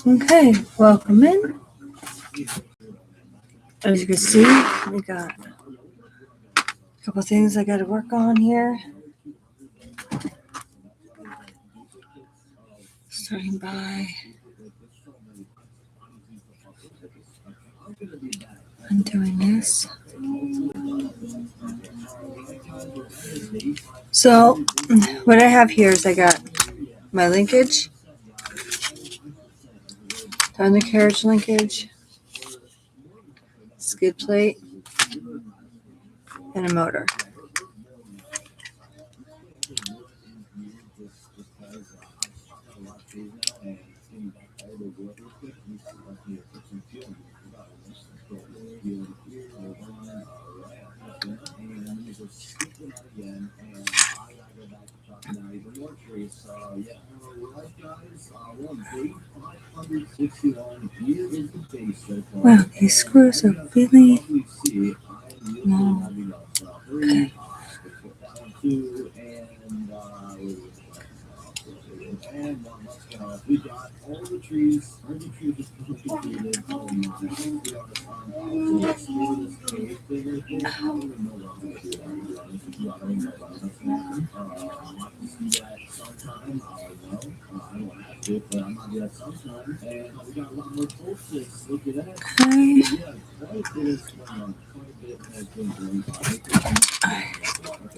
Okay, welcome in. As you can see, we got a couple things I got to work on here. Starting by undoing this. So, what I have here is I got my linkage, undercarriage linkage, skid plate, and a motor. Wow, these screws are really long. Okay.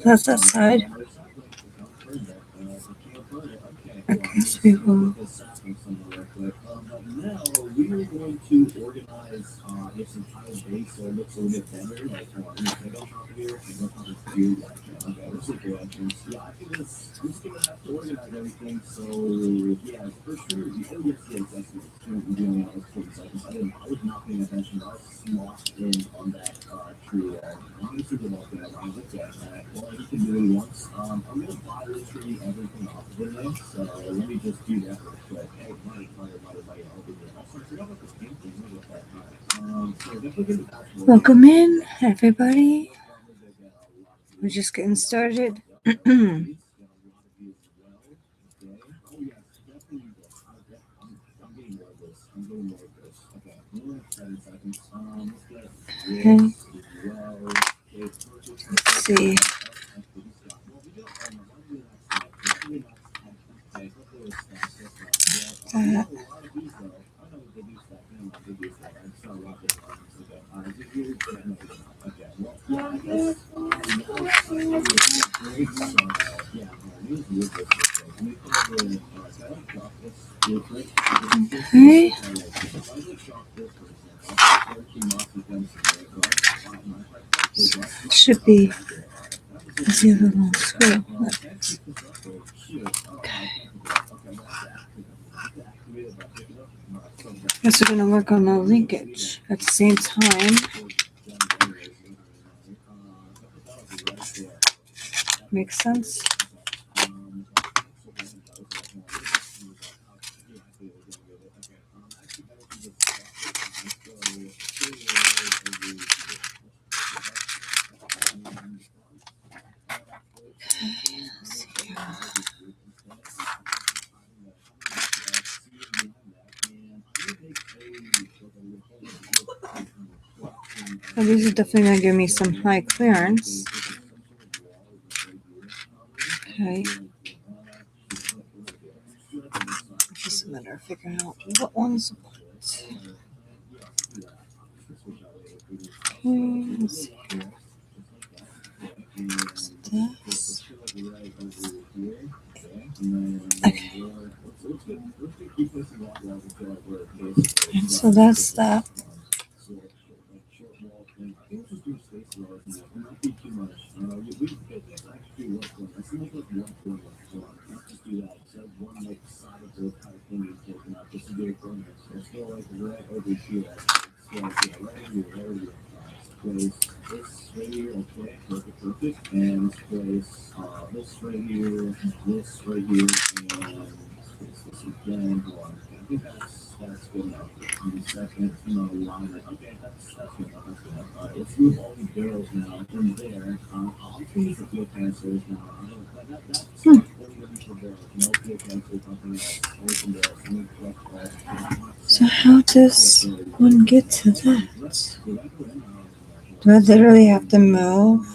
That's that side. Okay, so we will. Welcome in, everybody. We're just getting started. Okay. Let's see. Okay. Should be. Let's see the little screw. Okay. Guess we're gonna work on the linkage at the same time. Makes sense. Well, these are definitely going to give me some high clearance. Okay. It's just a matter of figuring out what one's what. Okay, let's see here. This. Okay. And so that's that. So how does one get to that? Do I literally have to move?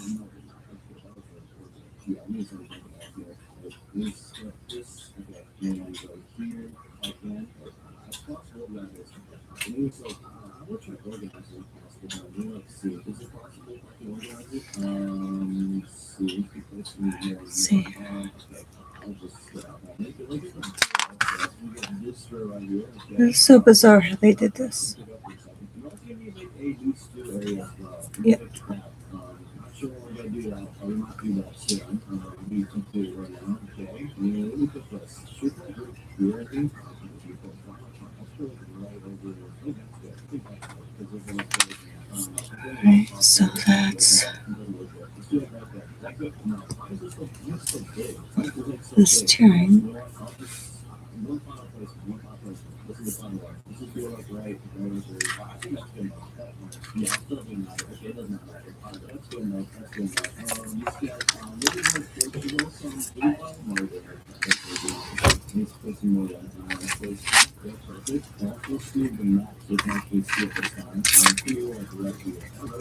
See. It's so bizarre how they did this. Yep. Right, so that's the steering.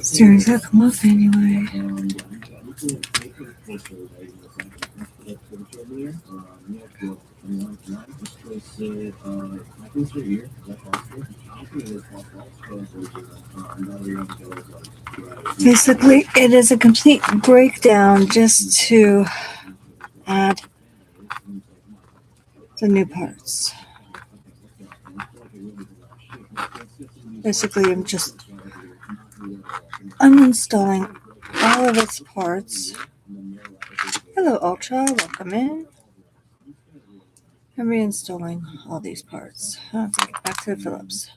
Steering's gonna come off anyway. Basically, it is a complete breakdown just to add the new parts. Basically, I'm just uninstalling all of its parts. Hello, Ultra. Welcome in. I'm reinstalling all these parts. Okay, back to the Phillips.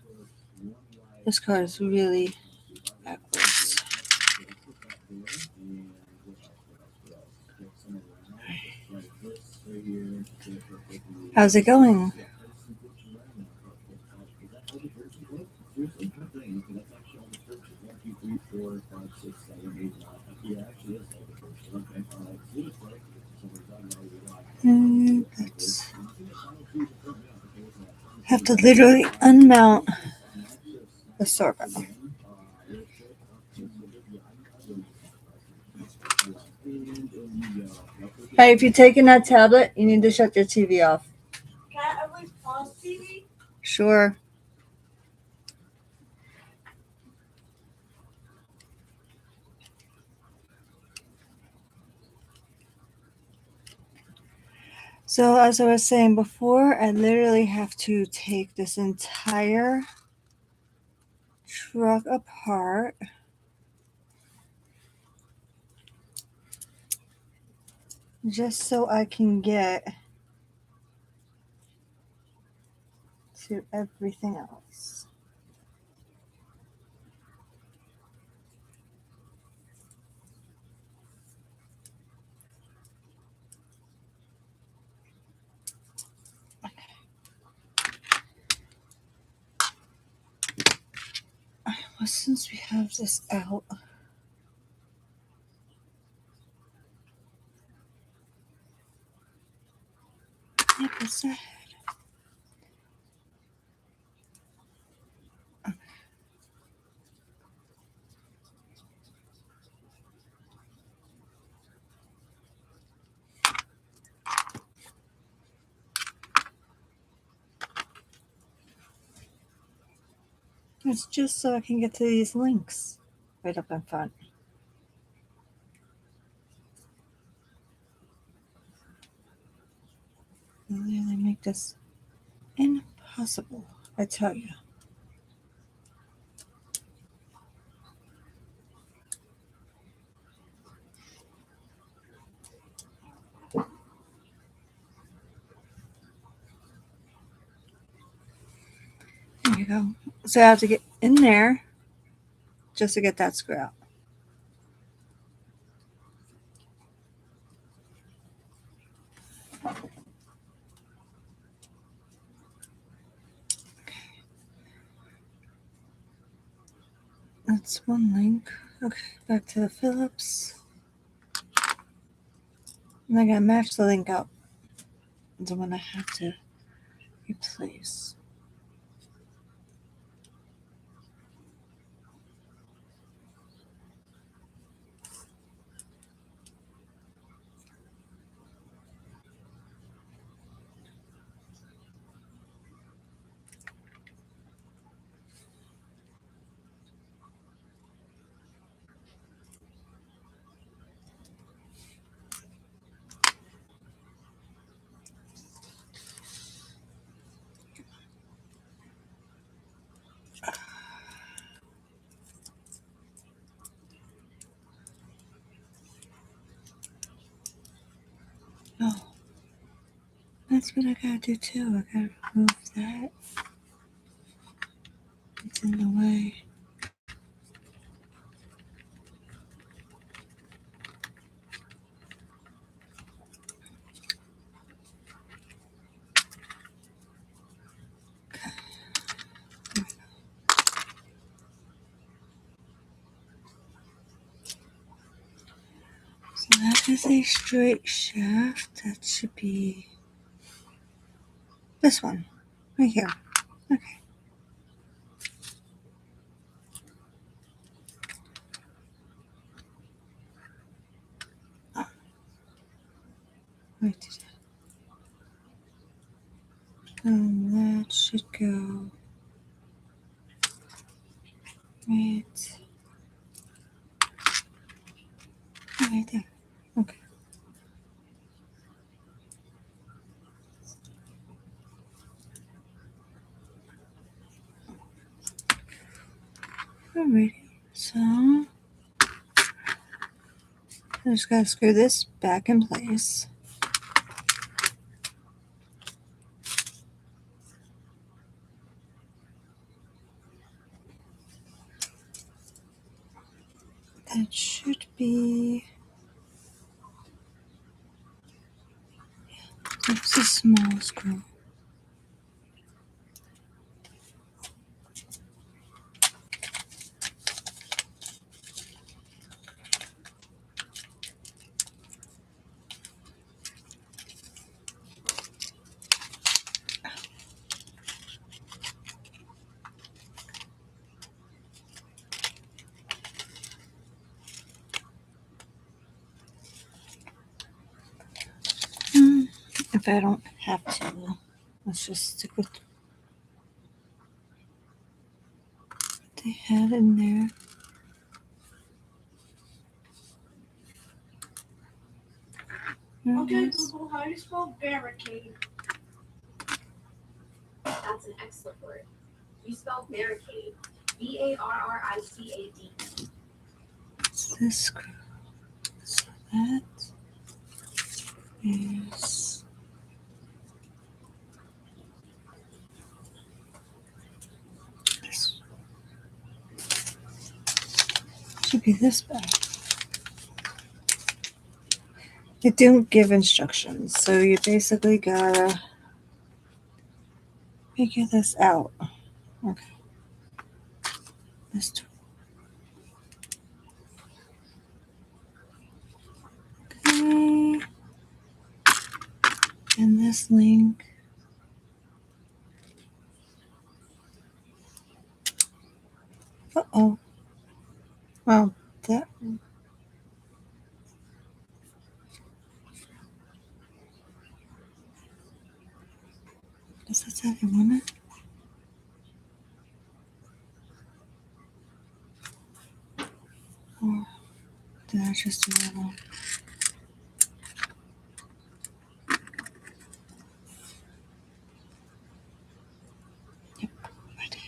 This car is really backwards. How's it going? Let's have to literally unmount the servo. Hey, if you're taking that tablet, you need to shut your TV off. Can I at least pause TV? Sure. So as I was saying before, I literally have to take this entire truck apart. Just so I can get to everything else. Well, since we have this out, yep, it's that. It's just so I can get to these links right up in front. They really make this impossible, I tell you. There you go. So I have to get in there just to get that screw out. That's one link. Okay, back to the Phillips. And I gotta match the link up. the one I have to replace. Oh, that's what I gotta do too. I gotta remove that. It's in the way. So that is a straight shaft. That should be this one right here. Okay. Wait. That should go right there. Okay. Alrighty. So I just gotta screw this back in place. That should be. That's a small screw. If I don't have to, let's just stick with what they had in there. Okay, Google, how do you spell barricade? That's an excellent word. You spell barricade. B-A-R-R-I-C-A-D. This screw. So that is this. Should be this back. They don't give instructions, so you basically gotta figure this out. Okay. This tool. Okay. And this link. Uh-oh. Well, that. Does that say I want it? Or did I just do that wrong? Yep, I did.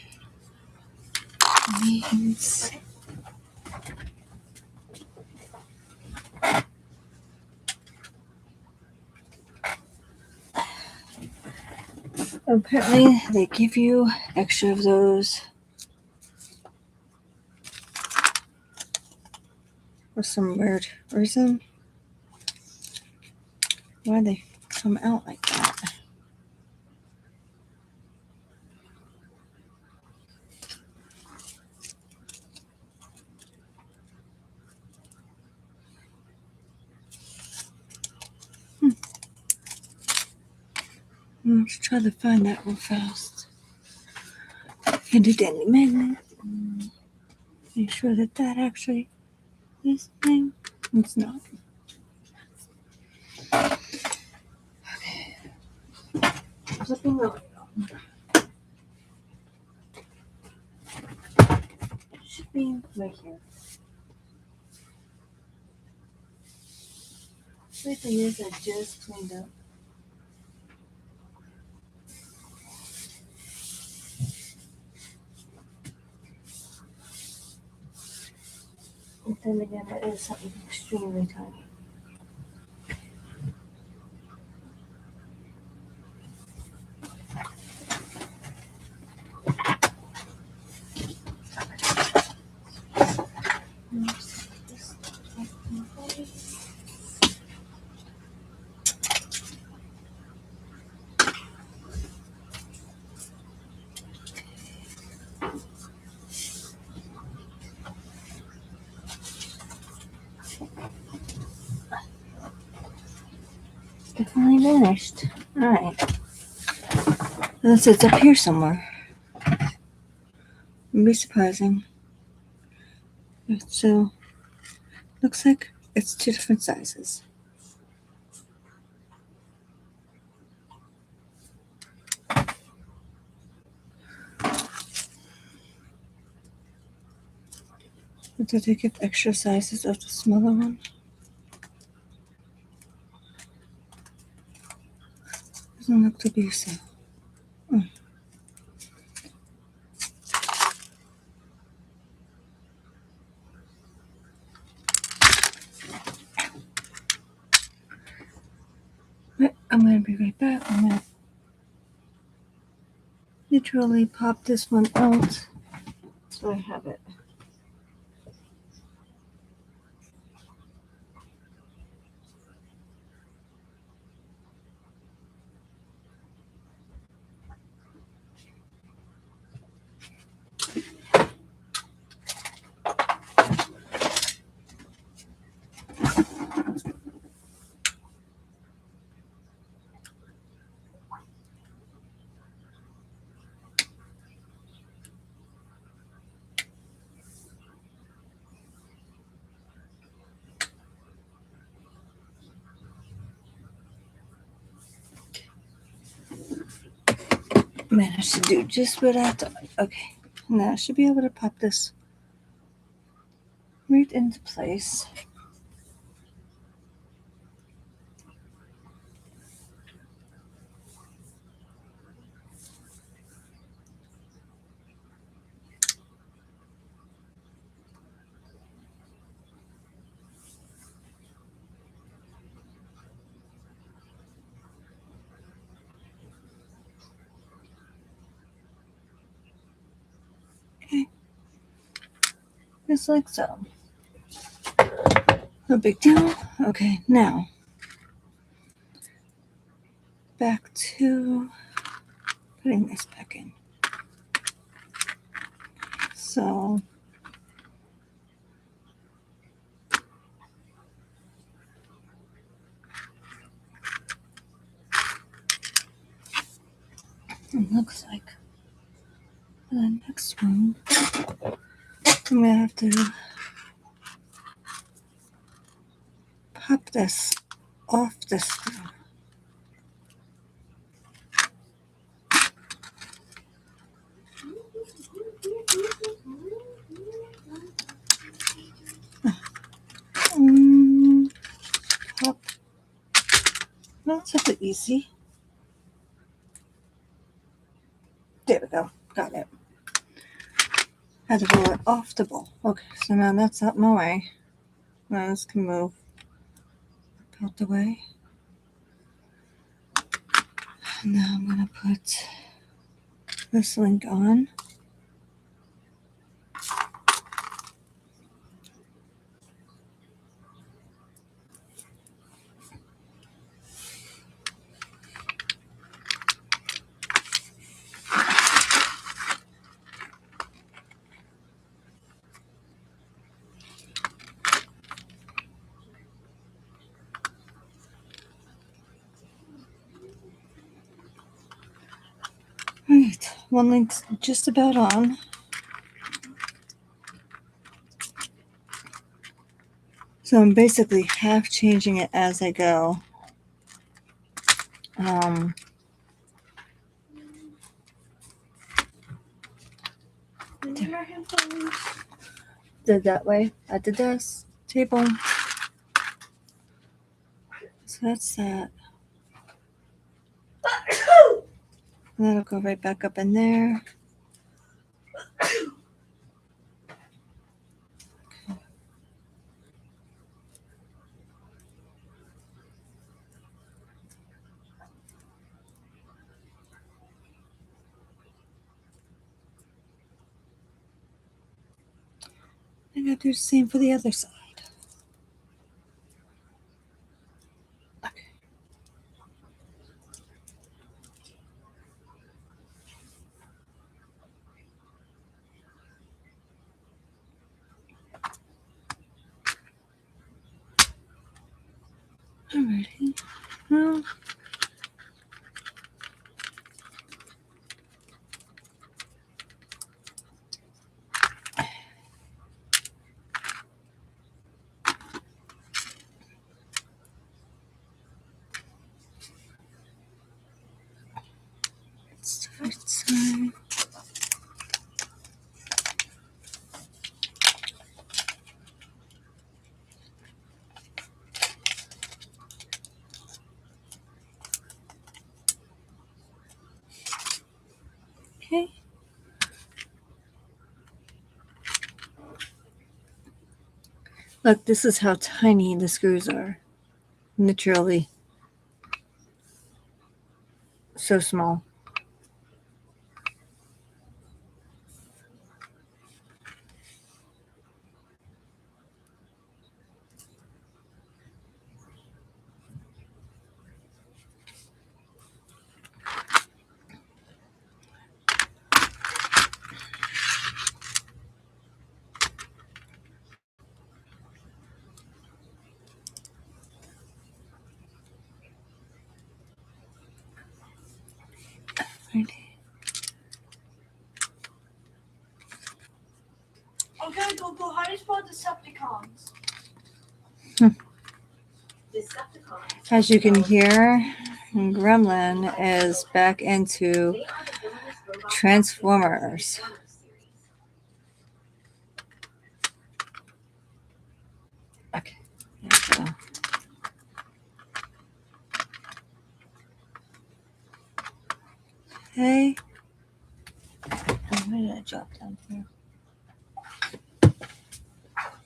Means. Apparently, they give you extra of those for some weird reason. Why they come out like that? Let's try to find that real fast. And do daily magnet. Make sure that that actually is the thing. It's not. Flipping over. Should be right here. The thing is, I just cleaned up. But then again, it is something extremely tiny. Definitely vanished. Alright. Unless it's up here somewhere. It'd be surprising. So, looks like it's two different sizes. But did they give extra sizes of the smaller one? Doesn't look to be so. But I'm gonna be right back. I'm gonna literally pop this one out so I have it. Managed to do just what I thought. Okay, now I should be able to pop this right into place. Okay, just like so. No big deal. Okay, now back to putting this back in. So it looks like for the next one, I'm gonna have to pop this off this screw. Pop. That's a bit easy. There we go. Got it. Had to roll it off the bowl. Okay, so now that's out my way. Now this can move out the way. And now I'm gonna put this link on. One link's just about on. So I'm basically half changing it as I go. Did that way at the desk table. So that's that. And that'll go right back up in there. I gotta do the same for the other side. Okay. Alrighty. Well, it's the right side. Okay. Look, this is how tiny the screws are. Literally so small. Righty. Okay, Google, how do you spell Decepticons? Decepticons. As you can hear, Gremlin is back into They are the villainous robots Transformers. series. Okay. There we go. Okay. Oh, where did I drop down here?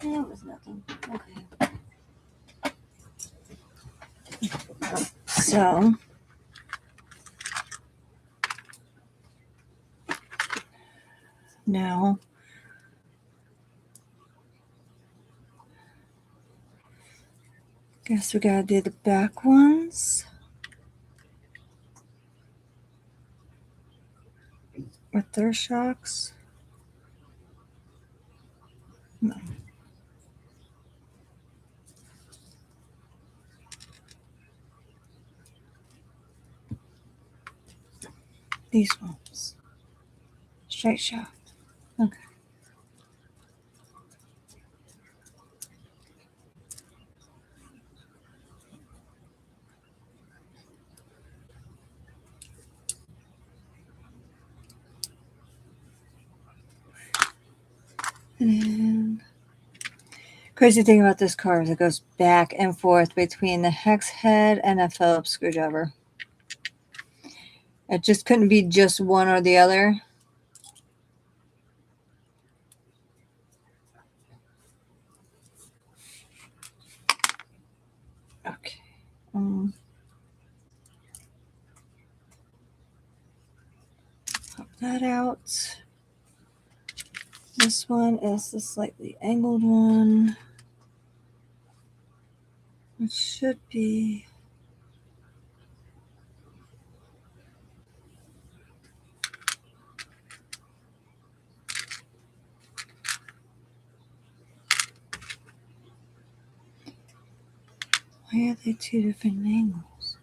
That was nothing. Okay. So now guess we gotta do the back ones with their shocks. No. These ones. Straight shock. Okay. And crazy thing about this car is it goes back and forth between the hex head and a Phillips screwdriver. It just couldn't be just one or the other. Okay. Pop that out. This one is the slightly angled one. It should be. Why are they two different angles?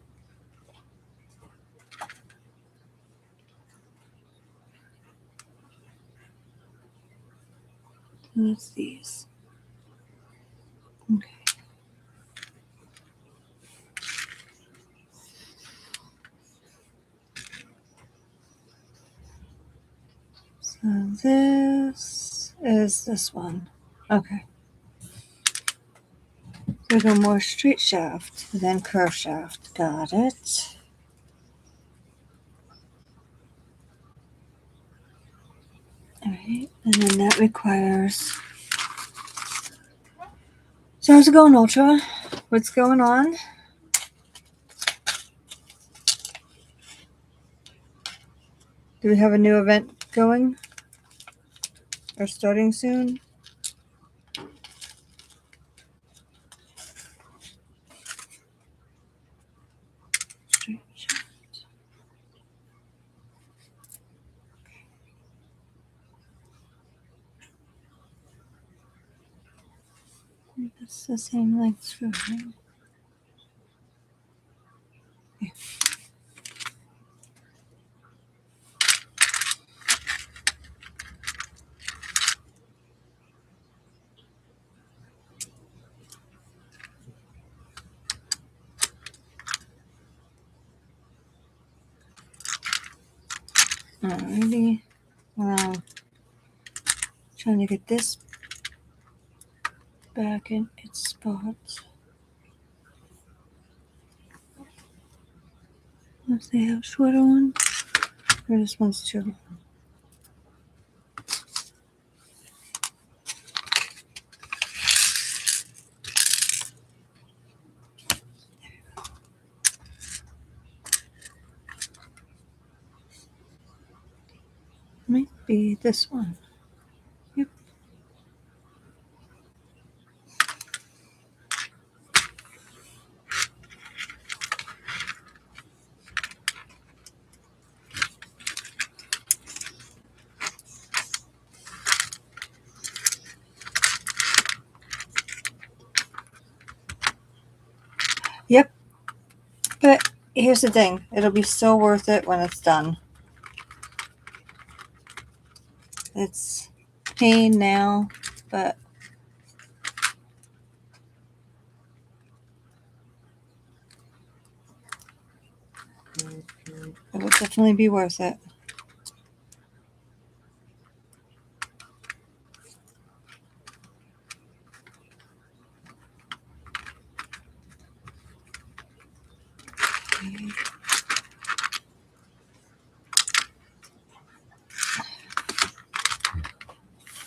And that's these. Okay. So this is this one. Okay. We go more straight shaft than curve shaft. Got it. Alright, and then that requires. So how's it going, Ultra? What's going on? Do we have a new event going? Or starting soon? Straight shaft. It's the same length screw, right? Yeah. Alrighty. Trying to get this back in its spot. Unless they have shorter ones. Or this one's too long. Might be this one. Yep. Yep. But here's the thing. It'll be so worth it when it's done. It's pain now, but it will definitely be worth it.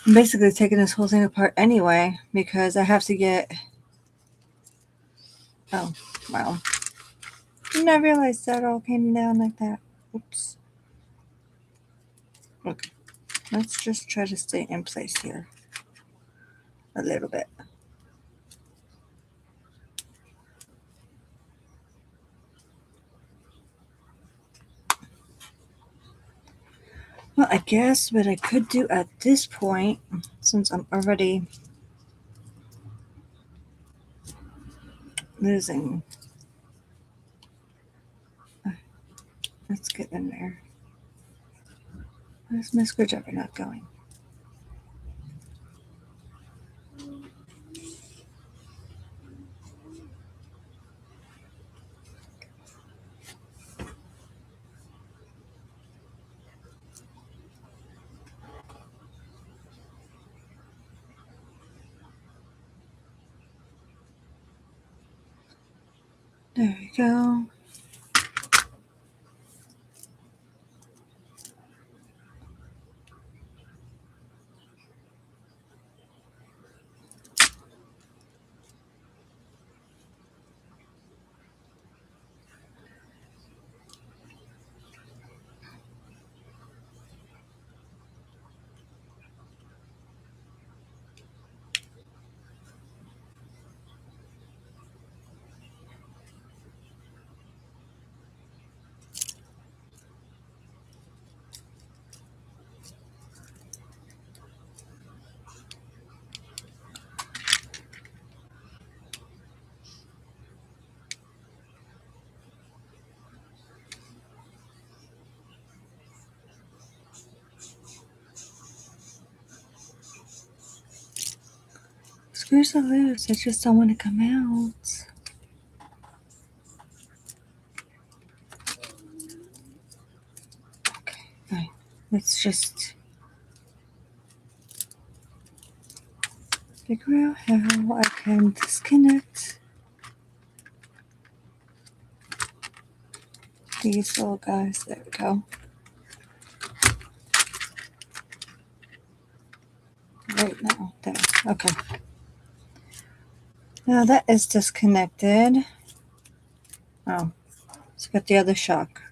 I'm basically taking this whole thing apart anyway because I have to get. Oh, wow. Didn't I realize that all came down like that? Oops. Okay. Let's just try to stay in place here a little bit. Well, I guess what I could do at this point, since I'm already losing. Let's get in there. Where's my screwdriver not going? There we go. screws are loose. I just don't want to come out. Okay, fine. Let's just figure out how I can disconnect these little guys. There we go. Right now, there. Okay. Now that is disconnected. Oh, it's got the other shock.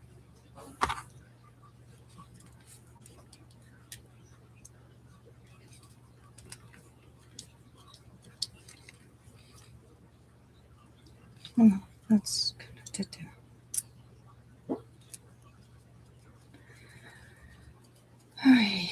Oh, that's connected there. All right.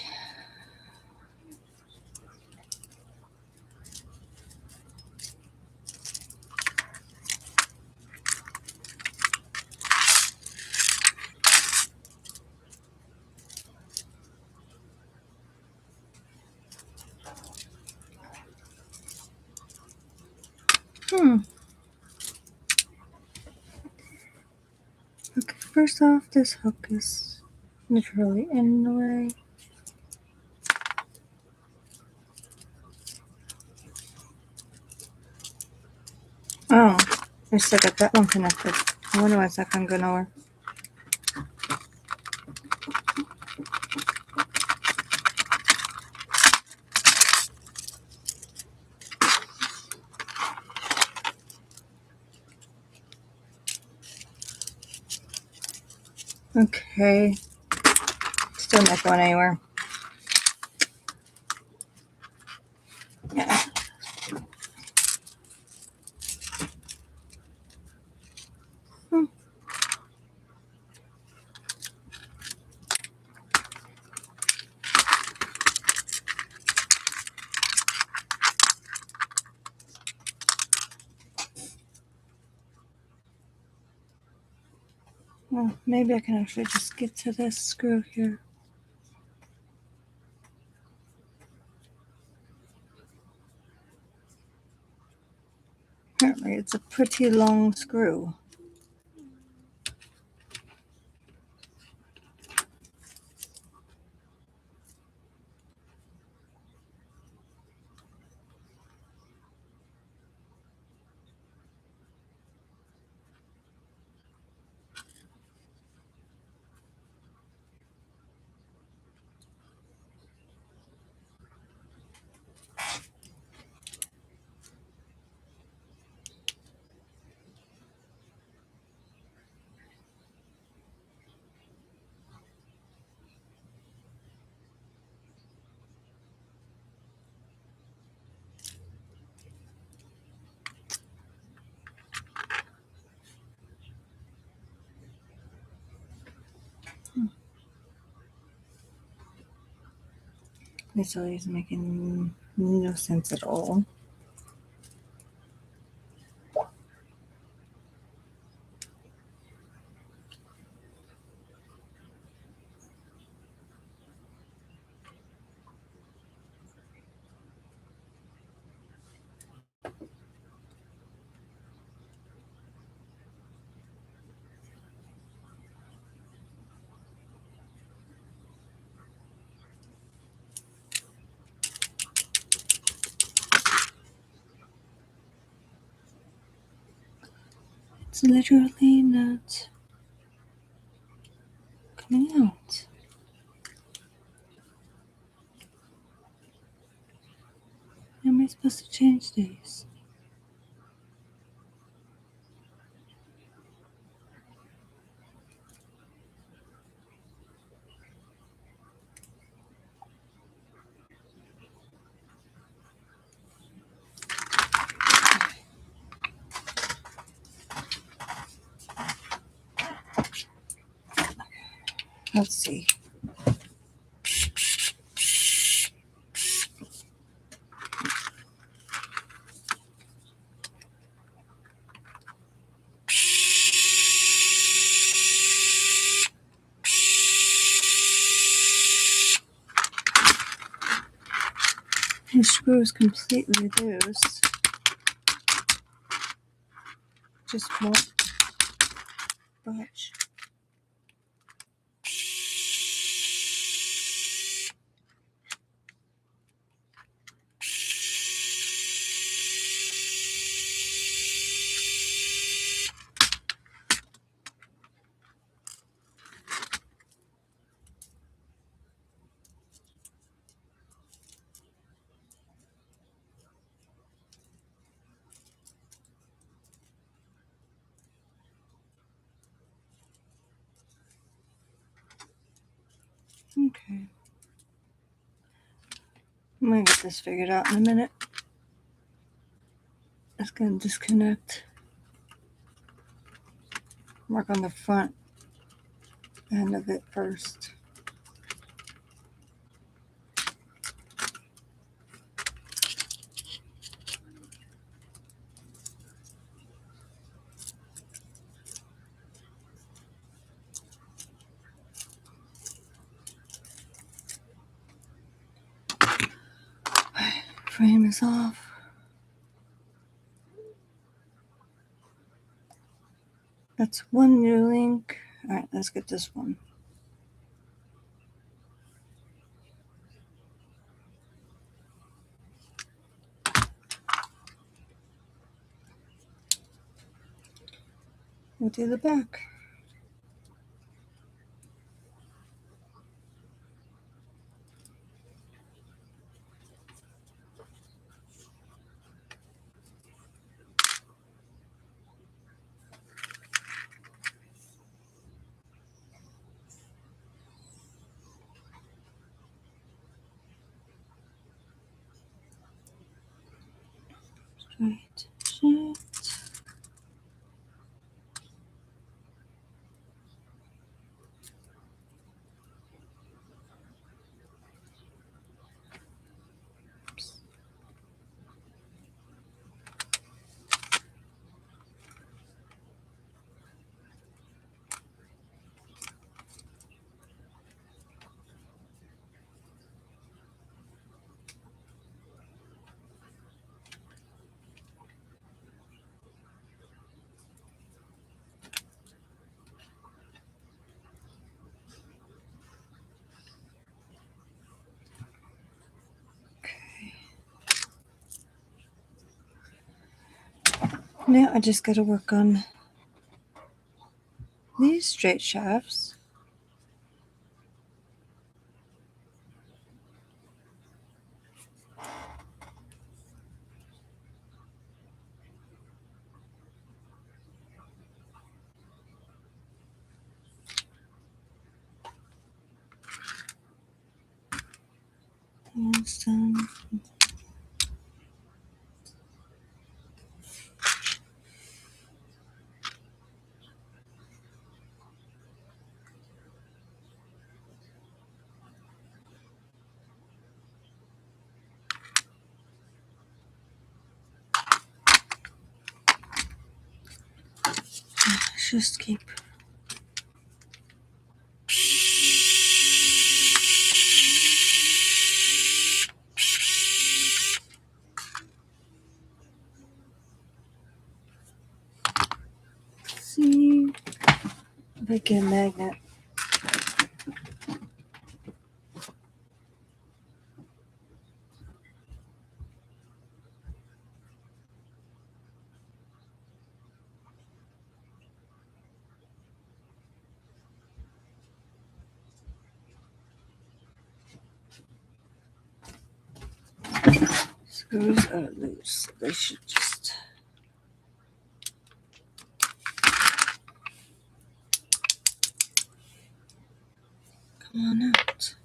Okay, first off, this hook is literally in the way. Oh, I still got that one connected. I wonder why it's not going to go nowhere. Okay. Still not going anywhere. Yeah. Well, maybe I can actually just get to this screw here. Apparently it's a pretty long screw. This really is making no sense at all. It's literally not coming out. How am I supposed to change these? Let's see. The screw is completely loose. just won't budge. Okay. I'm gonna get this figured out in a minute. It's gonna disconnect. Work on the front end of it first. Frame is off. That's one new link. All right, let's get this one. We'll do the back. Straight shift. Now I just got to work on these straight shafts. Almost done. Just keep. See if I get a magnet. Screws are loose. They should just come on out.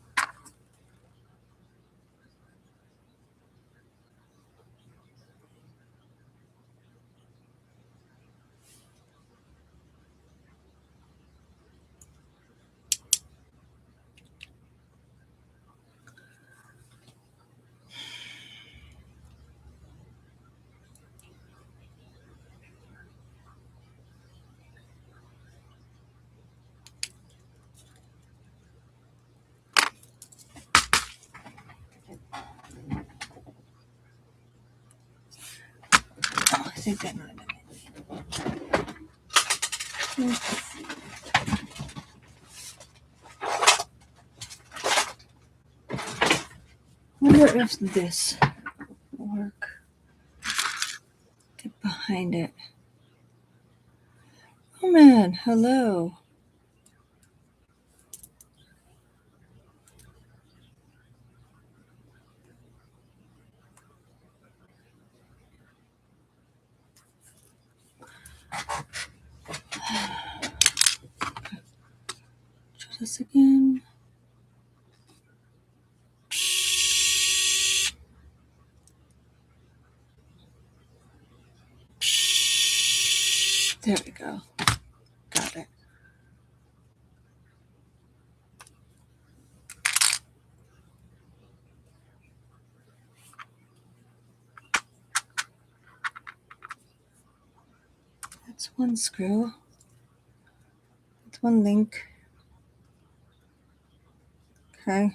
Oh, I think that might have been it. Let's see. Wonder if this will work. Get behind it. Oh man, hello. Try this again. There we go. Got it. That's one screw. That's one link. Okay.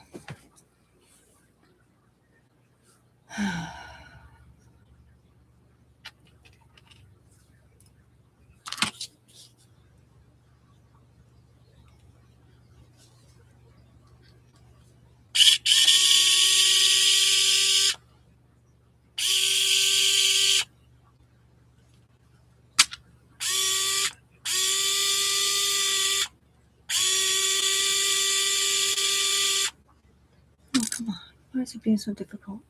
Oh, come on. Why is it being so difficult?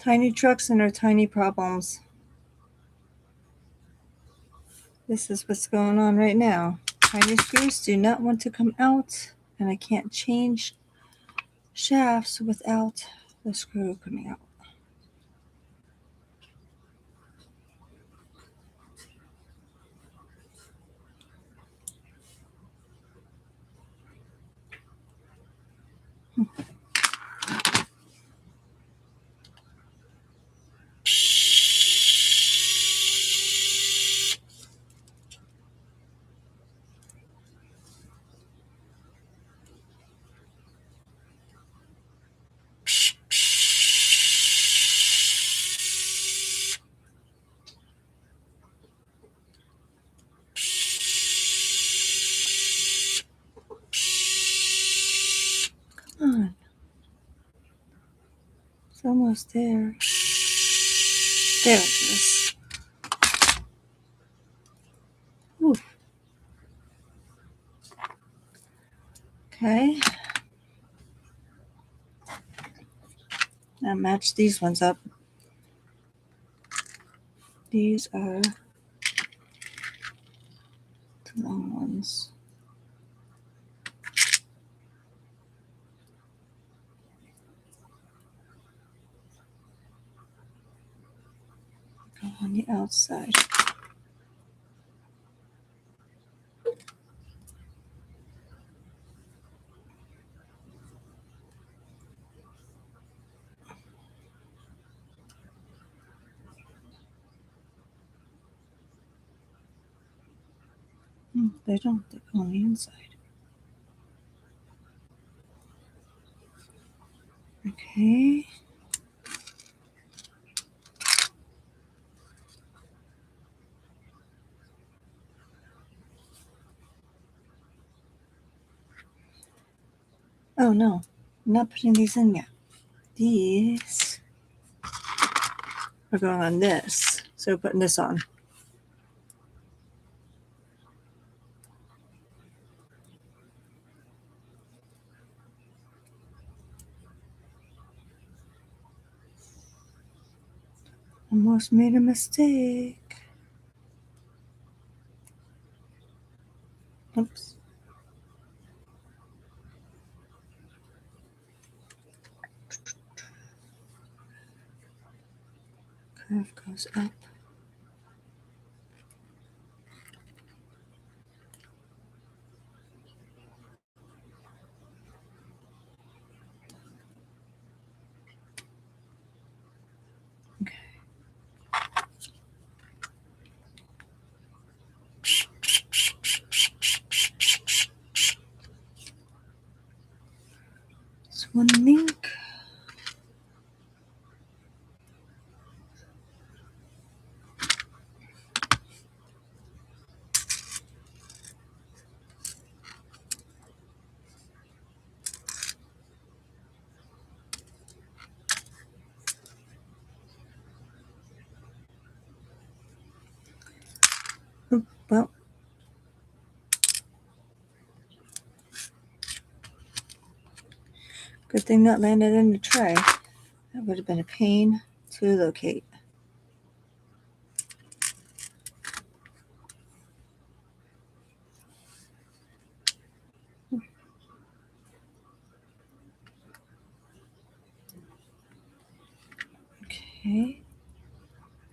Tiny trucks and their tiny problems. This is what's going on right now. Tiny screws do not want to come out, and I can't change shafts without the screw coming out. Come on. It's almost there. There it is. Ooh. Okay. Now match these ones up. These are the long ones. Go on the outside. They don't. They go on the inside. Okay. Oh no, I'm not putting these in yet. These are going on this. So putting this on. Almost made a mistake. Oops. Curve goes up. Okay. This one link. Oh, well. Good thing that landed in the tray. That would have been a pain to locate. Okay.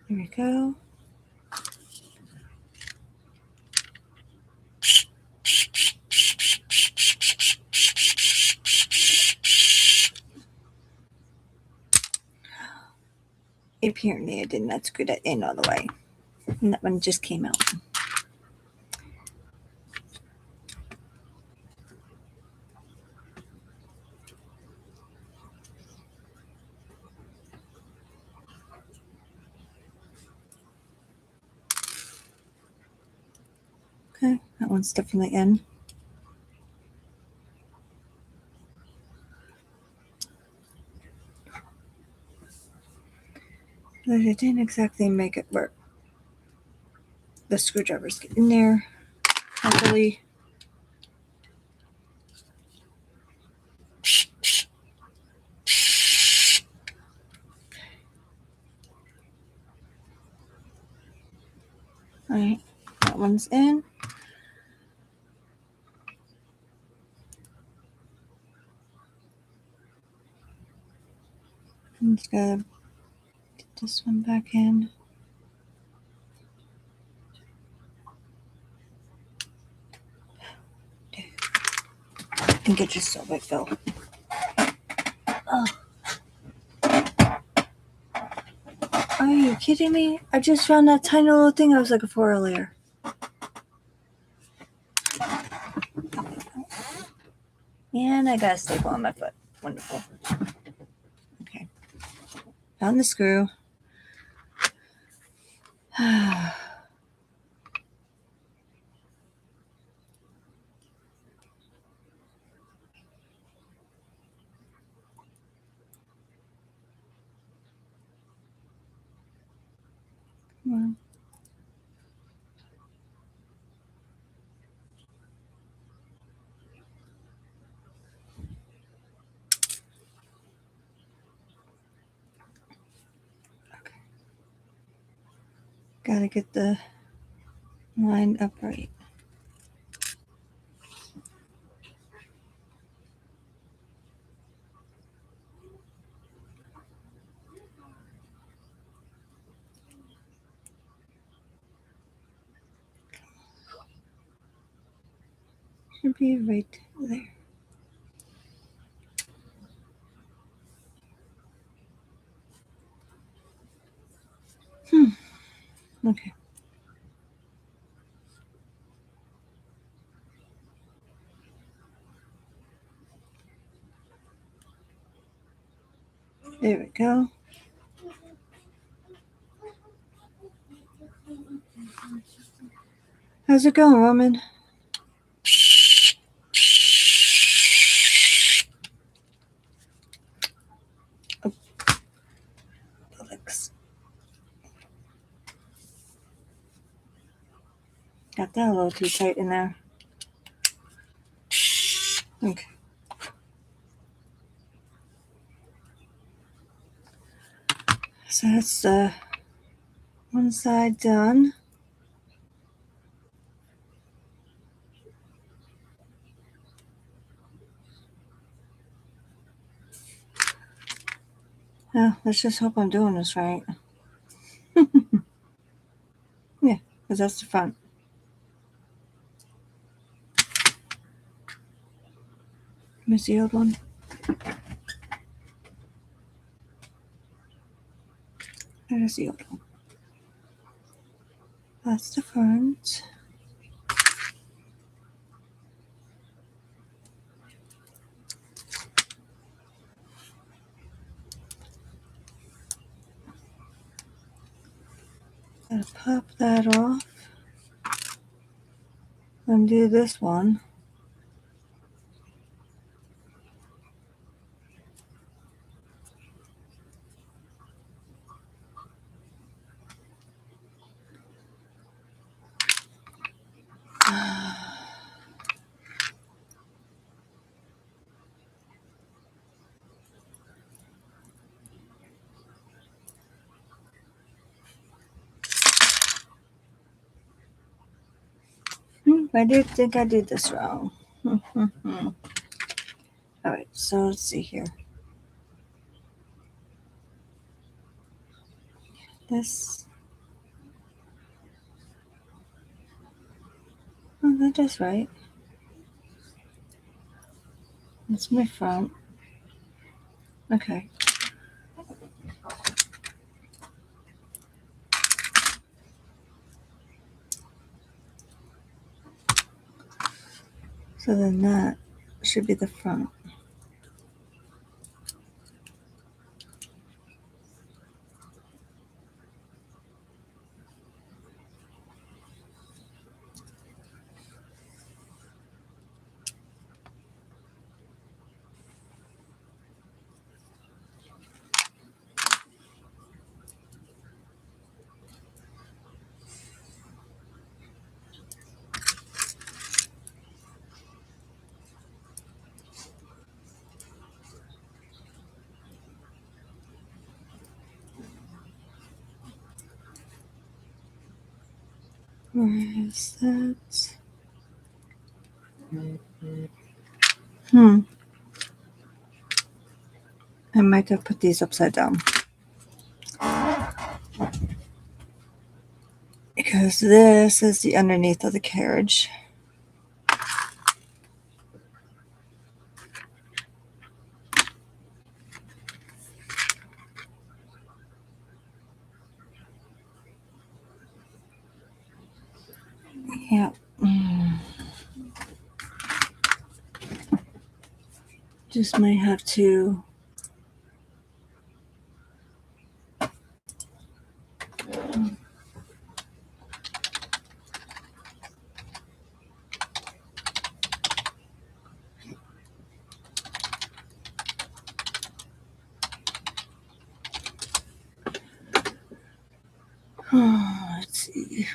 There we go. Apparently I did not screw that in all the way. And that one just came out. Okay, that one's definitely in. But it didn't exactly make it work. The screwdrivers get in there. Hopefully. Alright, that one's in. I'm just gonna get this one back in. And get your silver fill. Oh. Are you kidding me? I just found that tiny little thing I was looking for earlier. And I got a staple on my foot. Wonderful. Okay. Found the screw. Come on. Okay. Gotta get the line upright. Should be right there. Okay. There we go. How's it going, Roman? Oh. Alex. Got that a little too tight in there. Okay. So that's one side done. Let's just hope I'm doing this right. because that's the front. Miss the old one. There's the old one. That's the front. Gotta pop that off. Undo this one. I did think I did this wrong. Alright, so let's see here. This. Oh, that is right. That's my front. Okay. So then that should be the front. Where is that? I might have put these upside down. Because this is the underneath of the carriage. Yeah. Just might have to let's see.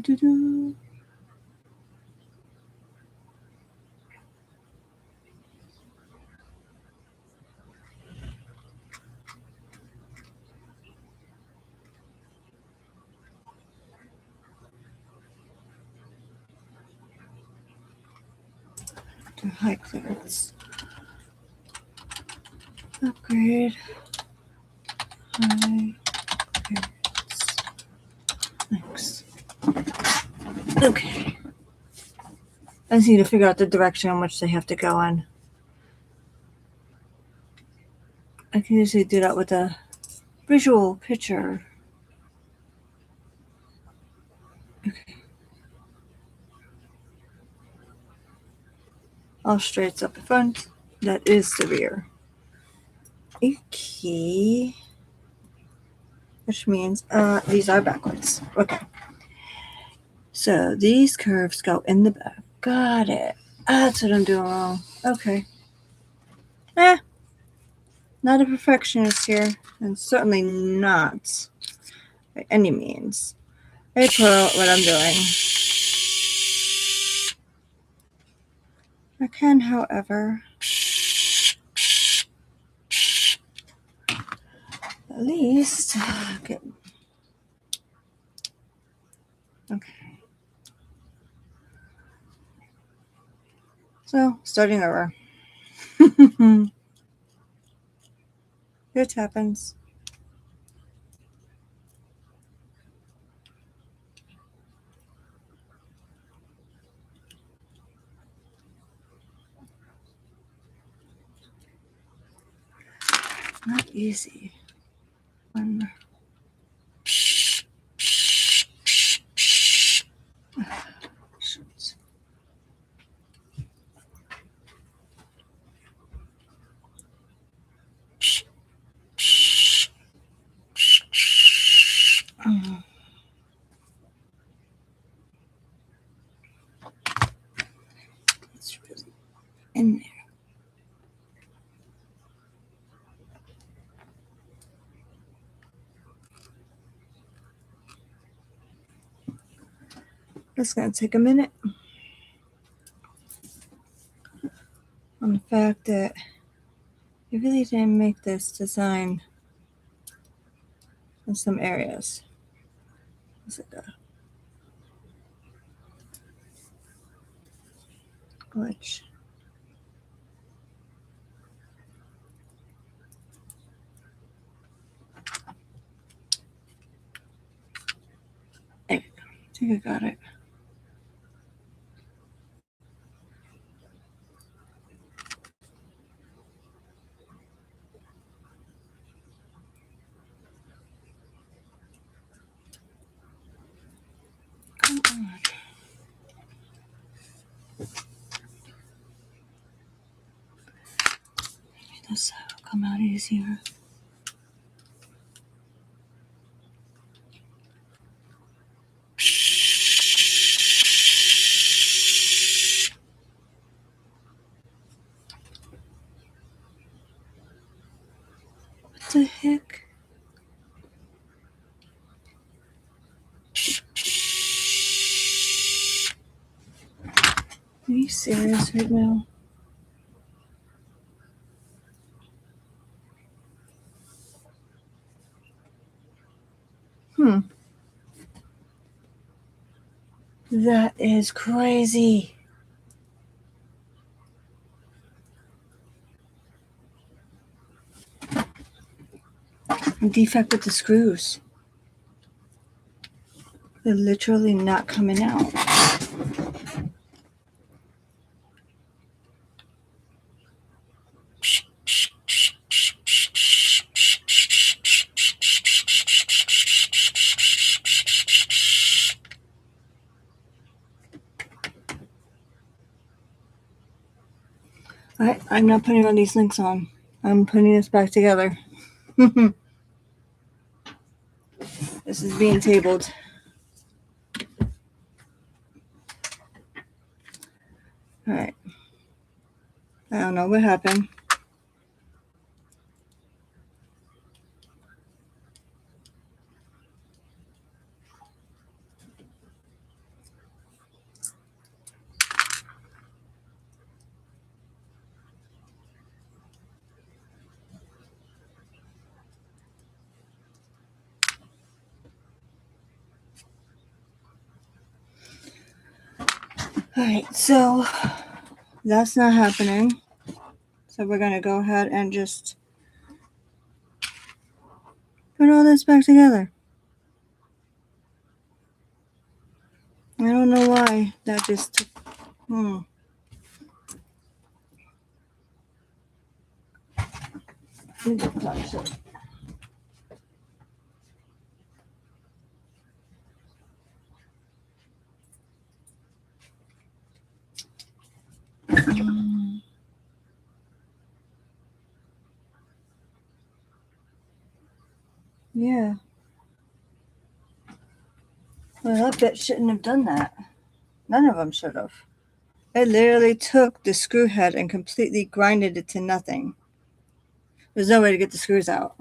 Do. Do high clearance. Upgrade. High clearance. Thanks. Okay. I just need to figure out the direction in which they have to go in. I can usually do that with a visual picture. Okay. All straights up the front. That is the rear. Okay. Which means these are backwards. Okay. So these curves go in the back. Got it. That's what I'm doing wrong. Okay. Not a perfectionist here, and certainly not by any means. I put what I'm doing. I can, however, at least just get. Okay. So, starting over. It happens. Not easy. One. Shoot. It's really in there. It's going to take a minute. On the fact that you really didn't make this design in some areas. Is it a glitch? There we go. I think I got it. Come on. Maybe this will come out easier. What the heck? Are you serious right now? That is crazy. A defect with the screws. They're literally not coming out. Alright, I'm not putting all these links on. I'm putting this back together. This is being tabled. Alright. I don't know what happened. Alright, so that's not happening. So we're going to go ahead and just put all this back together. I don't know why that just took. Yeah. Well, that bit shouldn't have done that. None of them should have. It literally took the screw head and completely grinded it to nothing. There's no way to get the screws out.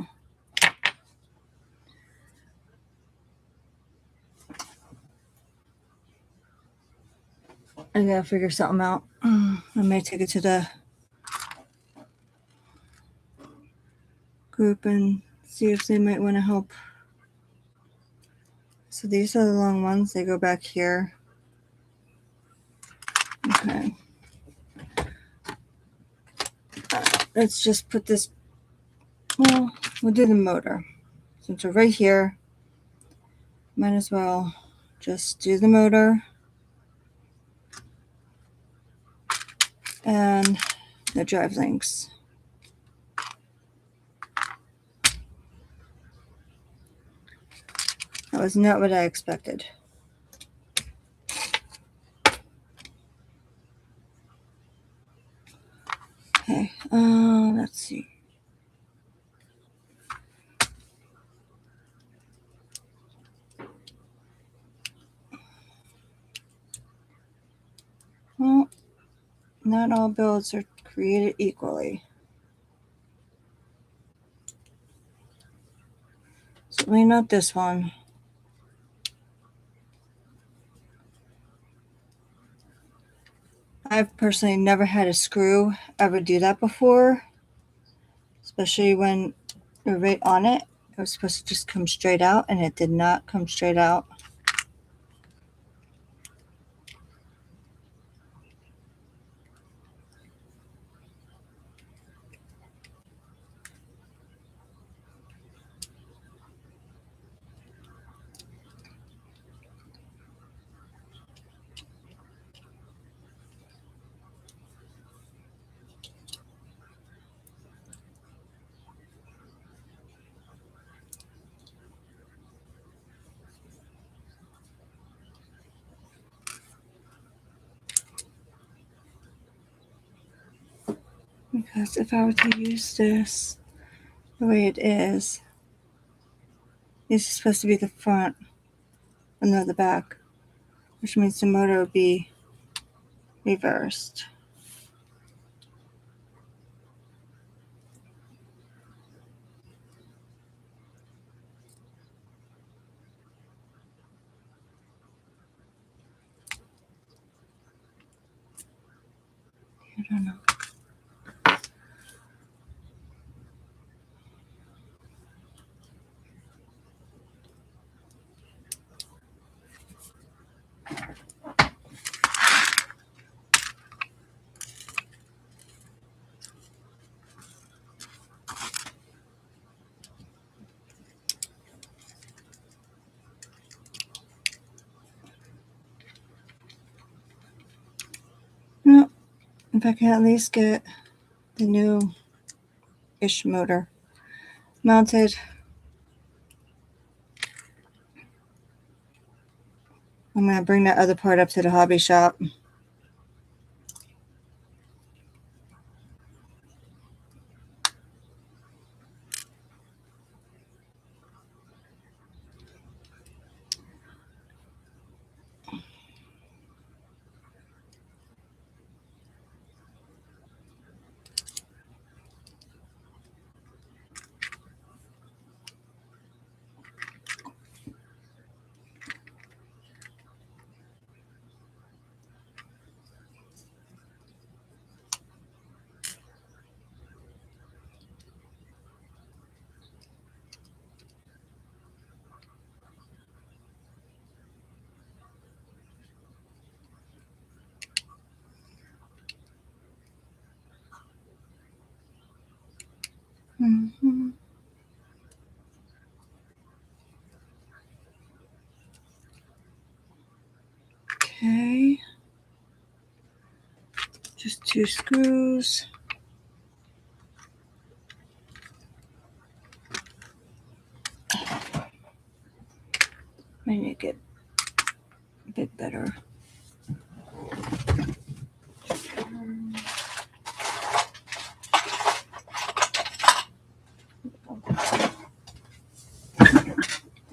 I gotta figure something out. I may take it to the group and see if they might want to help. So these are the long ones. They go back here. Okay. Let's just put this, well, we'll do the motor. Since we're right here, might as well just do the motor and the drive links. That was not what I expected. Okay, let's see. Well, not all builds are created equally. Certainly not this one. I've personally never had a screw ever do that before, especially when you're right on it. It was supposed to just come straight out, and it did not come straight out. Because if I were to use this the way it is, this is supposed to be the front and not the back, which means the motor would be reversed. I don't know. No, if I can at least get the new-ish motor mounted, I'm going to bring that other part up to the hobby shop. Mm-hmm. Okay. Just 2 screws. I need to get a bit better.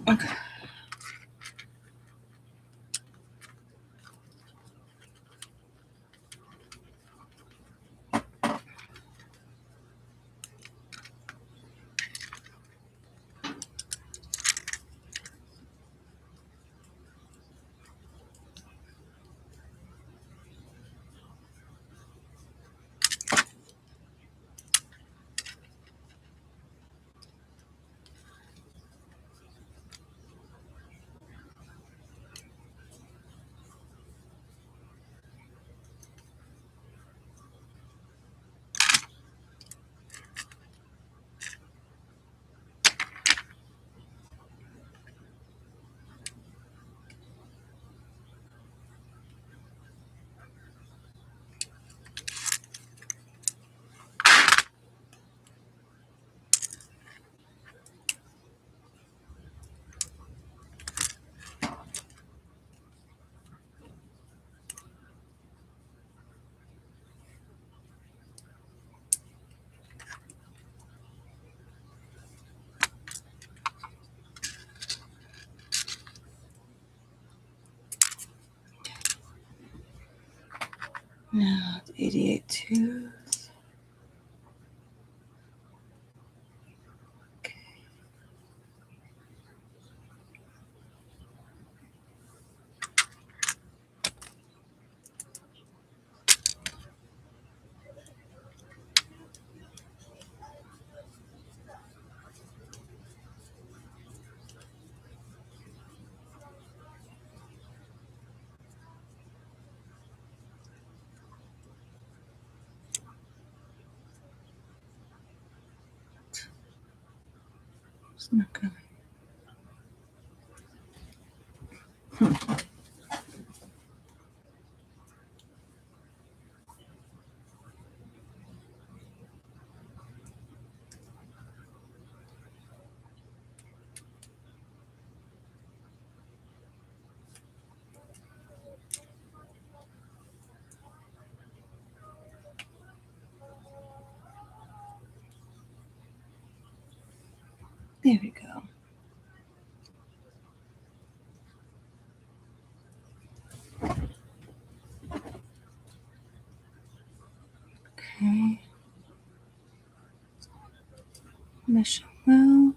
Okay. Now, 88 tooth. Okay. It's not coming. There we go. Okay. Mesh well.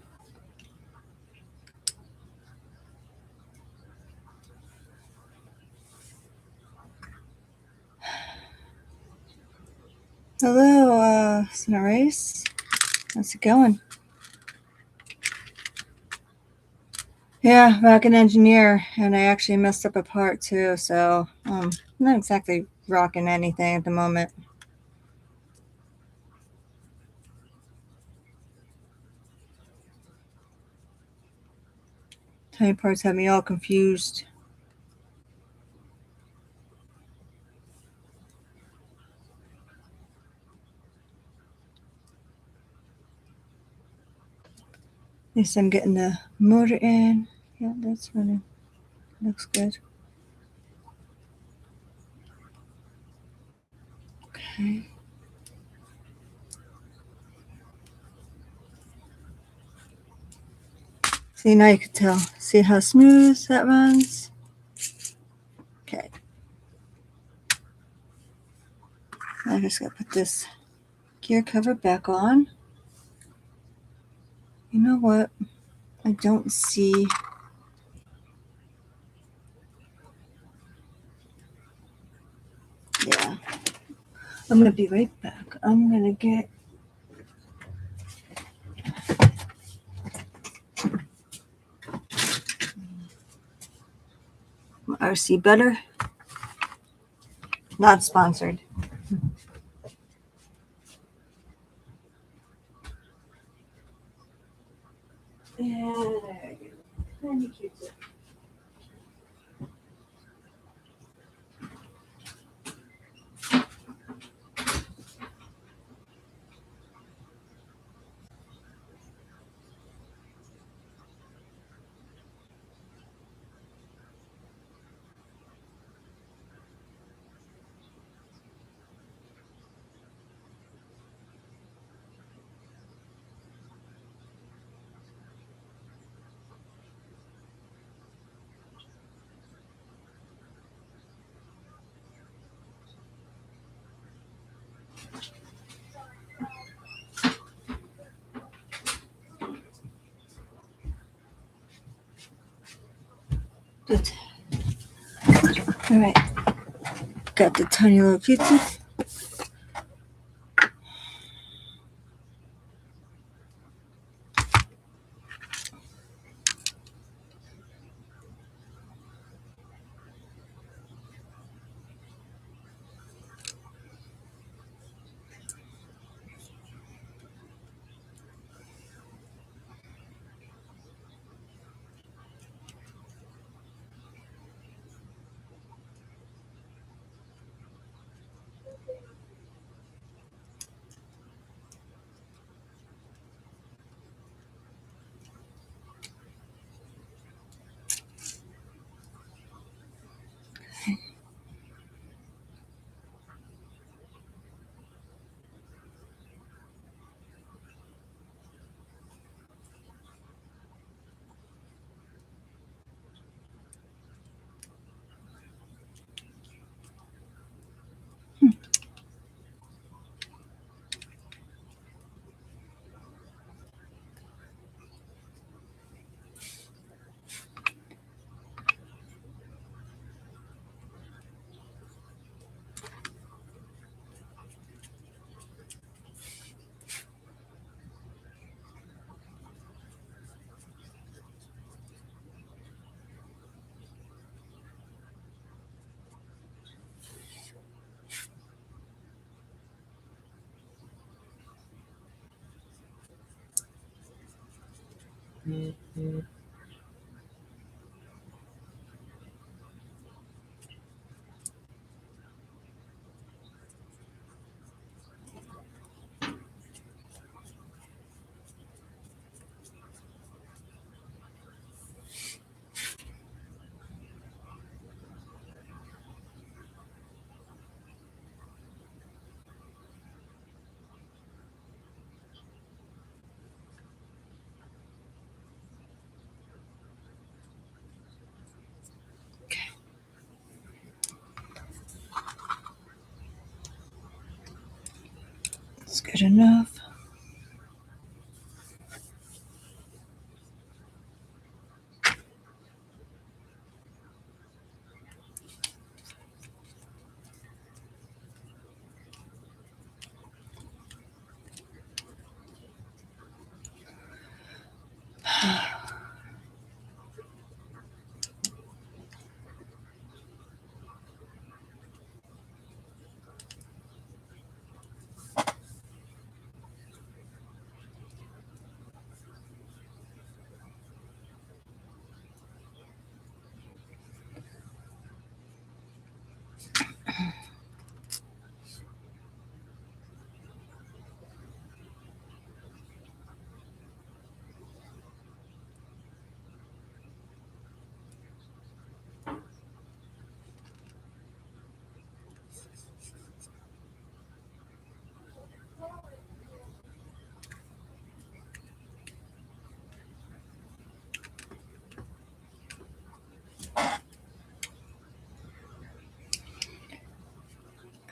Hello, Sunrise. How's it going? Yeah, back an engineer, and I actually messed up a part too, so I'm not exactly rocking anything at the moment. Tiny parts have me all confused. At least I'm getting the motor in. Yeah, that's running. Looks good. Okay. See, now you can tell. See how smooth that runs? Okay. I just gotta put this gear cover back on. You know what? I don't see. Yeah. I'm gonna be right back. I'm gonna get. RC butter. Not sponsored. Yeah, there you go. Tiny Q-tip. Good. All right. Got the tiny little Q-tip. That's good enough.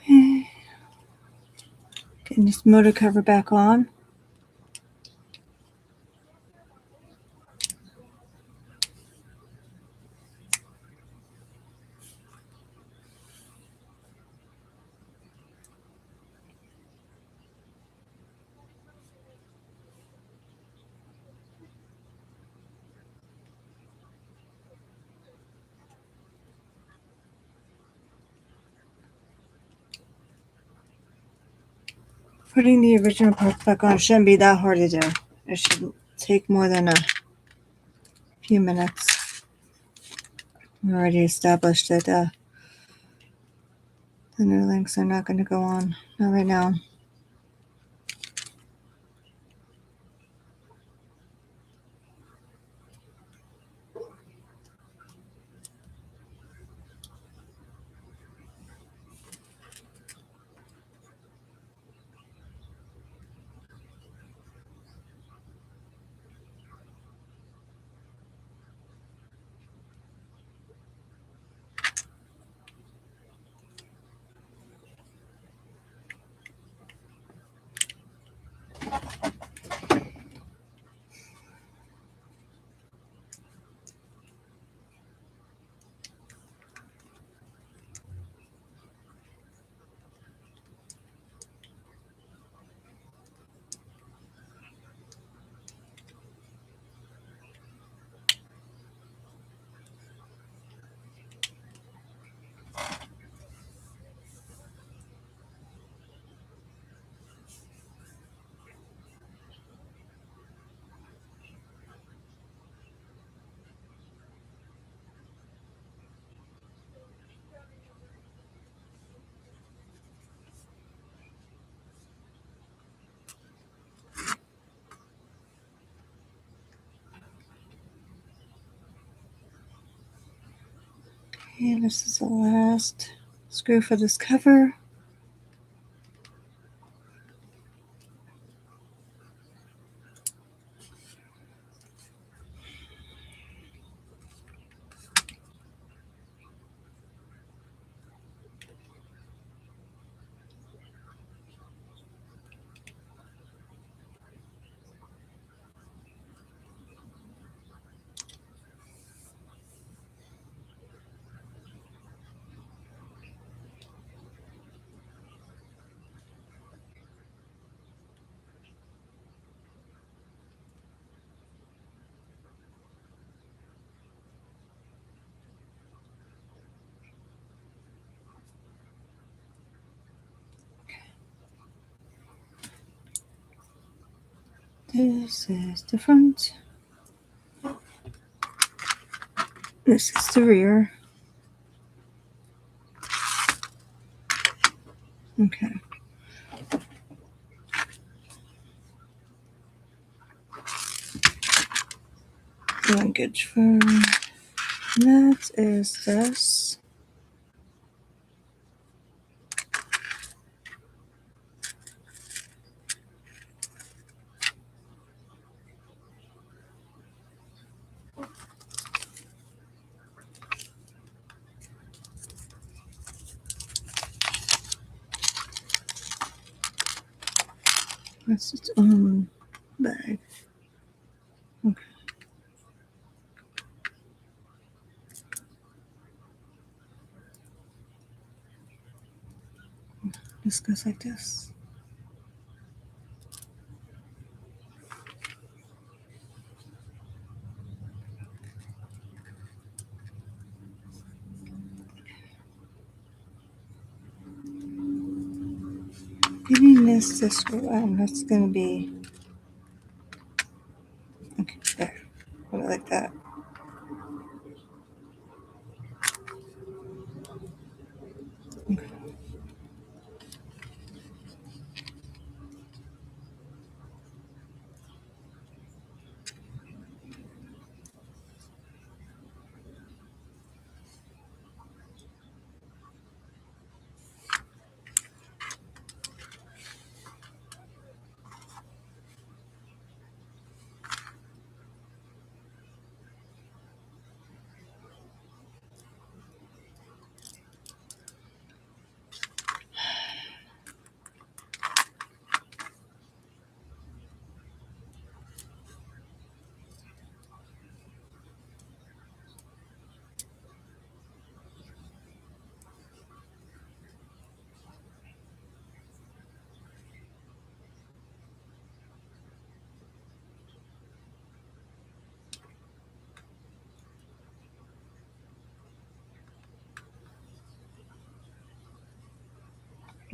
Okay. Getting this motor cover back on. Putting the original parts back on shouldn't be that hard to do. It shouldn't take more than a few minutes. We already established that the new links are not going to go on. Not right now. Okay, this is the last screw for this cover. This is the front. This is the rear. Okay. Luggage for that is this. That's its own bag. Okay. This goes like this. Getting this way, that's gonna be okay. There, put it like that.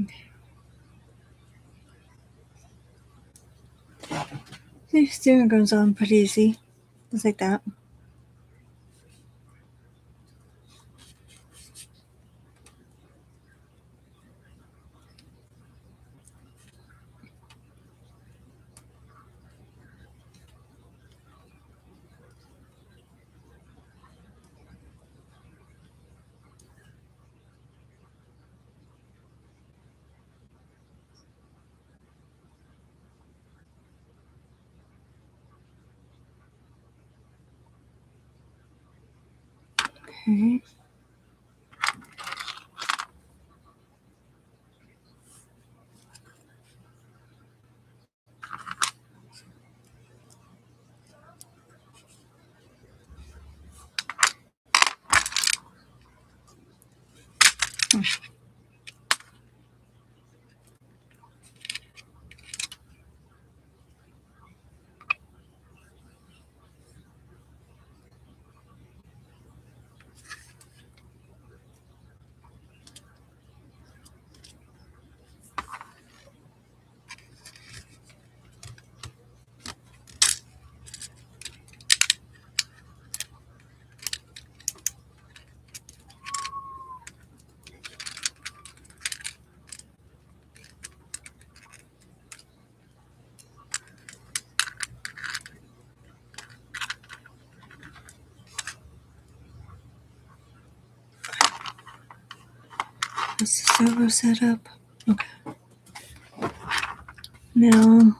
Okay. The steering goes on pretty easy, just like that. Okay. Is the servo set up? Okay. Now,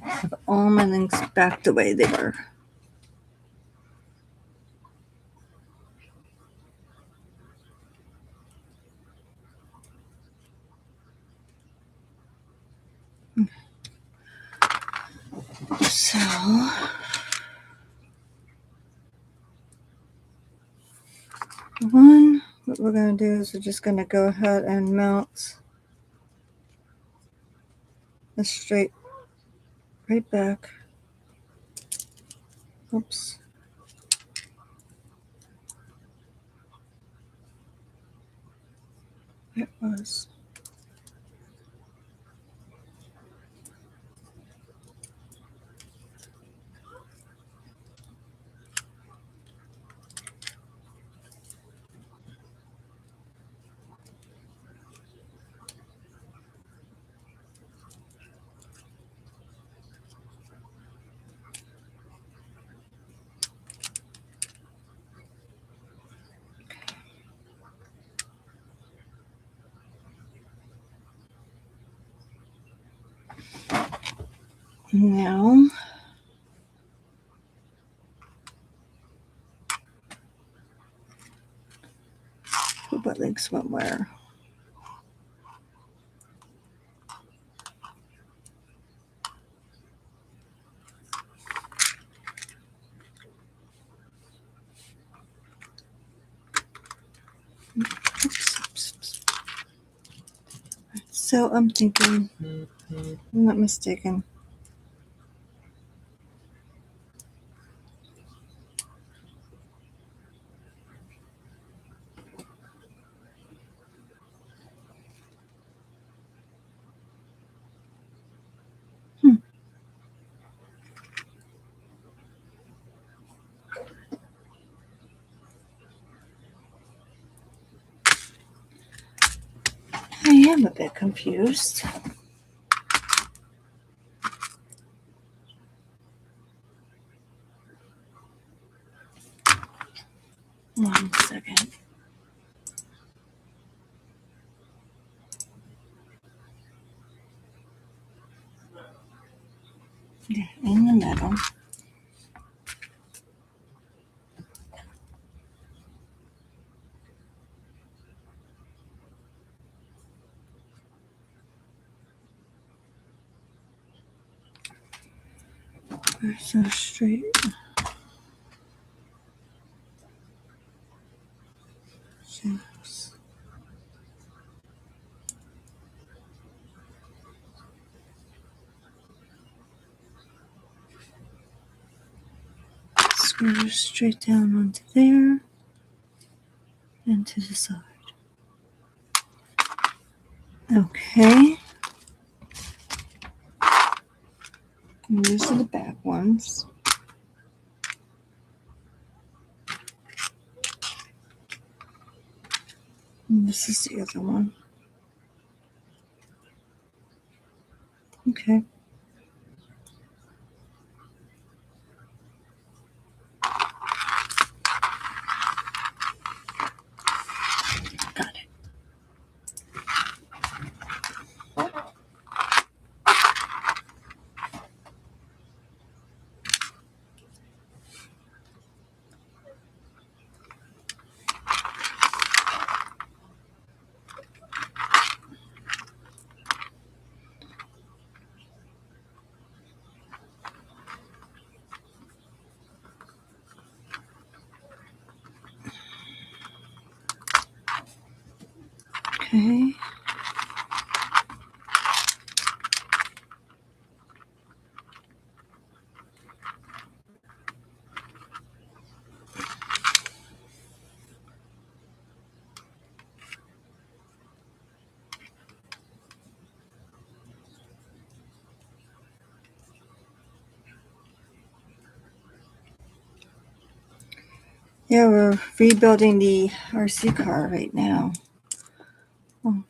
have all my links back the way they were. So, what we're going to do is we're just going to go ahead and mount the straight right back. Oops. It was. Now, who but links went where? Oops. So I'm thinking, I'm not mistaken. I am a bit confused. One second. Yeah, in the middle. So straight. Six. Screw straight down onto there and to the side. Okay. And these are the back ones. And this is the other one. Okay. Got it. Okay. Yeah, we're rebuilding the RC car right now. Oh.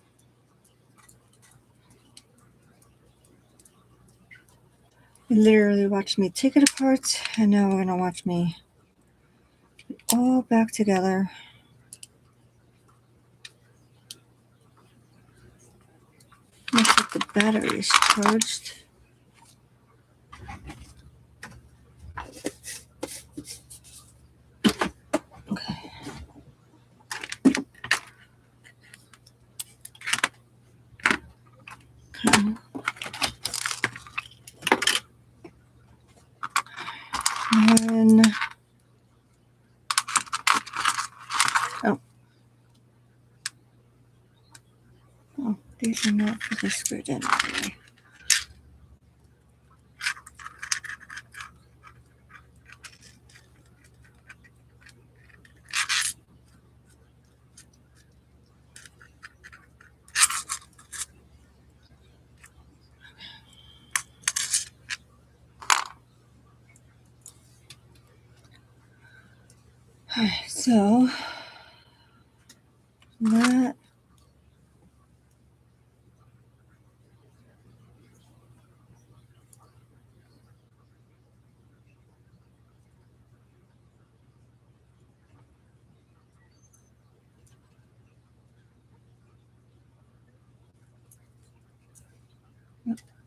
You literally watched me take it apart, and now we're gonna watch me put it all back together. Looks like the battery is charged. Okay. And oh, these are not really screwed in anyway. Alright, so that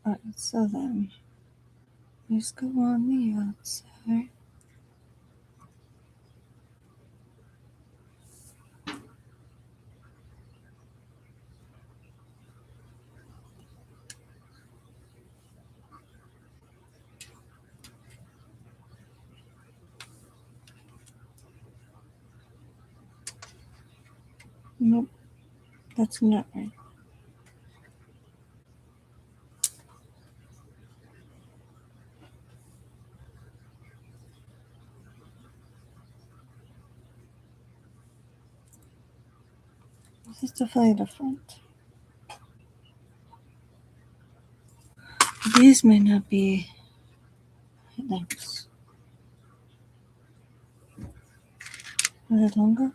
alright, so then Let's go on the outside. Nope, that's not right. This is definitely the front. These may not be headlamps. Are they longer?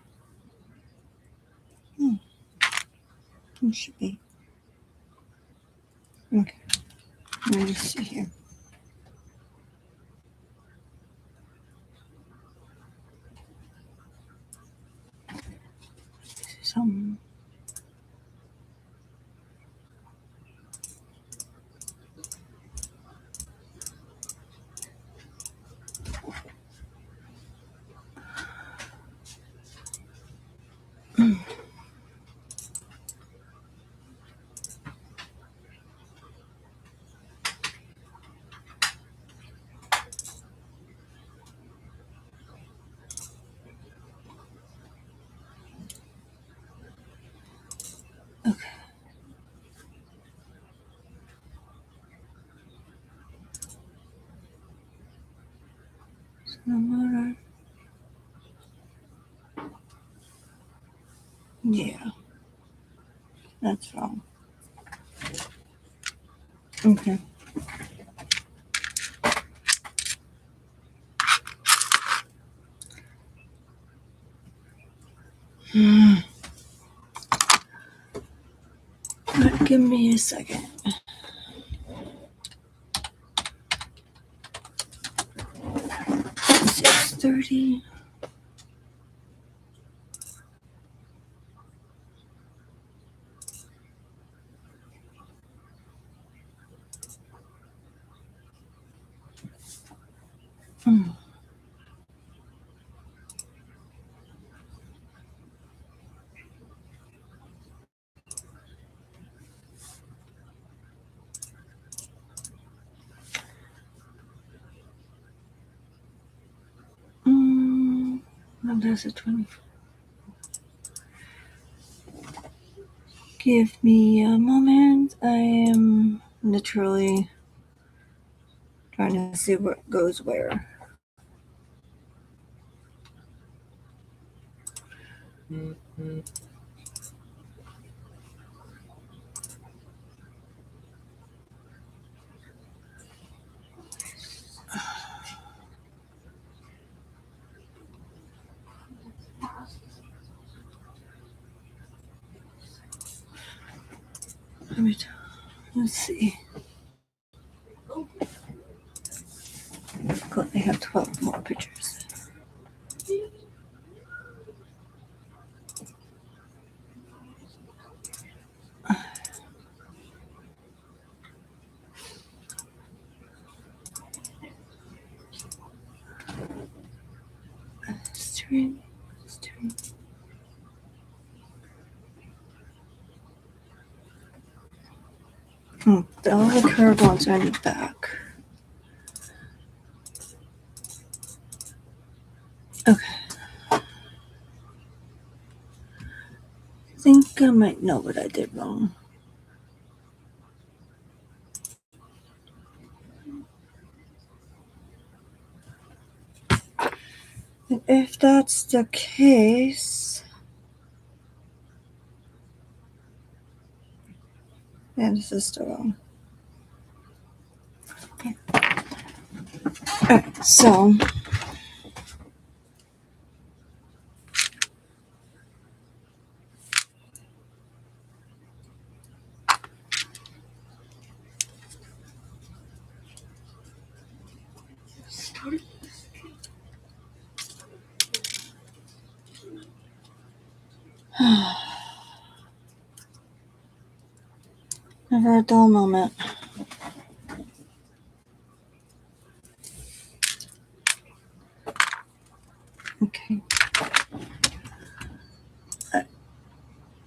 It should be. Okay. Let me just see here. Some. Okay. So the motor. Yeah. That's wrong. Okay. But give me a second. 6:30. Well, there's a 24. Give me a moment. I am literally trying to see what goes where. Let's see. Cool, they have 12 more pictures. Steering. All the curved ones are in the back. Okay. I think I might know what I did wrong. And if that's the case, yeah, this is still wrong. Okay. Alright, so never a dull moment.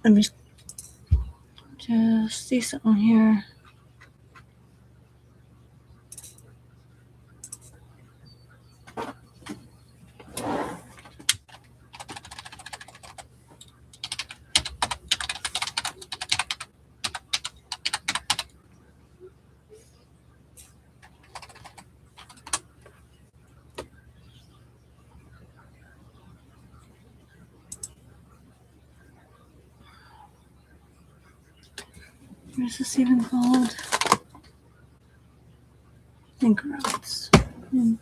Let me just see something here. What is this even called? Ink routes. Ink.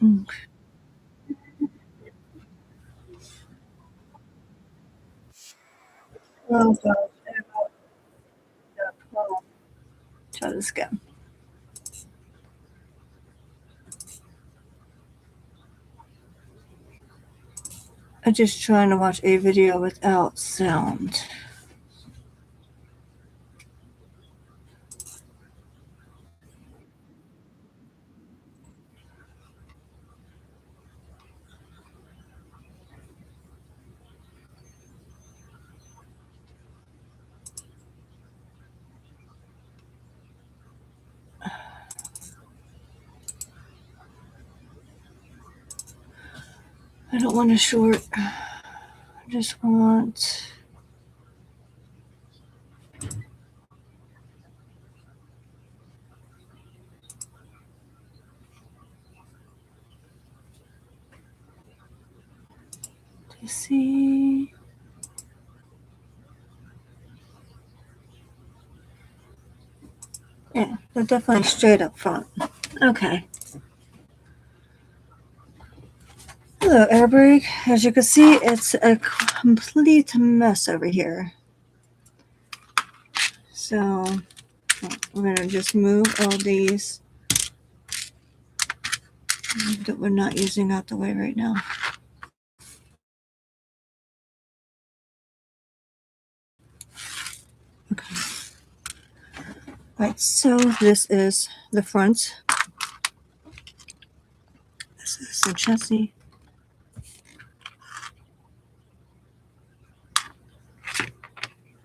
Ink. Oh god. Try this again. I'm just trying to watch a video without sound. I don't want a short. I just want. To see. Yeah, they're definitely straight up front. Okay. Hello, air brake. As you can see, it's a complete mess over here. So we're going to just move all these that we're not using out the way right now. Okay. Right, so this is the front. This is the chassis.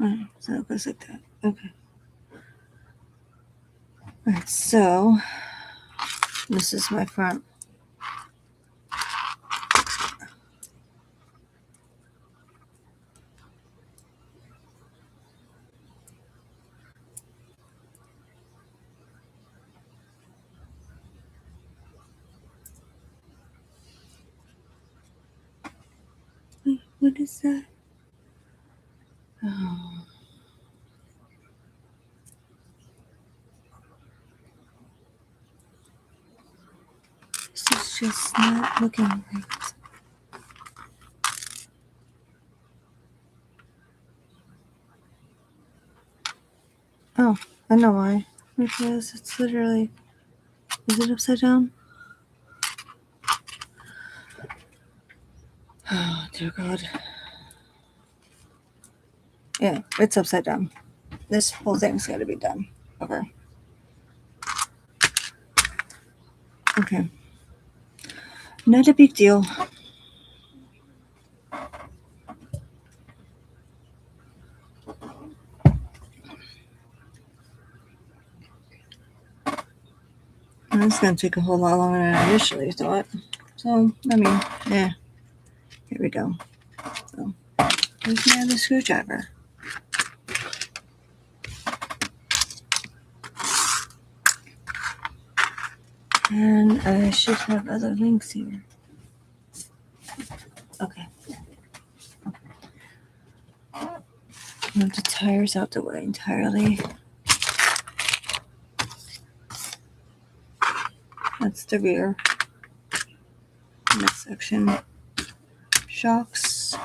Alright, so it goes like that. Okay. Alright, so this is my front. Wait, what is that? Oh. This is just not looking right. Oh, I know why. Because it's literally. Is it upside down? Oh, dear God. Yeah, it's upside down. This whole thing's got to be done. Okay. Okay. Not a big deal. It's going to take a whole lot longer than I initially thought. So, I mean, yeah. Here we go. So, here's my other screwdriver. And I should have other links here. Okay. Move the tires out the way entirely. That's the rear. Next section. Shocks.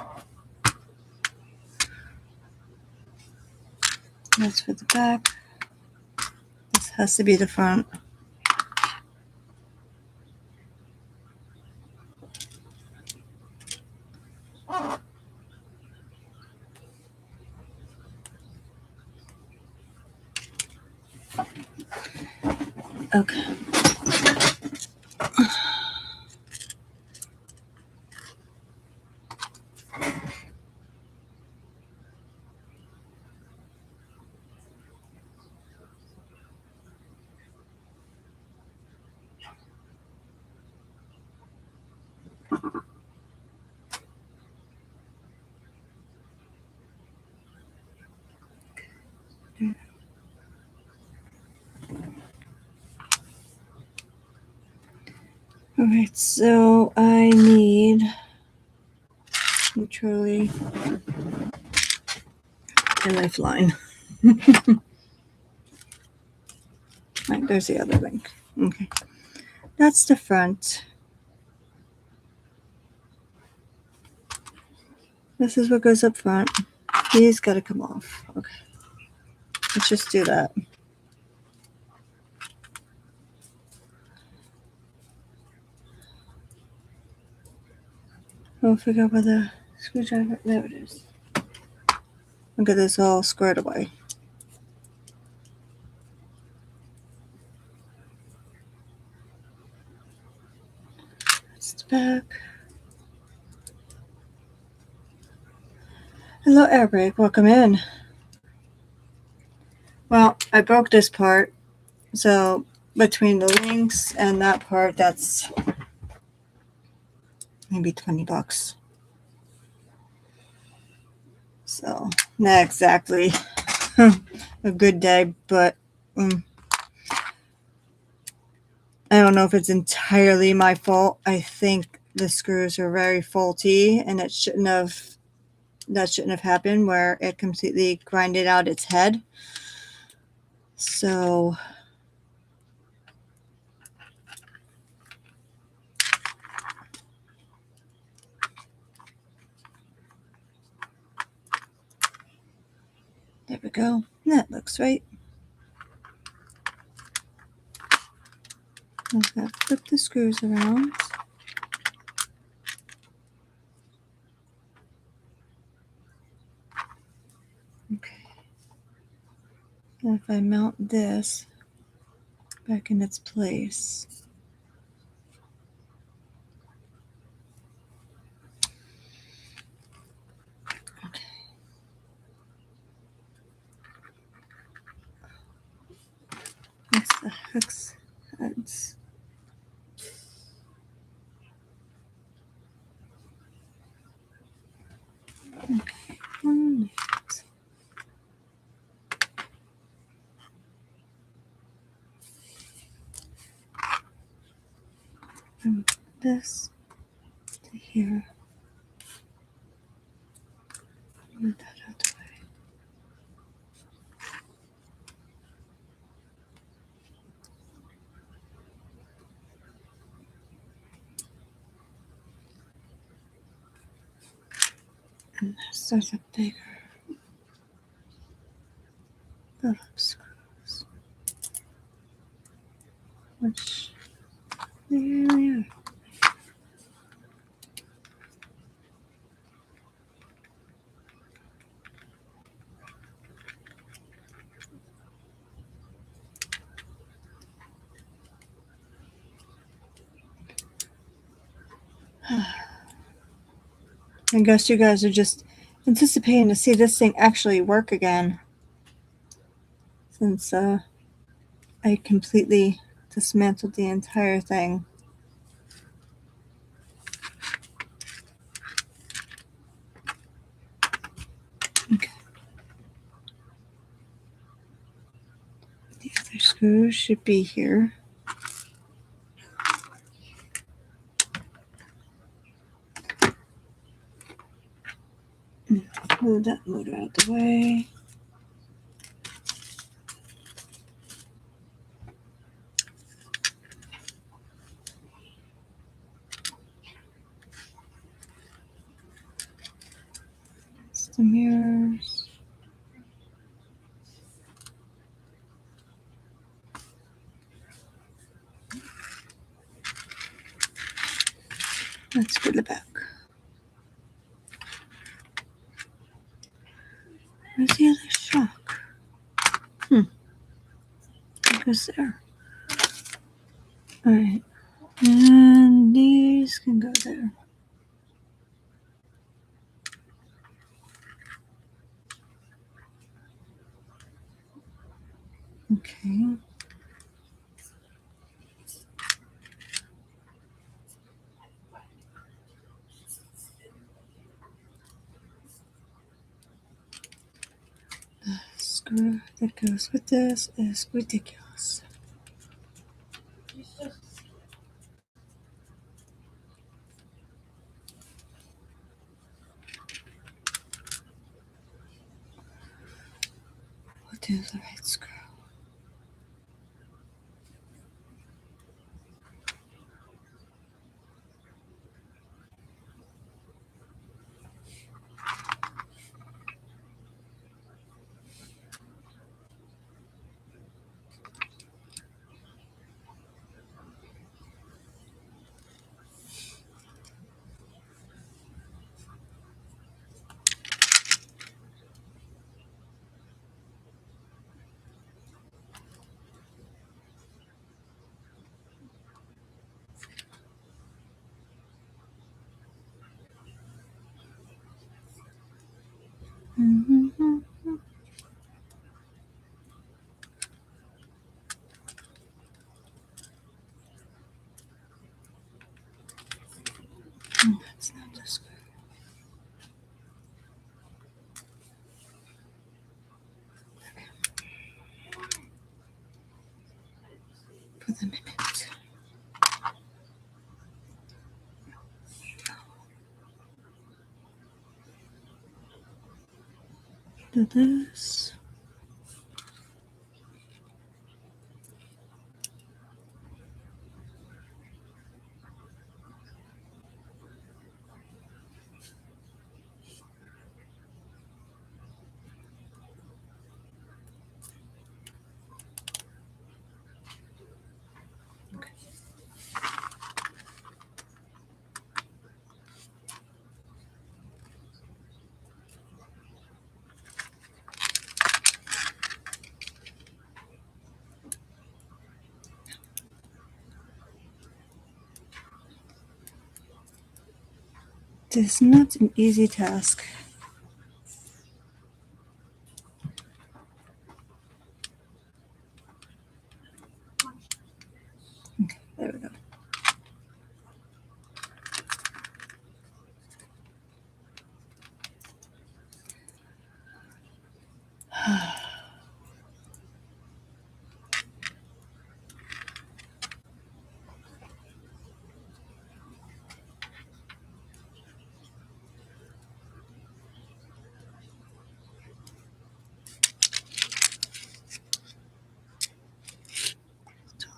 That's for the back. This has to be the front. Okay. All right, so I need neutrally a lifeline. Right, there's the other link. Okay, that's the front. This is what goes up front. These got to come off. Okay, let's just do that. I'll figure out where the screwdriver. There it is. I'll get this all squared away. That's the back. Hello, air brake. Welcome in. Well, I broke this part, so between the links and that part, that's maybe $20. So not exactly a good day, but I don't know if it's entirely my fault. I think the screws are very faulty, and that shouldn't have happened where it completely grinded out its head. So there we go. That looks right. I'm going to flip the screws around. Okay. And if I mount this back in its place. Okay. That's the hex heads. Okay. From this to here. Move that out the way. And there's a bigger Phillips screws, which they really are. I guess you guys are just anticipating to see this thing actually work again, since I completely dismantled the entire thing. Okay. The other screws should be here. Move that motor out the way. That's the mirrors. That's for the back. Where's the other shock? It goes there. Alright. And these can go there. Okay. The screw that goes with this is ridiculous. We'll do the right screw. Mm-hmm. That's not the screw. For the minute. Do this. Okay. It is not an easy task. Okay, there we go.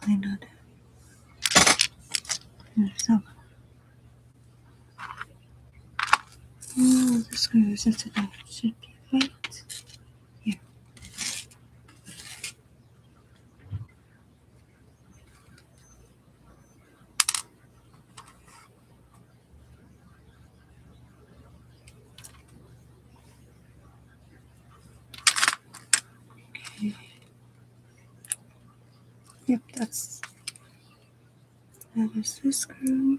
Totally not. So, the screws into that should be right here. Okay. Yep, that is the screw.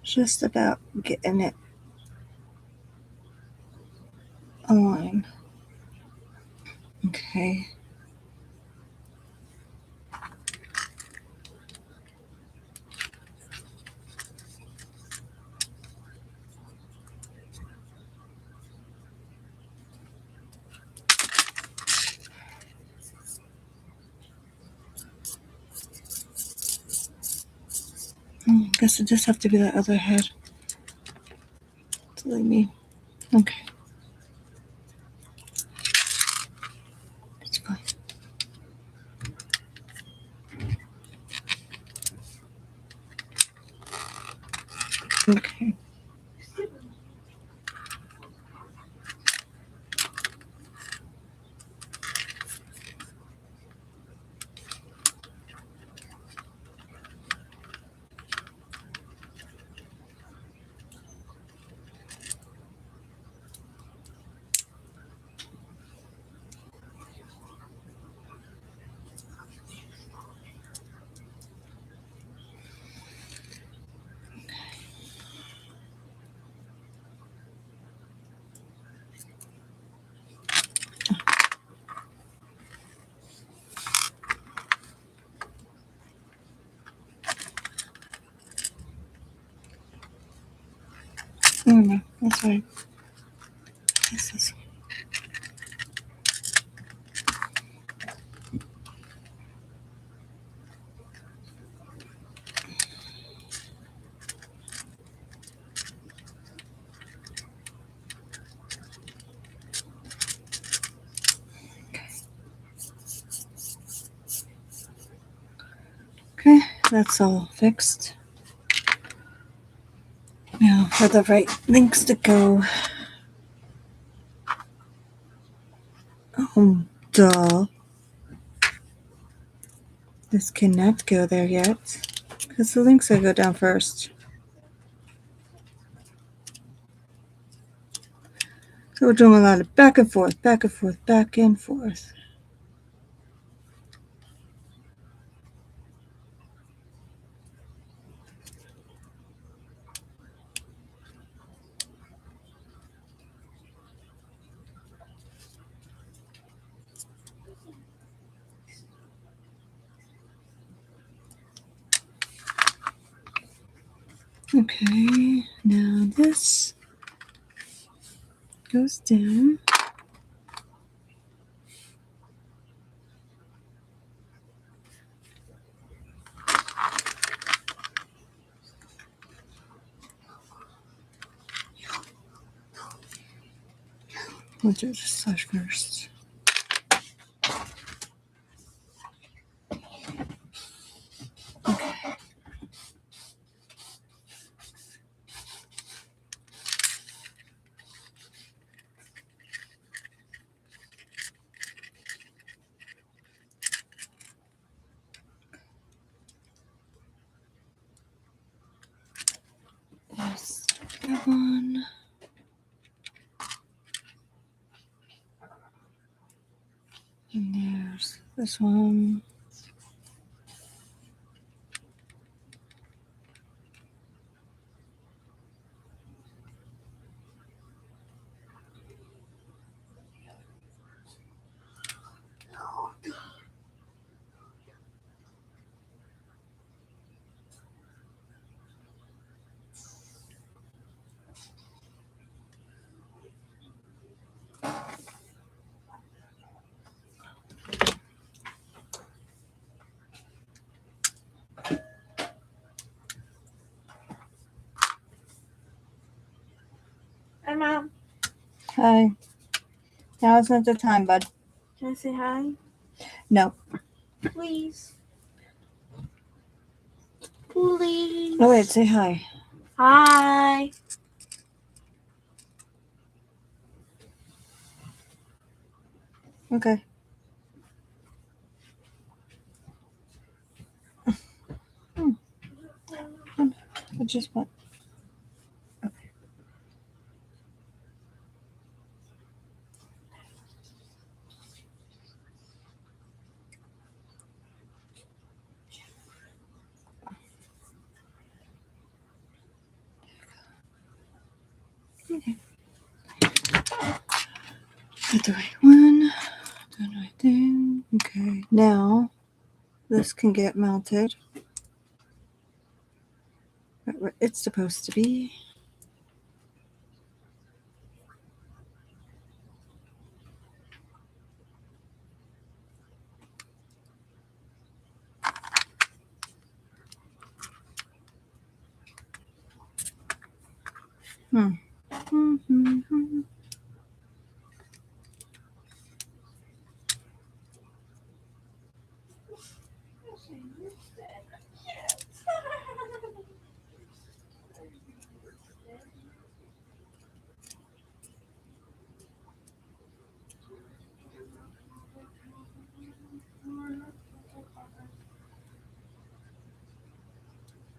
Just about getting it aligned. Okay. Guess it just have to be that other head. Silly me. Okay. It's fine. Okay. No, that's fine. This is okay. That's all fixed. Now for the right links to go. Oh, duh. This cannot go there yet. Because the links will go down first. So we're doing a lot of back and forth, back and forth, back and forth. Okay, now this goes down. We'll do the slash first. There's that one. And there's this one. Hi, Mom. Hi. Now is not the time, bud. Can I say hi? No. Please. Please. Oh, wait, say hi. Hi. Okay. I just went. Okay. Got the right one. Done the right thing. Okay. Now this can get mounted right where it's supposed to be.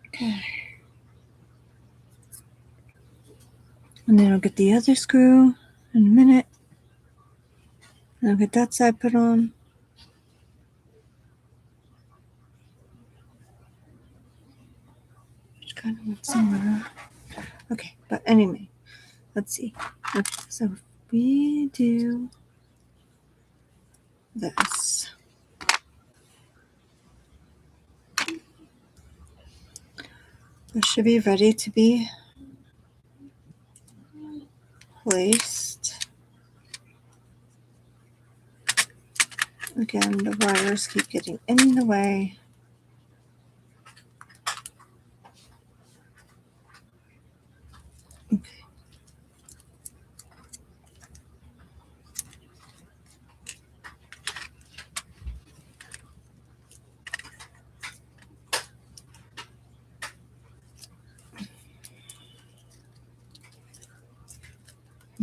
Okay. And then I'll get the other screw in a minute. And I'll get that side put on. Which kind of went somewhere. Okay, but anyway, let's see. Okay, so if we do this. This should be ready to be placed. Again, the wires keep getting in the way. Okay.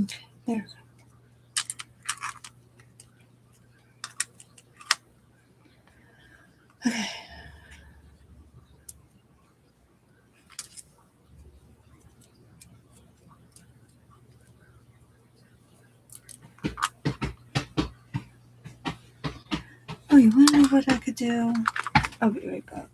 Okay, there we go. Okay. Oh, you want to know what I could do? I'll be right back.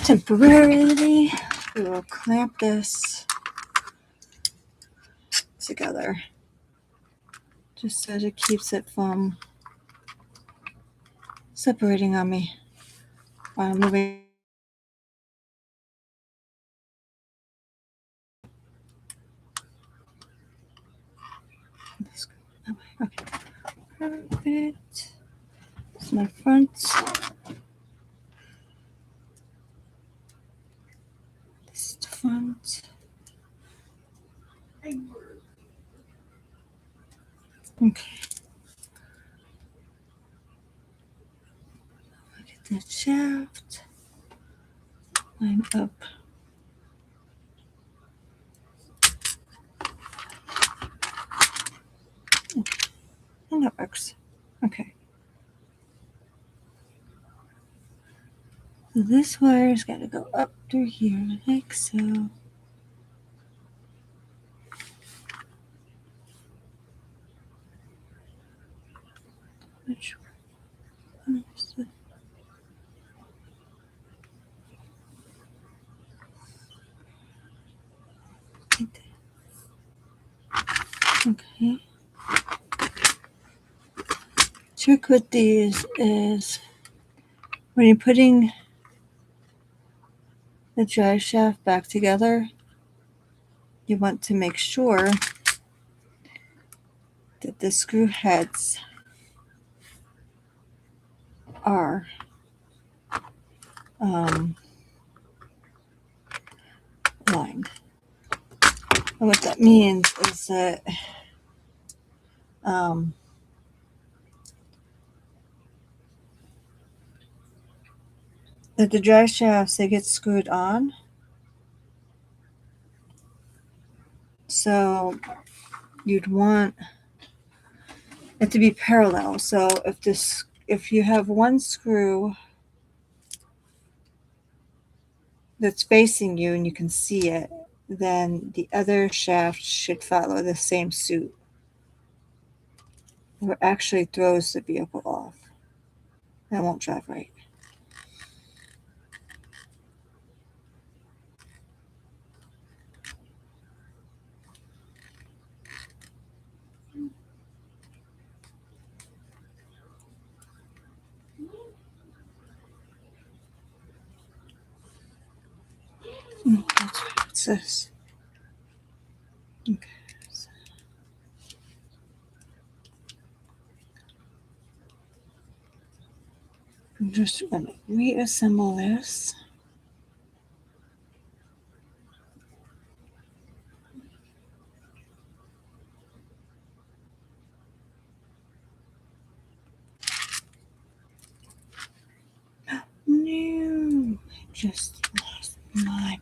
Temporarily, we will clamp this together just so it keeps it from separating on me while I'm moving. Okay, perfect. This is my front. This is the front. Okay. Look at the shaft. Line up. Okay. And that works. Okay. So this wire's got to go up through here like so. Which one is it? Okay. Trick with these is when you're putting the drive shaft back together, you want to make sure that the screw heads are lined. And what that means is that the drive shafts, they get screwed on. So you'd want it to be parallel. So if you have one screw that's facing you and you can see it, then the other shaft should follow the same suit. It actually throws the vehicle off. That won't drive right. That's what it says. Okay. So I'm just going to reassemble this. No, I just lost my.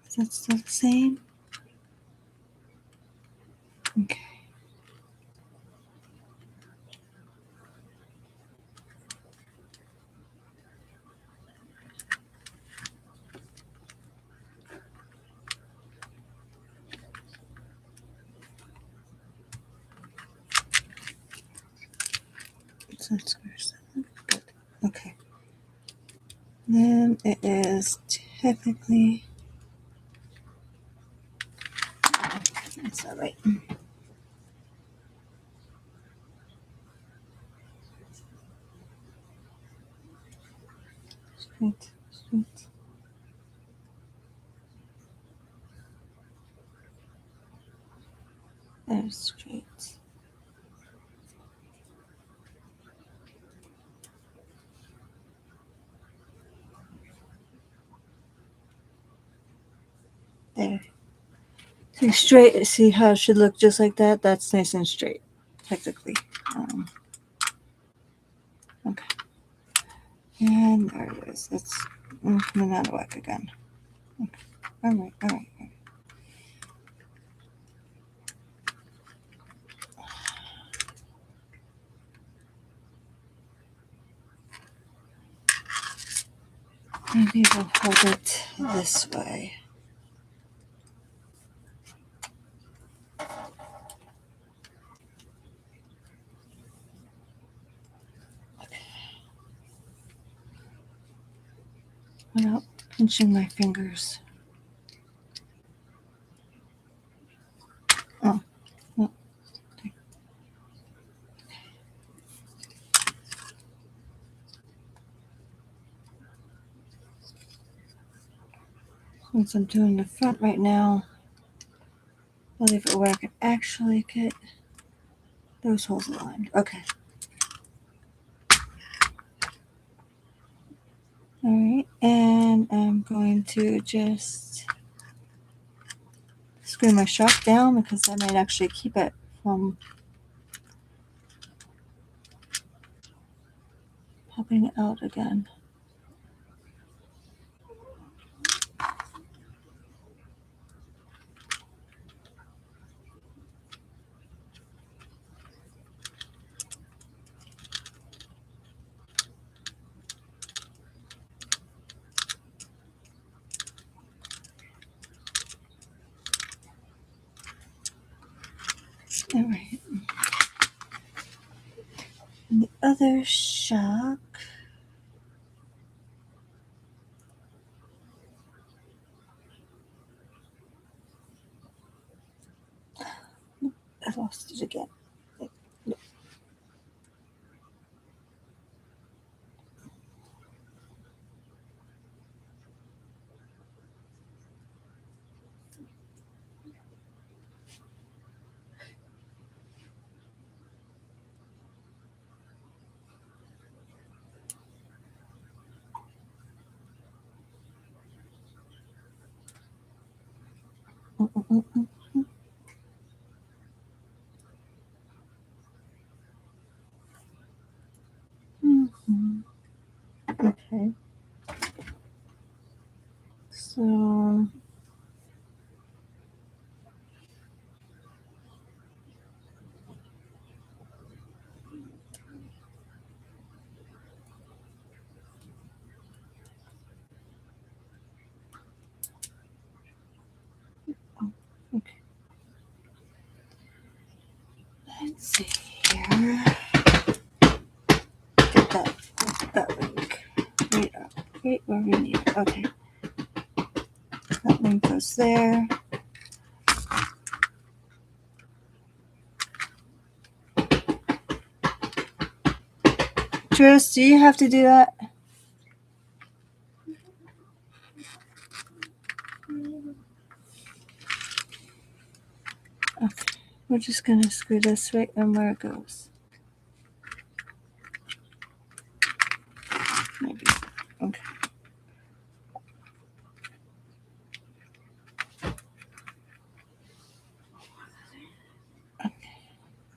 Is that still the same? Okay. So it's good. Okay. Then it is technically. That's not right. Straight, straight. There's straight. There. See straight. See how it should look just like that? That's nice and straight, technically. Okay. And there it is. It's coming out of whack again. Okay. All right. All right. Maybe we'll hold it this way. Without pinching my fingers. Oh, no. Since I'm doing the front right now, I'll leave it where I can actually get those holes aligned. Okay. All right, and I'm going to just screw my shock down because that might actually keep it from popping out again. All right. And the other shock. I lost it again. Mm-hmm. Okay. So right where we need it. Okay. That link goes there. Tris, do you have to do that? Okay. We're just going to screw this right in where it goes. Maybe. Okay.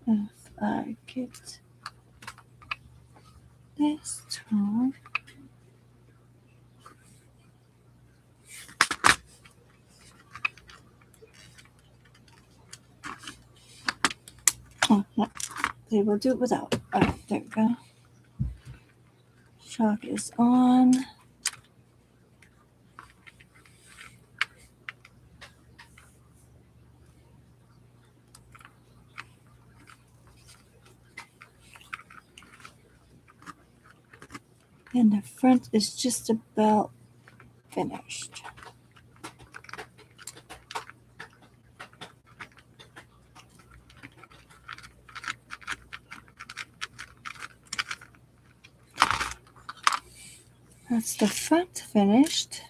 If I get this tool, oh, no, they will do it without. All right, there we go. Shock is on. And the front is just about finished. That's the front finished.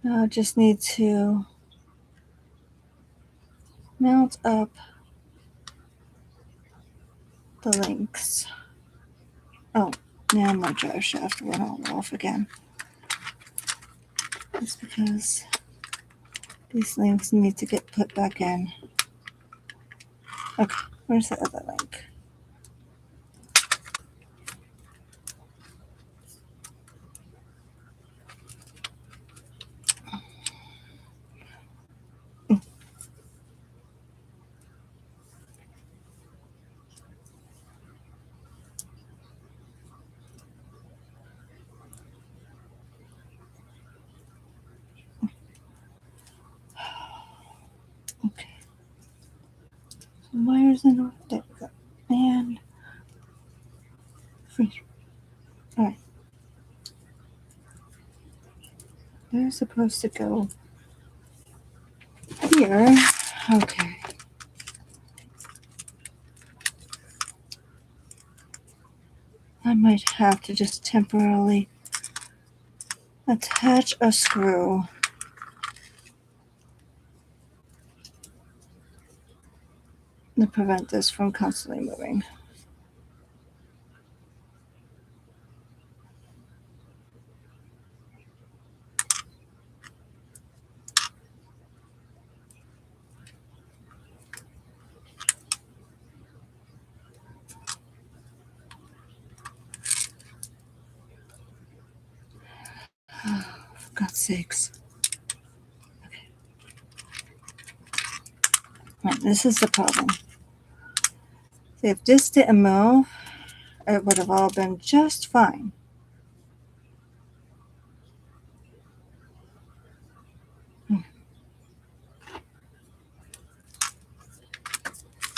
Now I just need to mount up the links. Oh, now my drive shaft went all off again. That's because these links need to get put back in. Okay, where's the other link? Okay. So wires in order. There we go. And free. Alright. They're supposed to go here. Okay. I might have to just temporarily attach a screw to prevent this from constantly moving. For God's sakes. Okay. Right, this is the problem. If this didn't move, it would have all been just fine.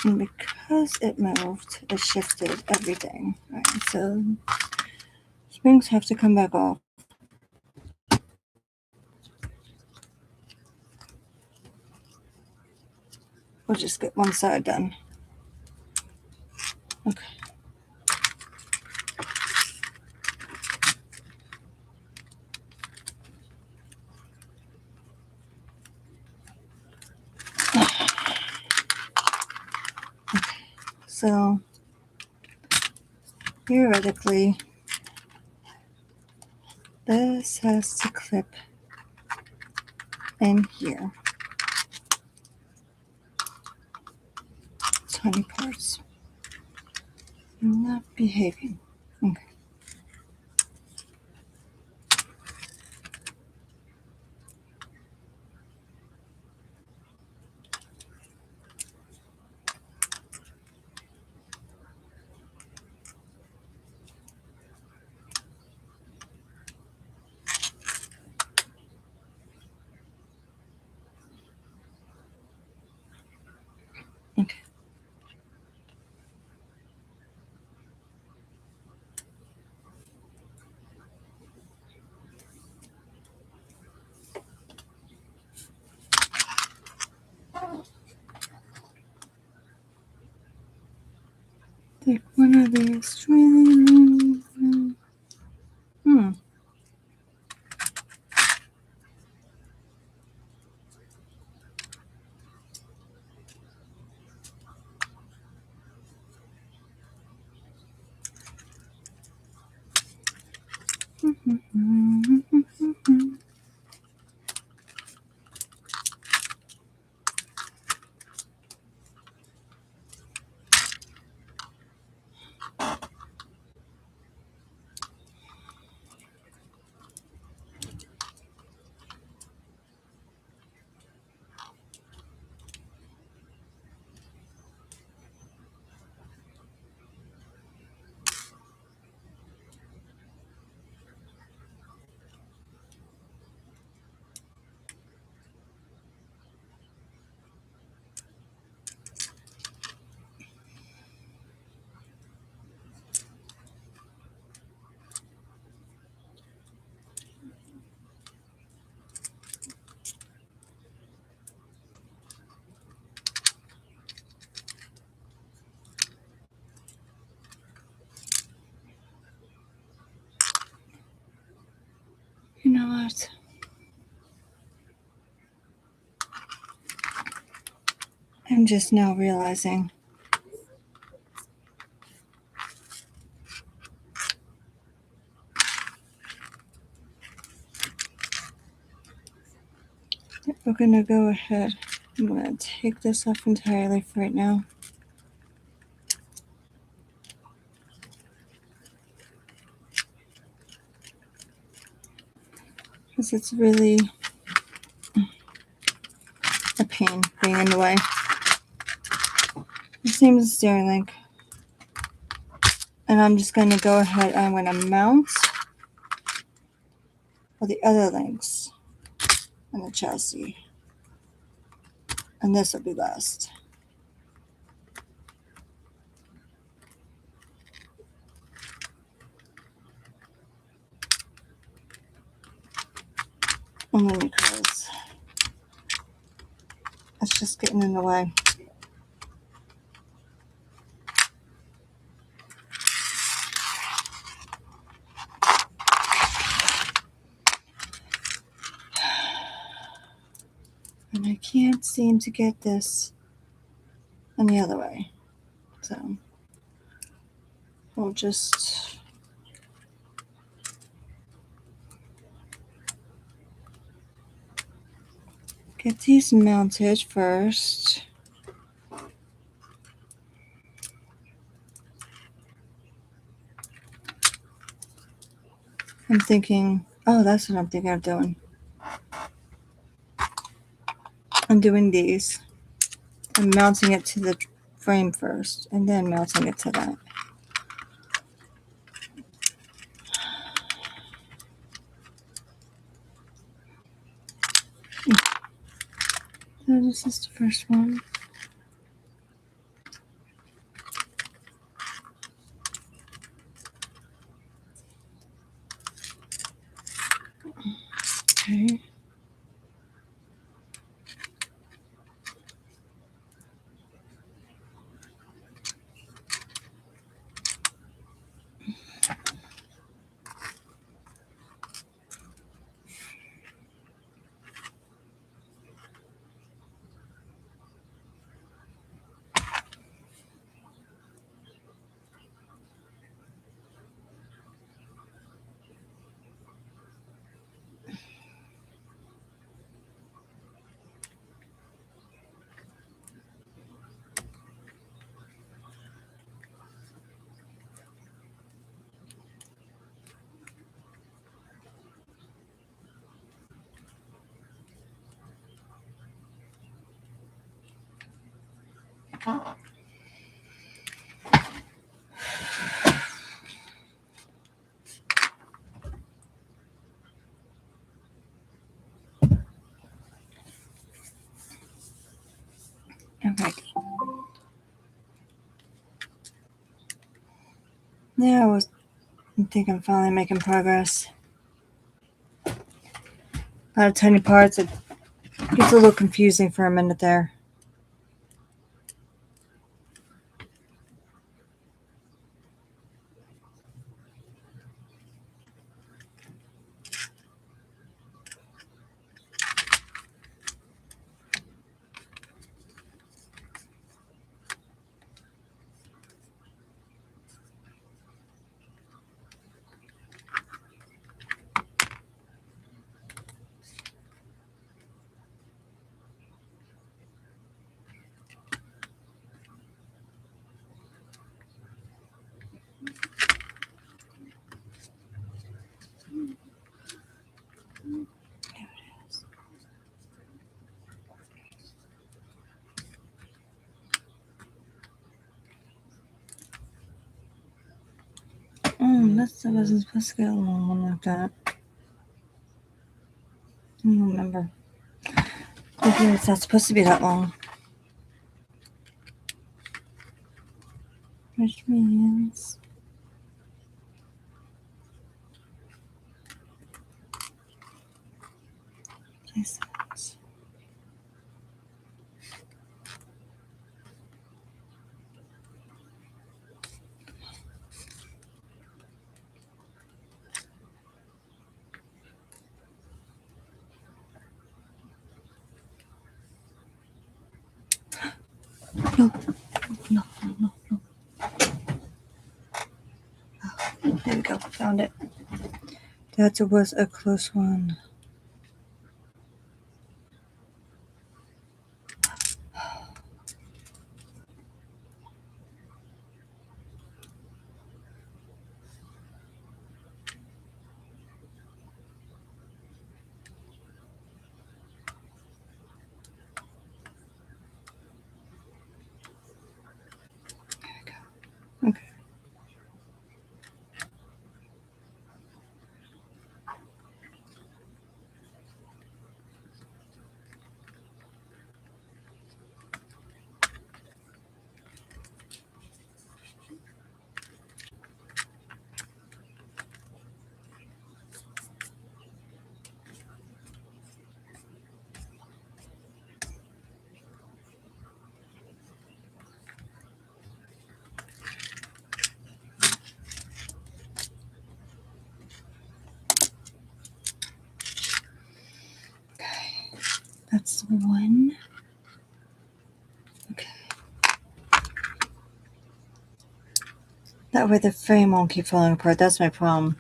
And because it moved, it shifted everything. Right, so springs have to come back off. We'll just get one side done. Okay. So theoretically, this has to clip in here. Tiny parts. I'm not behaving. Okay. Okay. the Australian. You know what? I'm just now realizing that we're going to go ahead. I'm going to take this off entirely for right now. Because it's really a pain being in the way. The same as the steering link. And I'm just going to go ahead and I'm going to mount all the other links on the chassis. And this will be last. Only because it's just getting in the way. And I can't seem to get this on the other way. So we'll just get these mounted first. I'm thinking, oh, that's what I'm thinking of doing. I'm doing these. I'm mounting it to the frame first and then mounting it to that. So this is the first one. Okay. Alright. Now I think I'm finally making progress. A lot of tiny parts. It gets a little confusing for a minute there. That wasn't supposed to get a long one like that. I don't remember. Maybe it's not supposed to be that long. Which means place that. No. There we go. Found it. That was a close one. There we go. Okay. That's the one. Okay. That way the frame won't keep falling apart. That's my problem.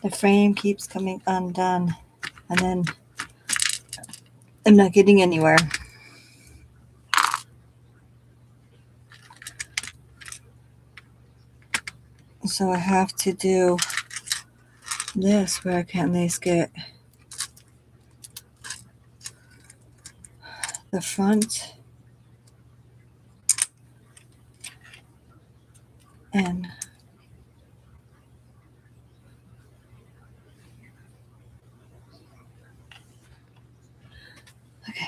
The frame keeps coming undone, and then I'm not getting anywhere. So I have to do this where I can at least get the front and okay.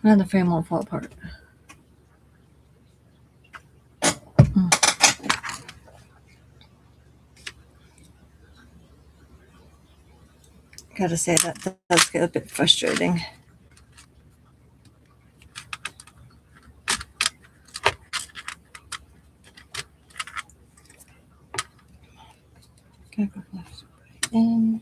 And the frame won't fall apart. Gotta say that does get a bit frustrating. Gotta go left, right in.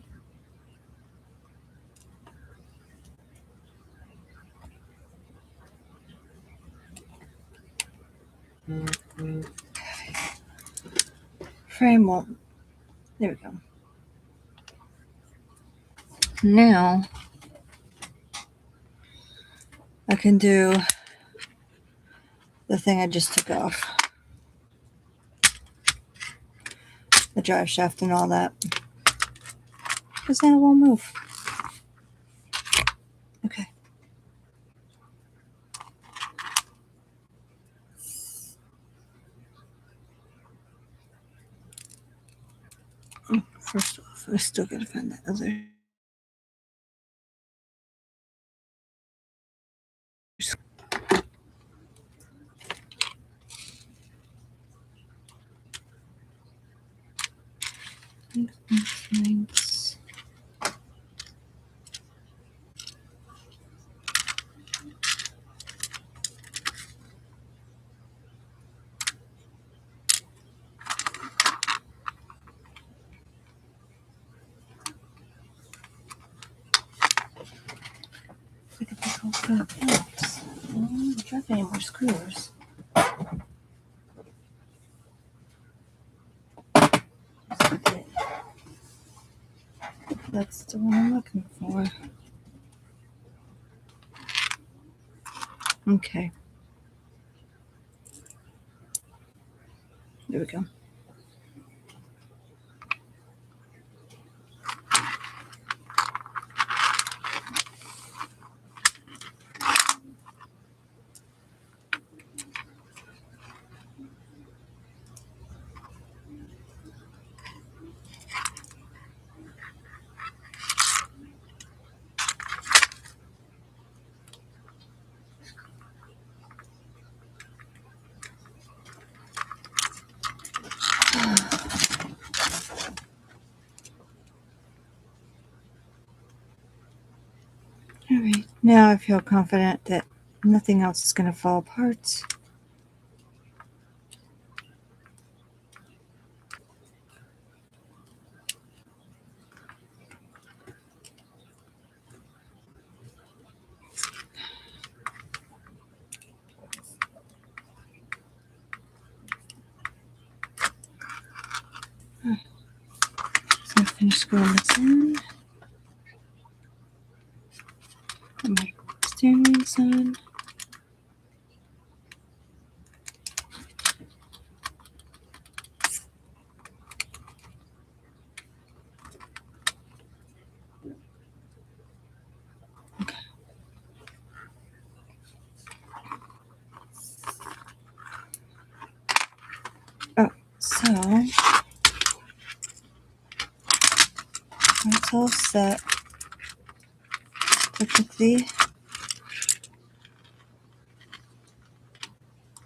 Frame won't. There we go. Now I can do the thing I just took off. The drive shaft and all that. Because now it won't move. Okay. First off, I still gotta find that other. Links. Look at this whole thing of Phillips. I don't have any more screws. Okay. That's the one I'm looking for. Okay. There we go. All right. Now I feel confident that nothing else is going to fall apart. So I finish screwing this in. Put my steering wheels on. Okay. Oh, so that's all set. Technically,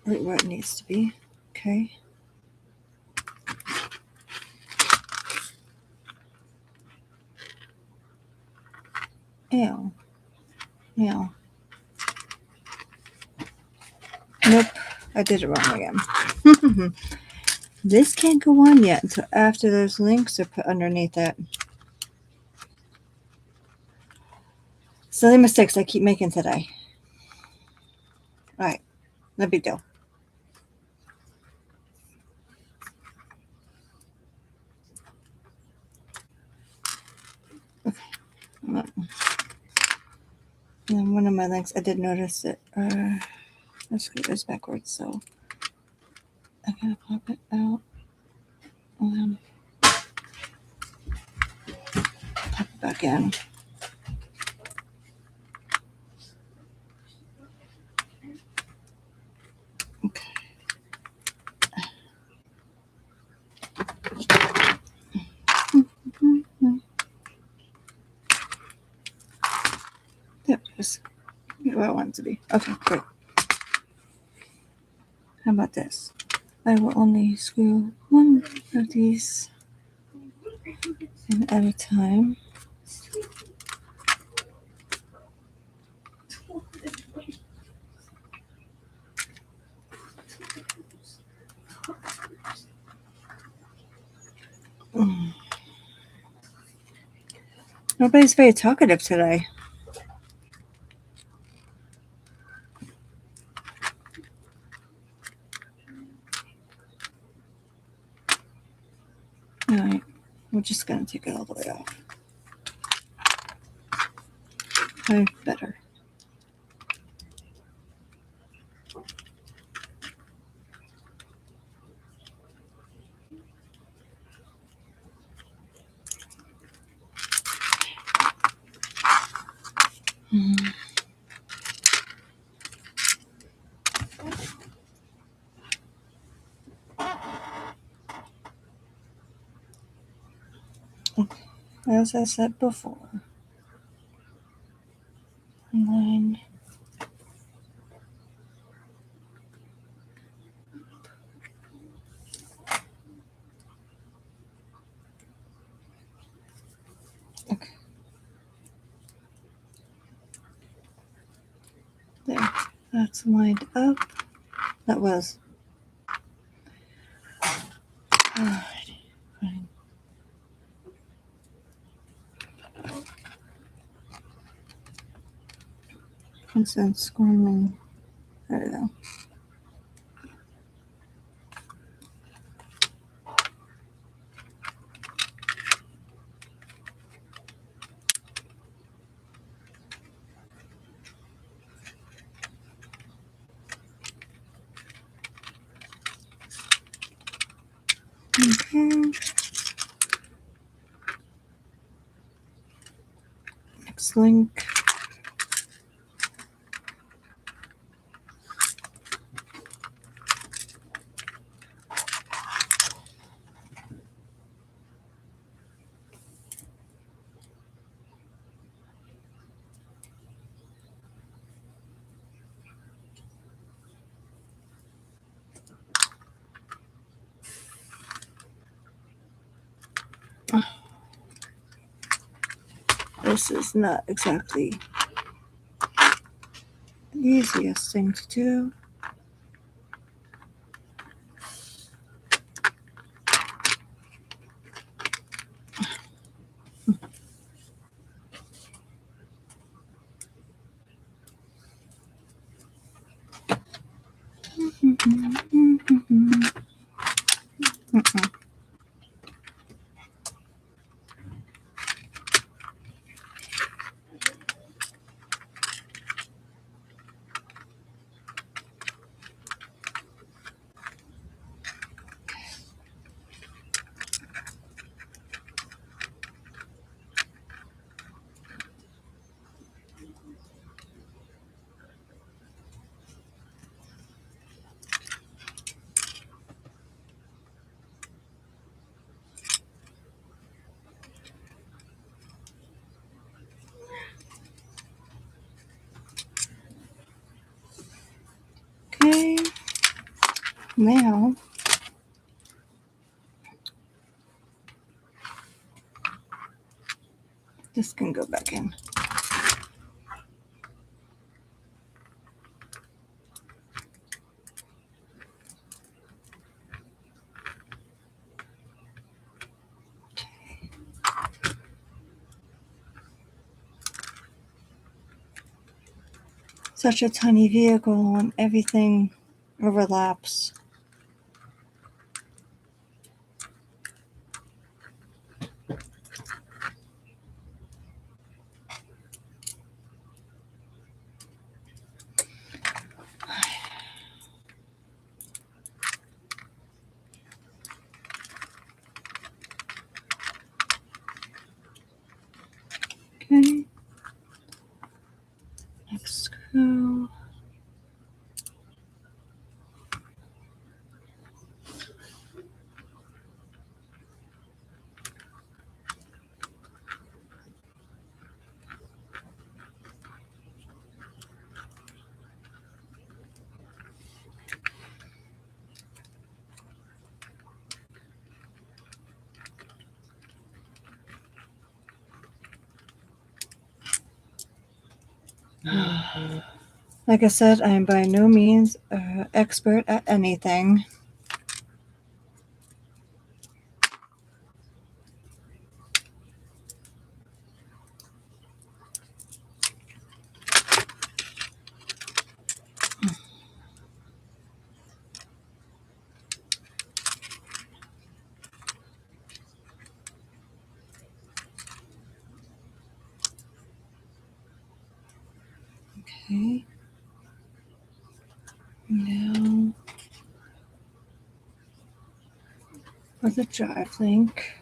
right where it needs to be. Okay. Ew. Ew. Nope. I did it wrong again. This can't go on yet until after those links are put underneath it. Silly mistakes I keep making today. Alright. No big deal. Okay. And one of my links, I did notice it. I screwed this backwards, so I gotta pop it out. Pop it back in. Okay. There it is. Where I want it to be. Okay, great. How about this? I will only screw one of these in at a time. Nobody's very talkative today. Alright, we're just gonna take it all the way off. Better. As I said before. And then That's lined up. That was. Alrighty, fine. Consent squirming. There we go. Okay. Next link. This is not exactly the easiest thing to do. Okay. Now, this can go back in. Such a tiny vehicle and everything overlaps. Okay. Next screw. Like I said, I am by no means an expert at anything. Okay. Now for the drive link.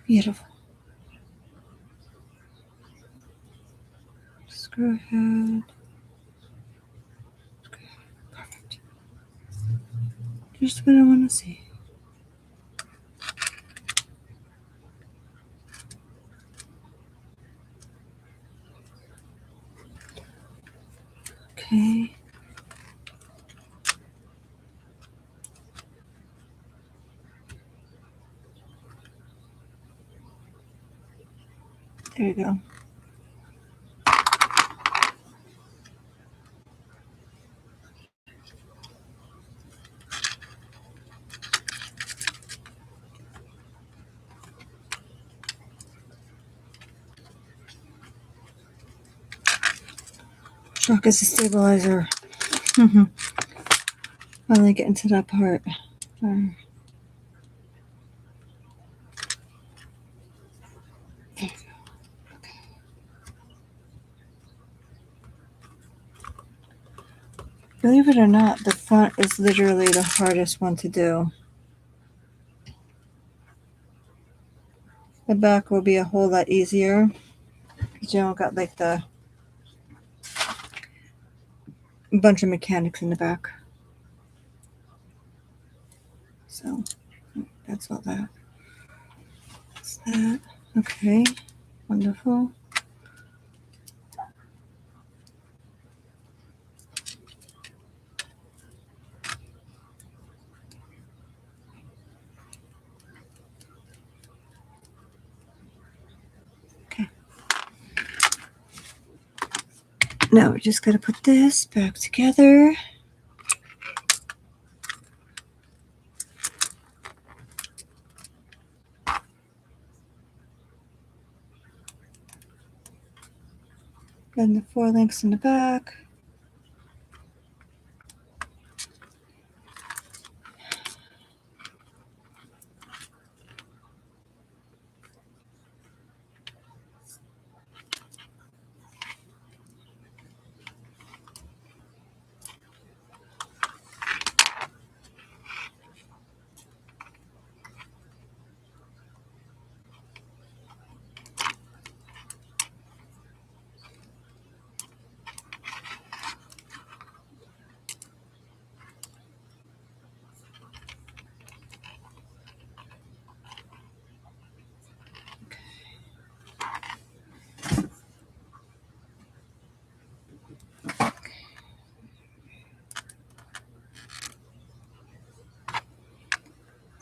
Beautiful. Screw head. Perfect. Just what I want to see. Okay. There you go. Shock is a stabilizer. Finally getting to that part. Believe it or not, the front is literally the hardest one to do. The back will be a whole lot easier because you don't got like the bunch of mechanics in the back. So that's all that. That's that. Okay, wonderful. Okay. Now we just got to put this back together. And the 4 links in the back.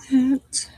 That.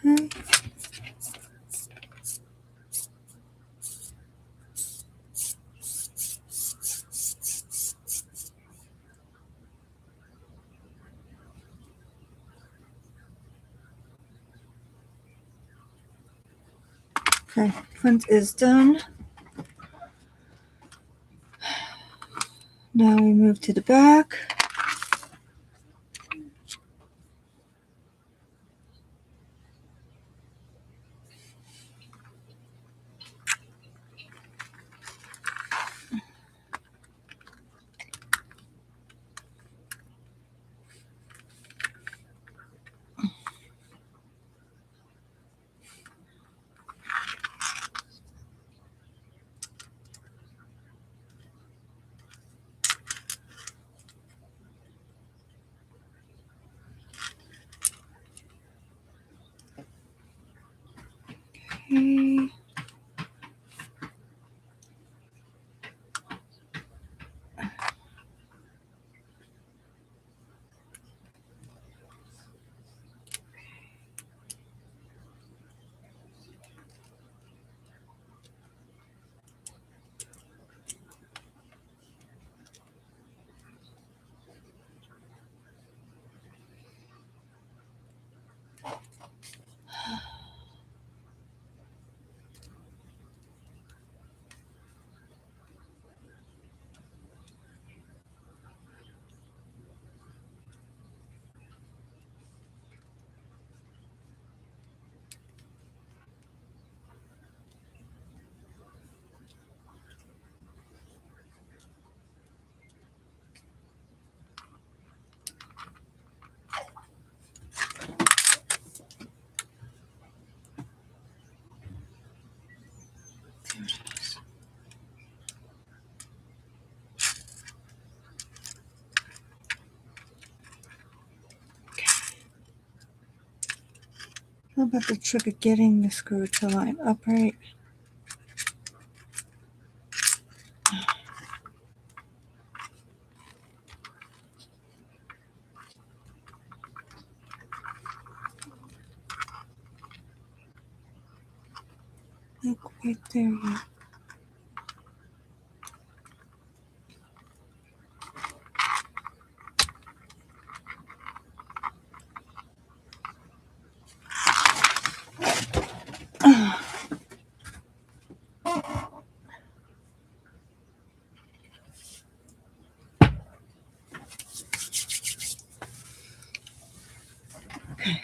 Okay. Okay, front is done. Now we move to the back. Okay. about the trick of getting the screw to line upright. Not quite there yet. Okay.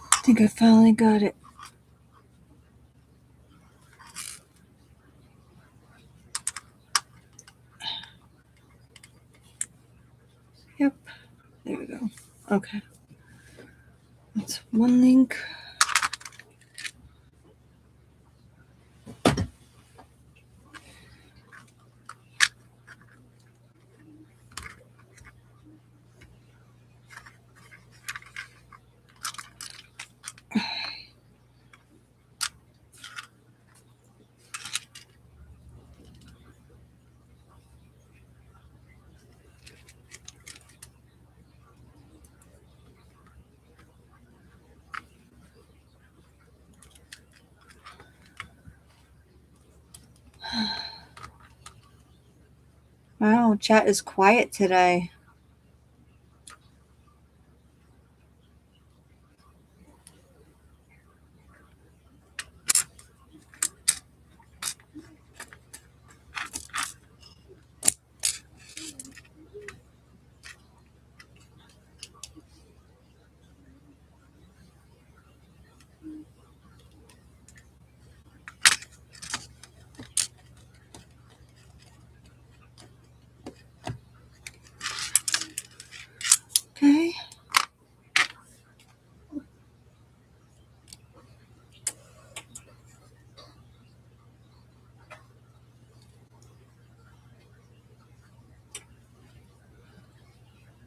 I think I finally got it. Yep, there we go. Okay. That's one link. Wow, chat is quiet today. Okay.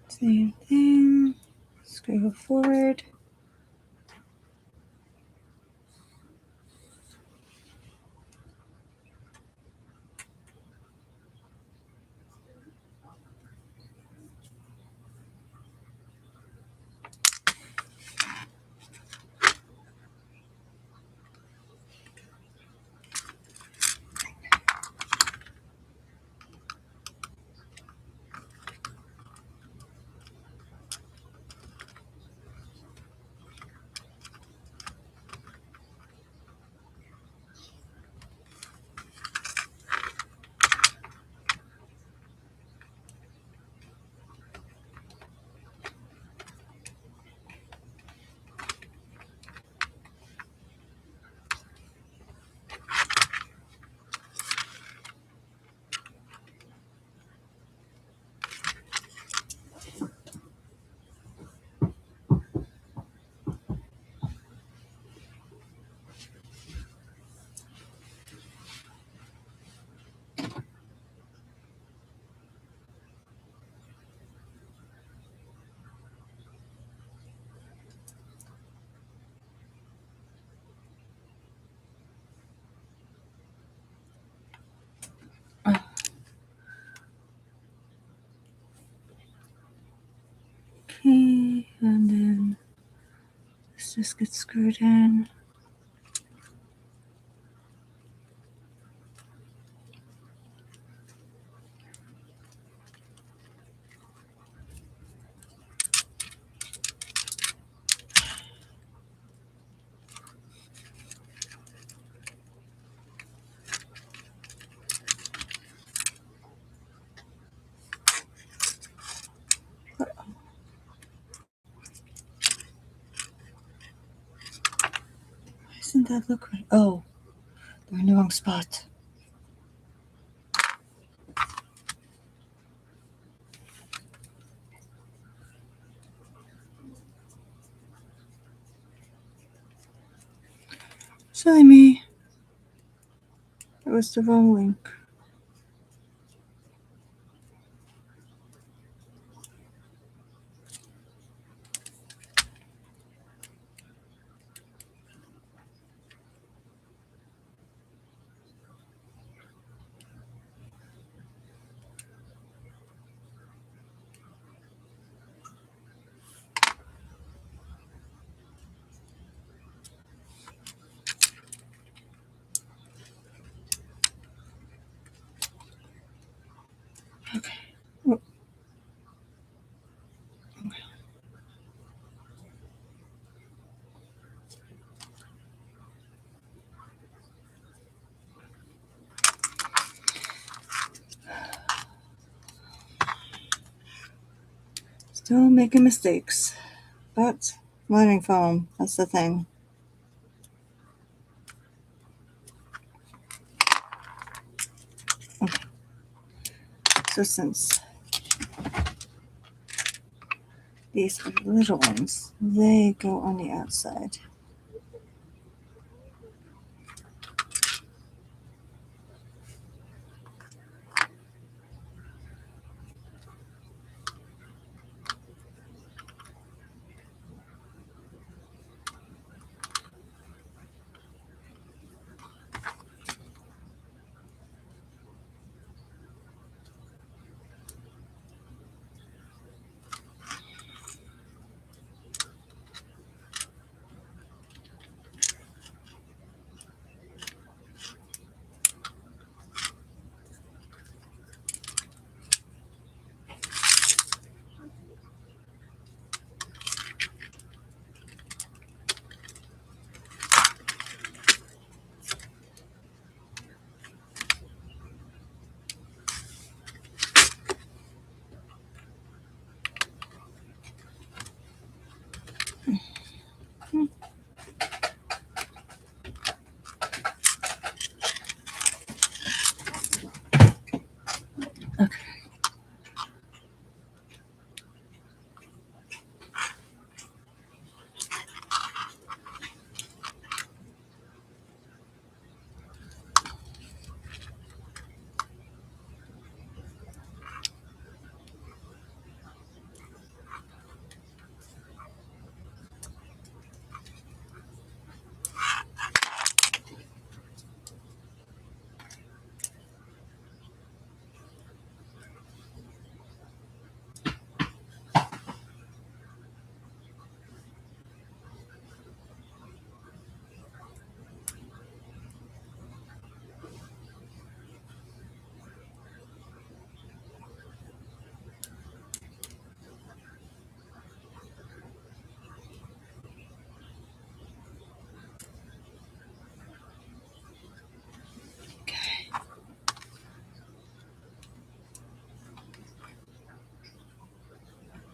Same thing. Screw forward. this gets screwed in. Why doesn't that look right? Oh, they're in the wrong spot. Silly me. That was the wrong link. Okay. Oh. Still making mistakes, but learning from them. That's the thing. Okay. So since these are the little ones, they go on the outside. Okay.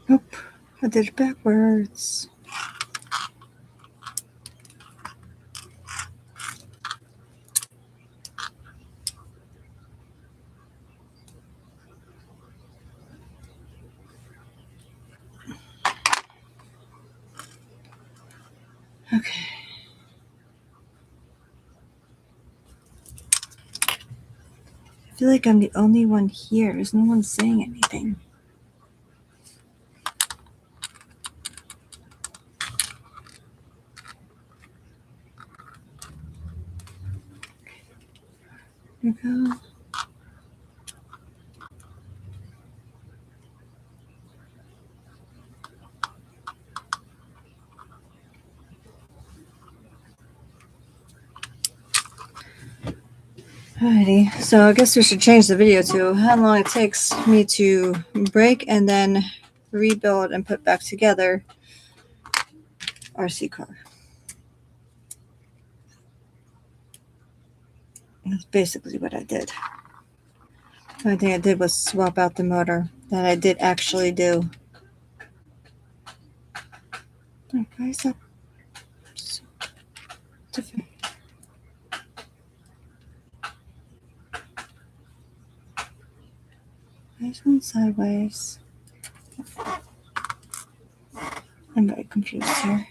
Nope, I did it backwards. Okay. I feel like I'm the only one here. There's no one saying anything. There we go. Alrighty, so I guess we should change the video to how long it takes me to break and then rebuild and put back together RC car. That's basically what I did. The only thing I did was swap out the motor. That I did actually do. Oh, why is that so different? Why is one sideways? I'm very confused here.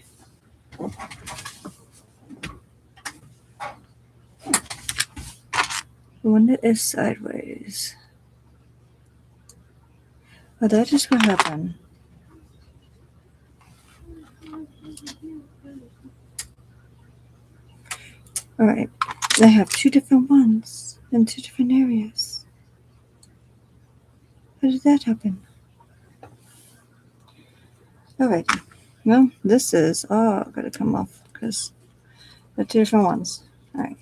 The one that is sideways. Oh, that is what happened. Alright, I have two different ones in two different areas. How did that happen? Alright, well, this is, gotta come off because they're two different ones. Alright.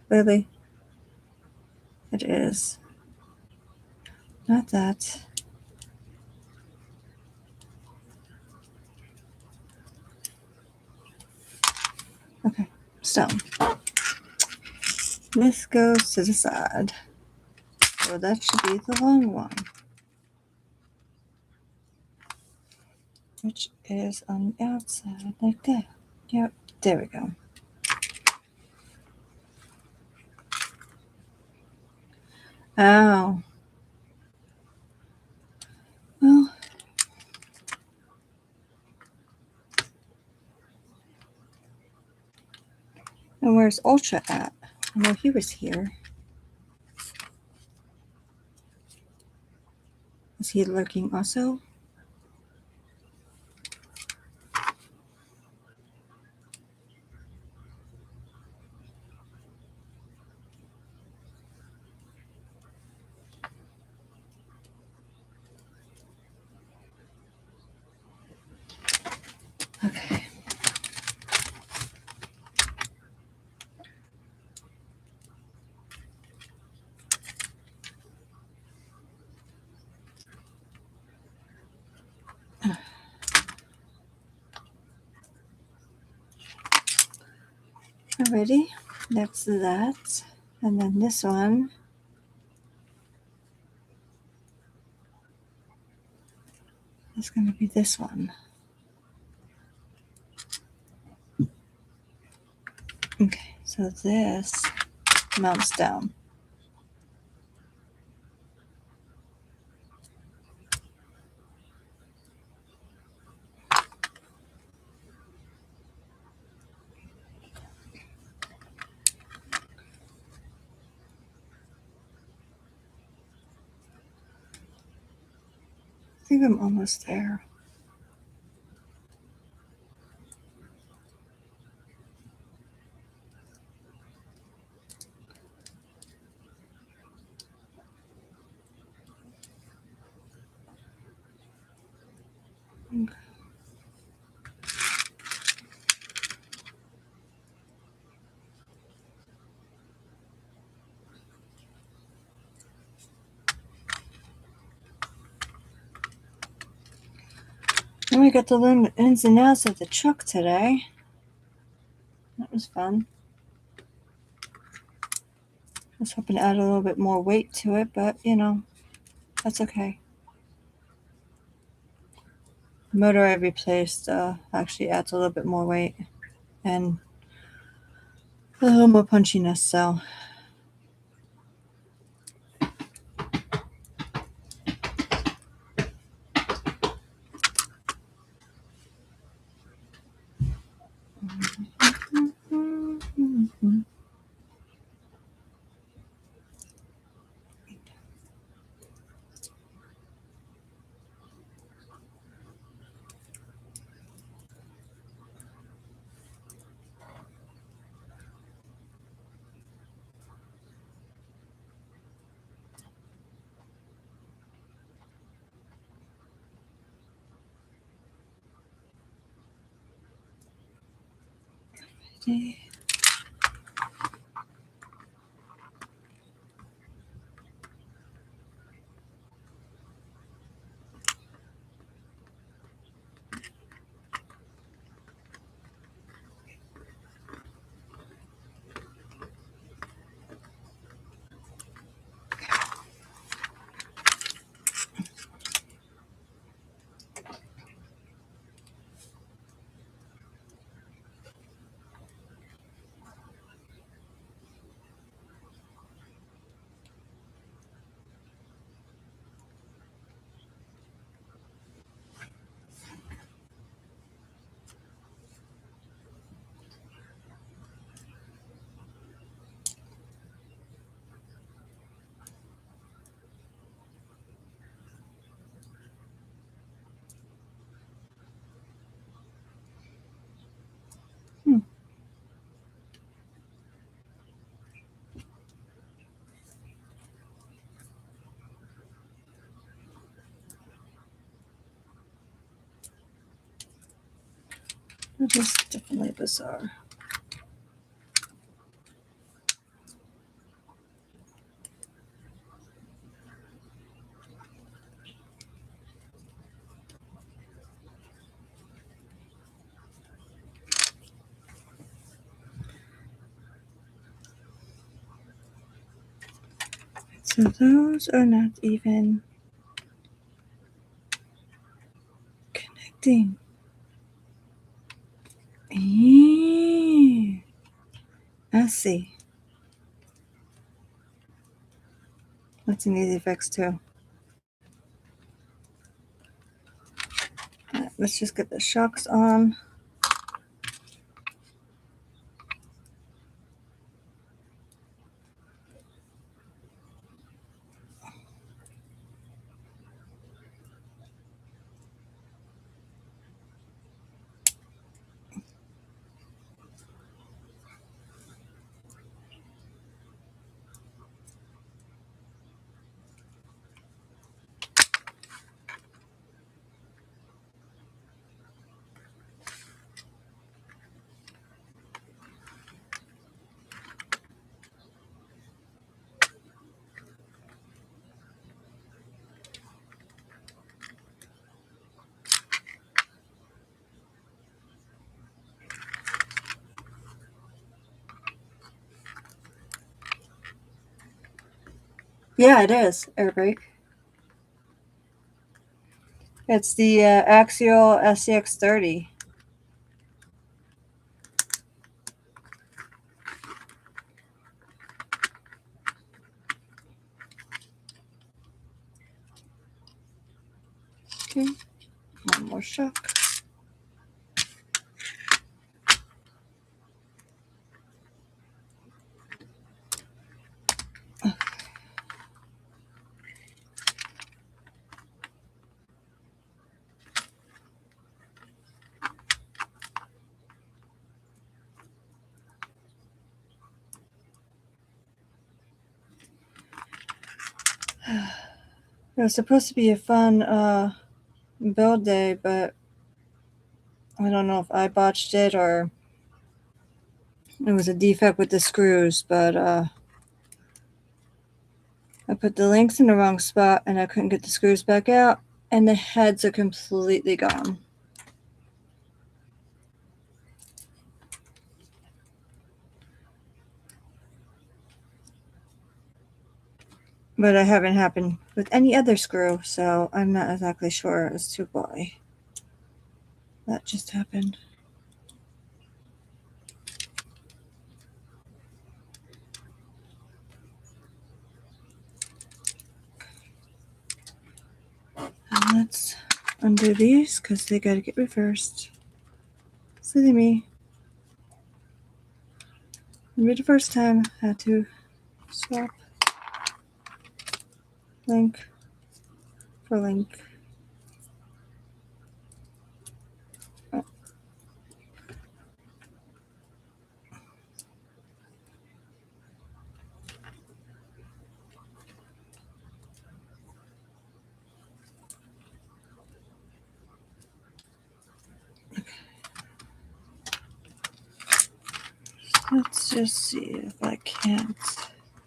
Clearly, it is not that. Okay, so this goes to the side. So that should be the long one, which is on the outside like that. Yep, there we go. Oh. Well. And where's Ultra at? I know he was here. Is he lurking also? Okay. Alrighty, that's that. And then this one is going to be this one. Okay, so this mounts down. I think I'm almost there. Okay. And we got to learn the ins and outs of the truck today. That was fun. I was hoping to add a little bit more weight to it, but you know, that's okay. The motor I replaced actually adds a little bit more weight and a little more punchiness, so. Okay. That is definitely bizarre. So those are not even connecting. I see. That's an easy fix too. Alright, let's just get the shocks on. Yeah, it is air brake. It's the Axial sxc30. Okay, one more shock. It was supposed to be a fun build day, but I don't know if I botched it or it was a defect with the screws, but I put the links in the wrong spot and I couldn't get the screws back out, and the heads are completely gone. But I haven't happened with any other screw, so I'm not exactly sure as to why that just happened. And let's undo these because they got to get reversed. Silly me. Maybe the first time I had to swap link for link. Oh. Let's just see if I can't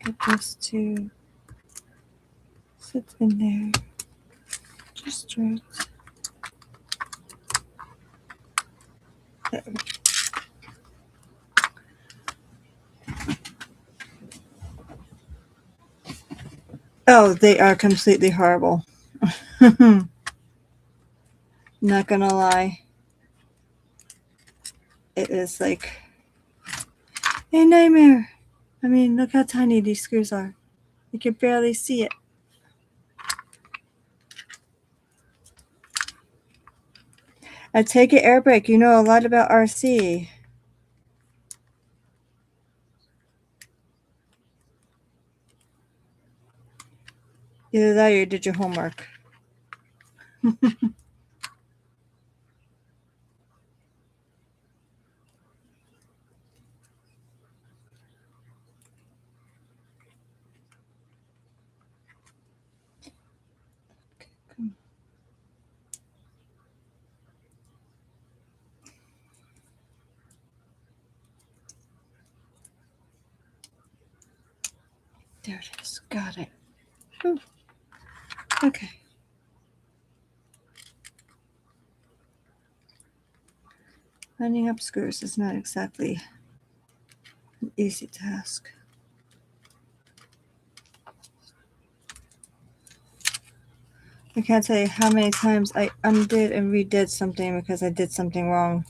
get this to sit in there just right. There. Oh, they are completely horrible. Not gonna lie. It is like a nightmare. I mean, look how tiny these screws are. You can barely see it. I take it, air brake. You know a lot about RC. Either that or you did your homework. There it is. Got it. Whew. Okay. Lining up screws is not exactly an easy task. I can't tell you how many times I undid and redid something because I did something wrong.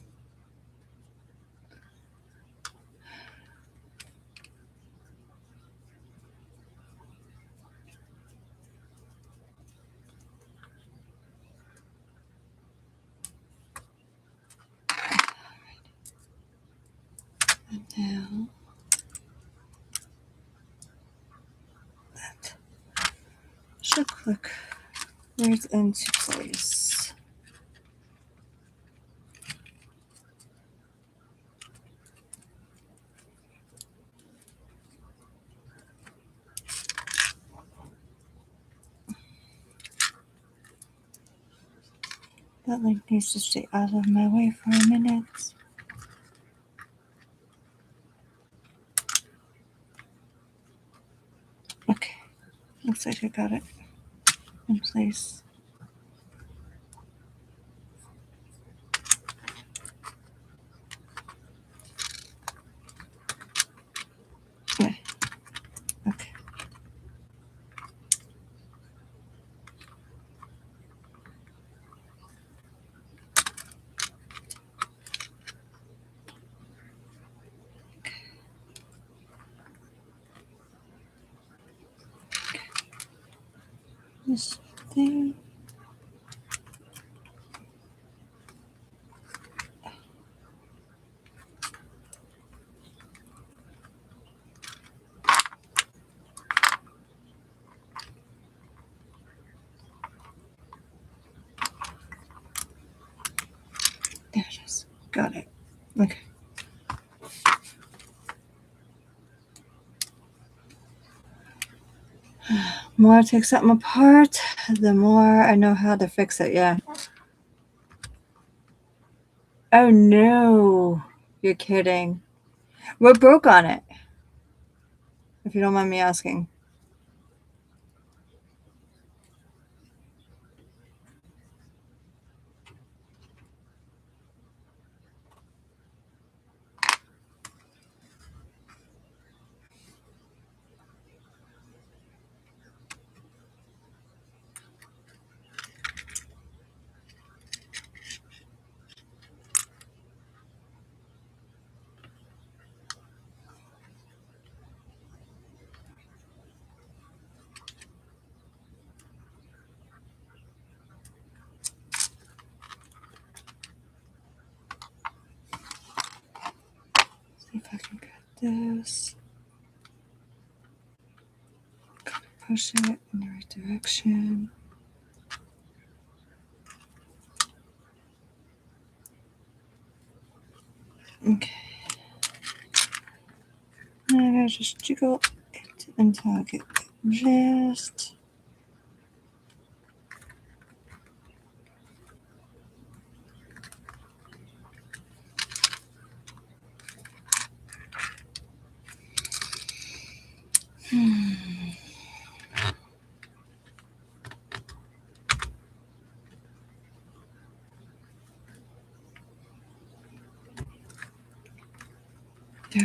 And now that should click right into place. That link needs to stay out of my way for a minute. Okay, looks like I got it in place. Yeah. Okay. This thing. There it is. Got it. Okay. The more I take something apart, the more I know how to fix it. Yeah. Oh no. You're kidding. What broke on it? If you don't mind me asking. See if I can get this. Push it in the right direction. Okay. Now I gotta just jiggle it until I get just. There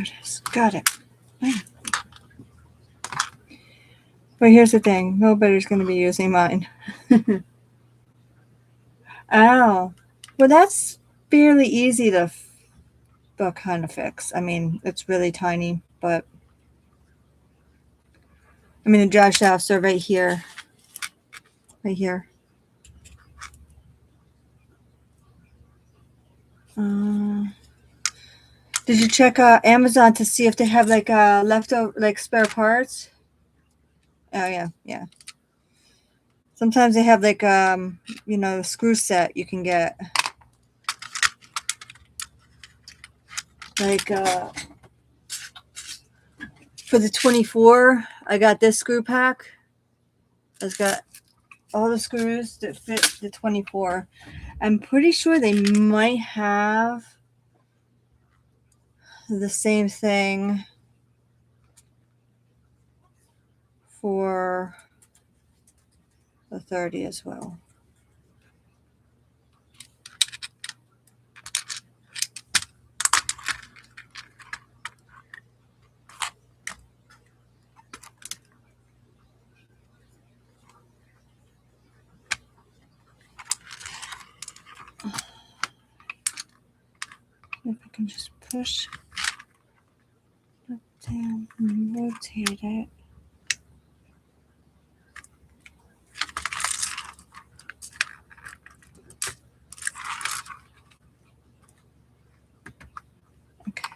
it is. Got it. But here's the thing. Nobody's going to be using mine. Oh. Well, that's fairly easy to kind of fix. I mean, it's really tiny, but I mean, the drive shafts are right here. Right here. Did you check Amazon to see if they have like leftover, like spare parts? Oh yeah, yeah. Sometimes they have like you know, a screw set you can get. Like for the 24, I got this screw pack. It's got all the screws that fit the 24. I'm pretty sure they might have the same thing for the 30 as well. If I can just push it down and rotate it. Okay.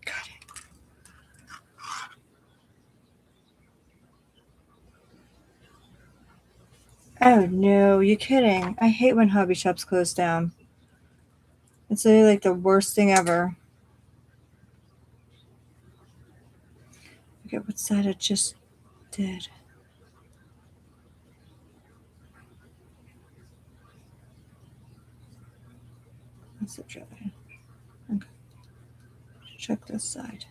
Got it. Oh no, you kidding. I hate when hobby shops close down. It's literally like the worst thing ever. Okay, what side I just did. That's the dry. Okay. Check this side.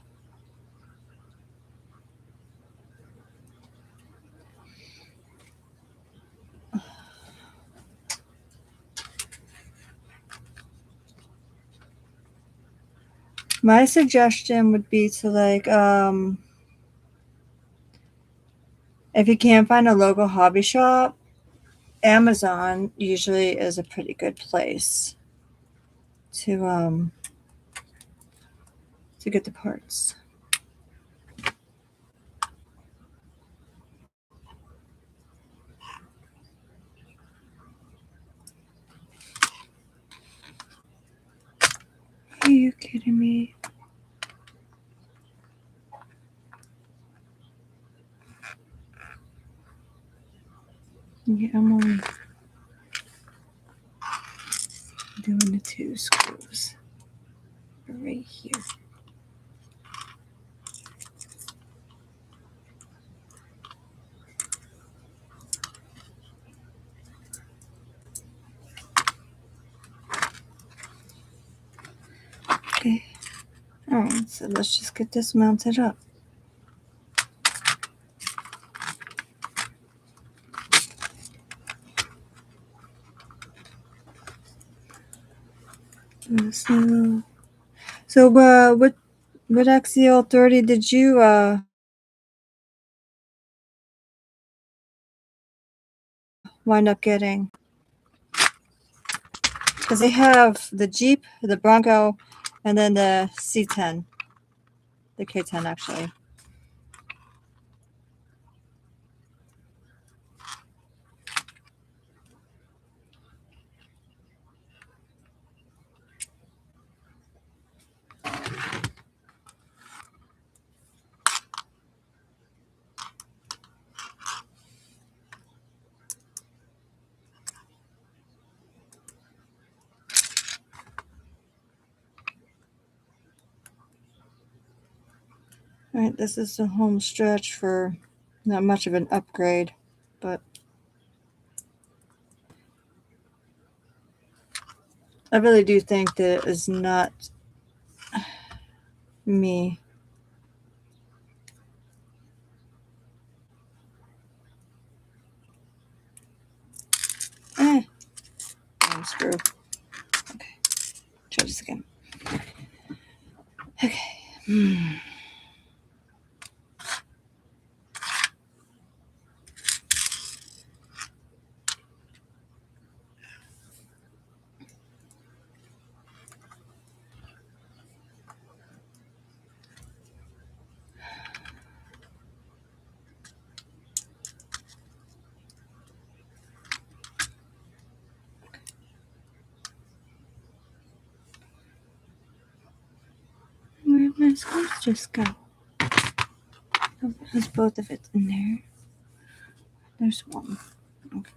My suggestion would be to like if you can't find a local hobby shop, Amazon usually is a pretty good place to get the parts. Are you kidding me? Yeah, I'm only doing the 2 screws right here. Okay. Alright, so let's just get this mounted up. So what XCL30 did you wind up getting? Because they have the Jeep, the Bronco, and then the C10, the K10 actually. All right, this is the home stretch for not much of an upgrade, but I really do think that it is not me. I'm screwed. Okay, try this again. Okay. Where'd my screws just go? Oh, there's both of it in there. There's one. Okay.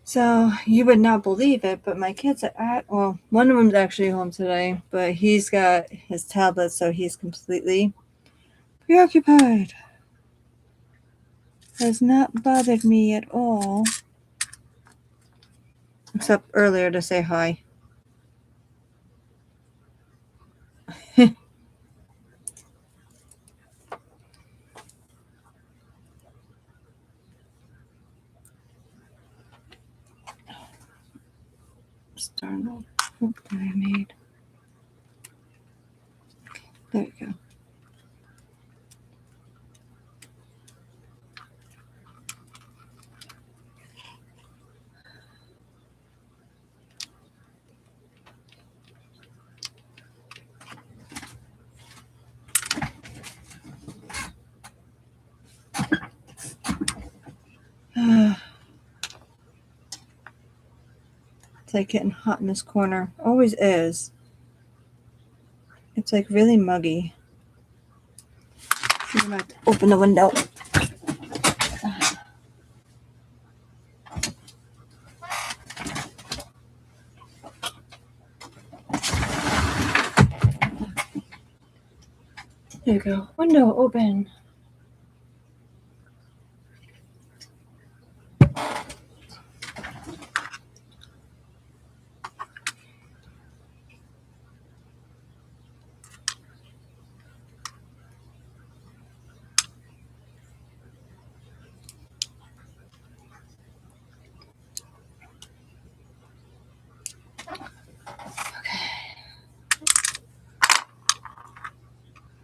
So you would not believe it, but my kids are well, one of them's actually home today, but he's got his tablet, so he's completely preoccupied. Has not bothered me at all. Except earlier to say hi. Startled hook that I made. There we go. It's like getting hot in this corner. Always is. It's like really muggy. I'm gonna have to open the window. There you go. Window open.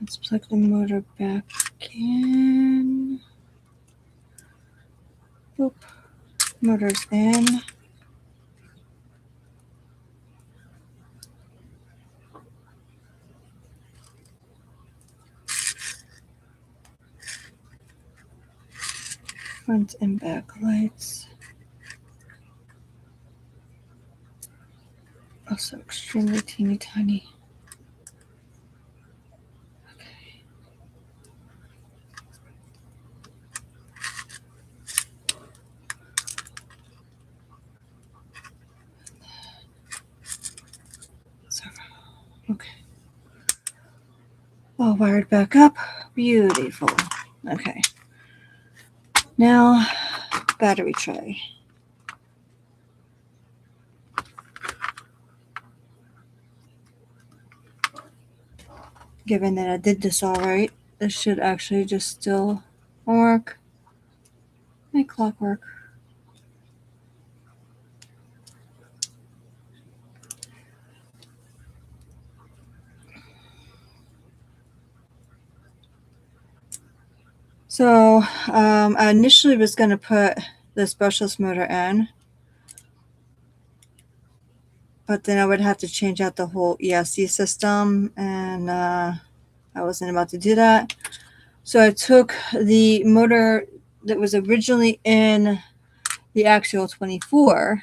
Let's plug the motor back in. Boop. Motor's in. Front and back lights. Also extremely teeny tiny. Okay. Okay. All wired back up. Beautiful. Okay. Now, battery tray. Given that I did this all right, this should actually just still work. Like clockwork. So I initially was going to put this brushless motor in, but then I would have to change out the whole ESC system, and I wasn't about to do that. So I took the motor that was originally in the actual 24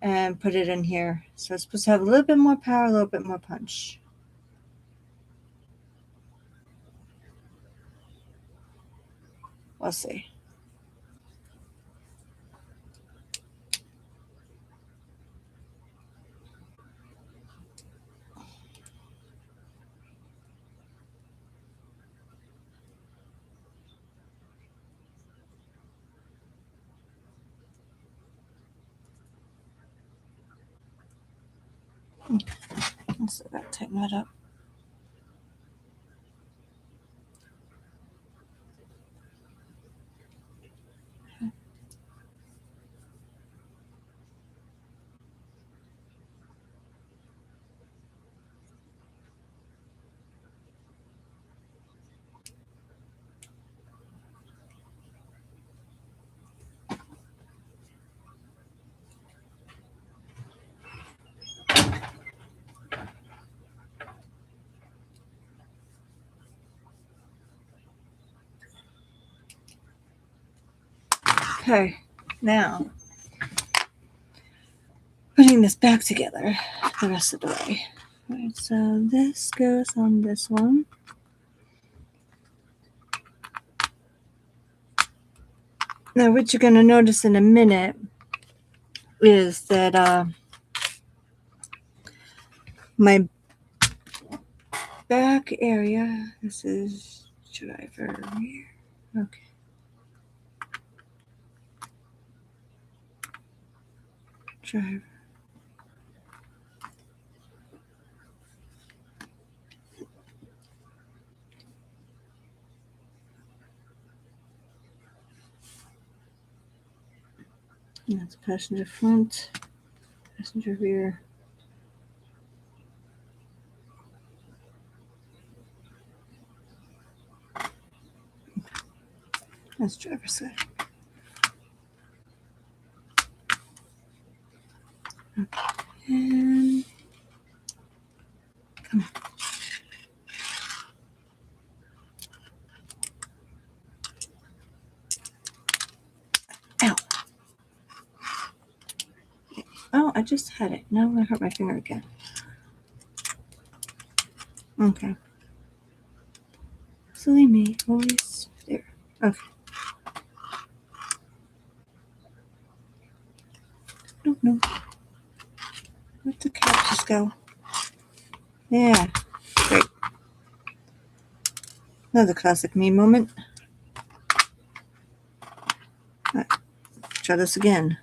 and put it in here. So it's supposed to have a little bit more power, a little bit more punch. We'll see. So I gotta tighten that up. Okay, now putting this back together the rest of the way. All right, so this goes on this one. Now, what you're going to notice in a minute is that my back area, this is driver here. Okay. Driver. And that's passenger front, passenger rear. That's driver's side. Okay. And come on. Ow. Oh, I just had it. Now I'm going to hurt my finger again. Okay. Silly me. Always there. Okay. No. Where'd the cap just go? Yeah. Great. Another classic me moment. All right. Try this again.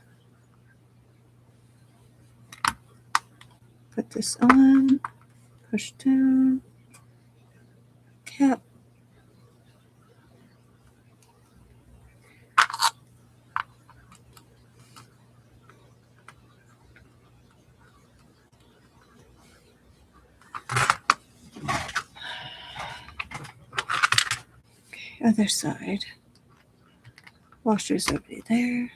Put this on. Push down. Cap. Okay, other side. Washer's already there.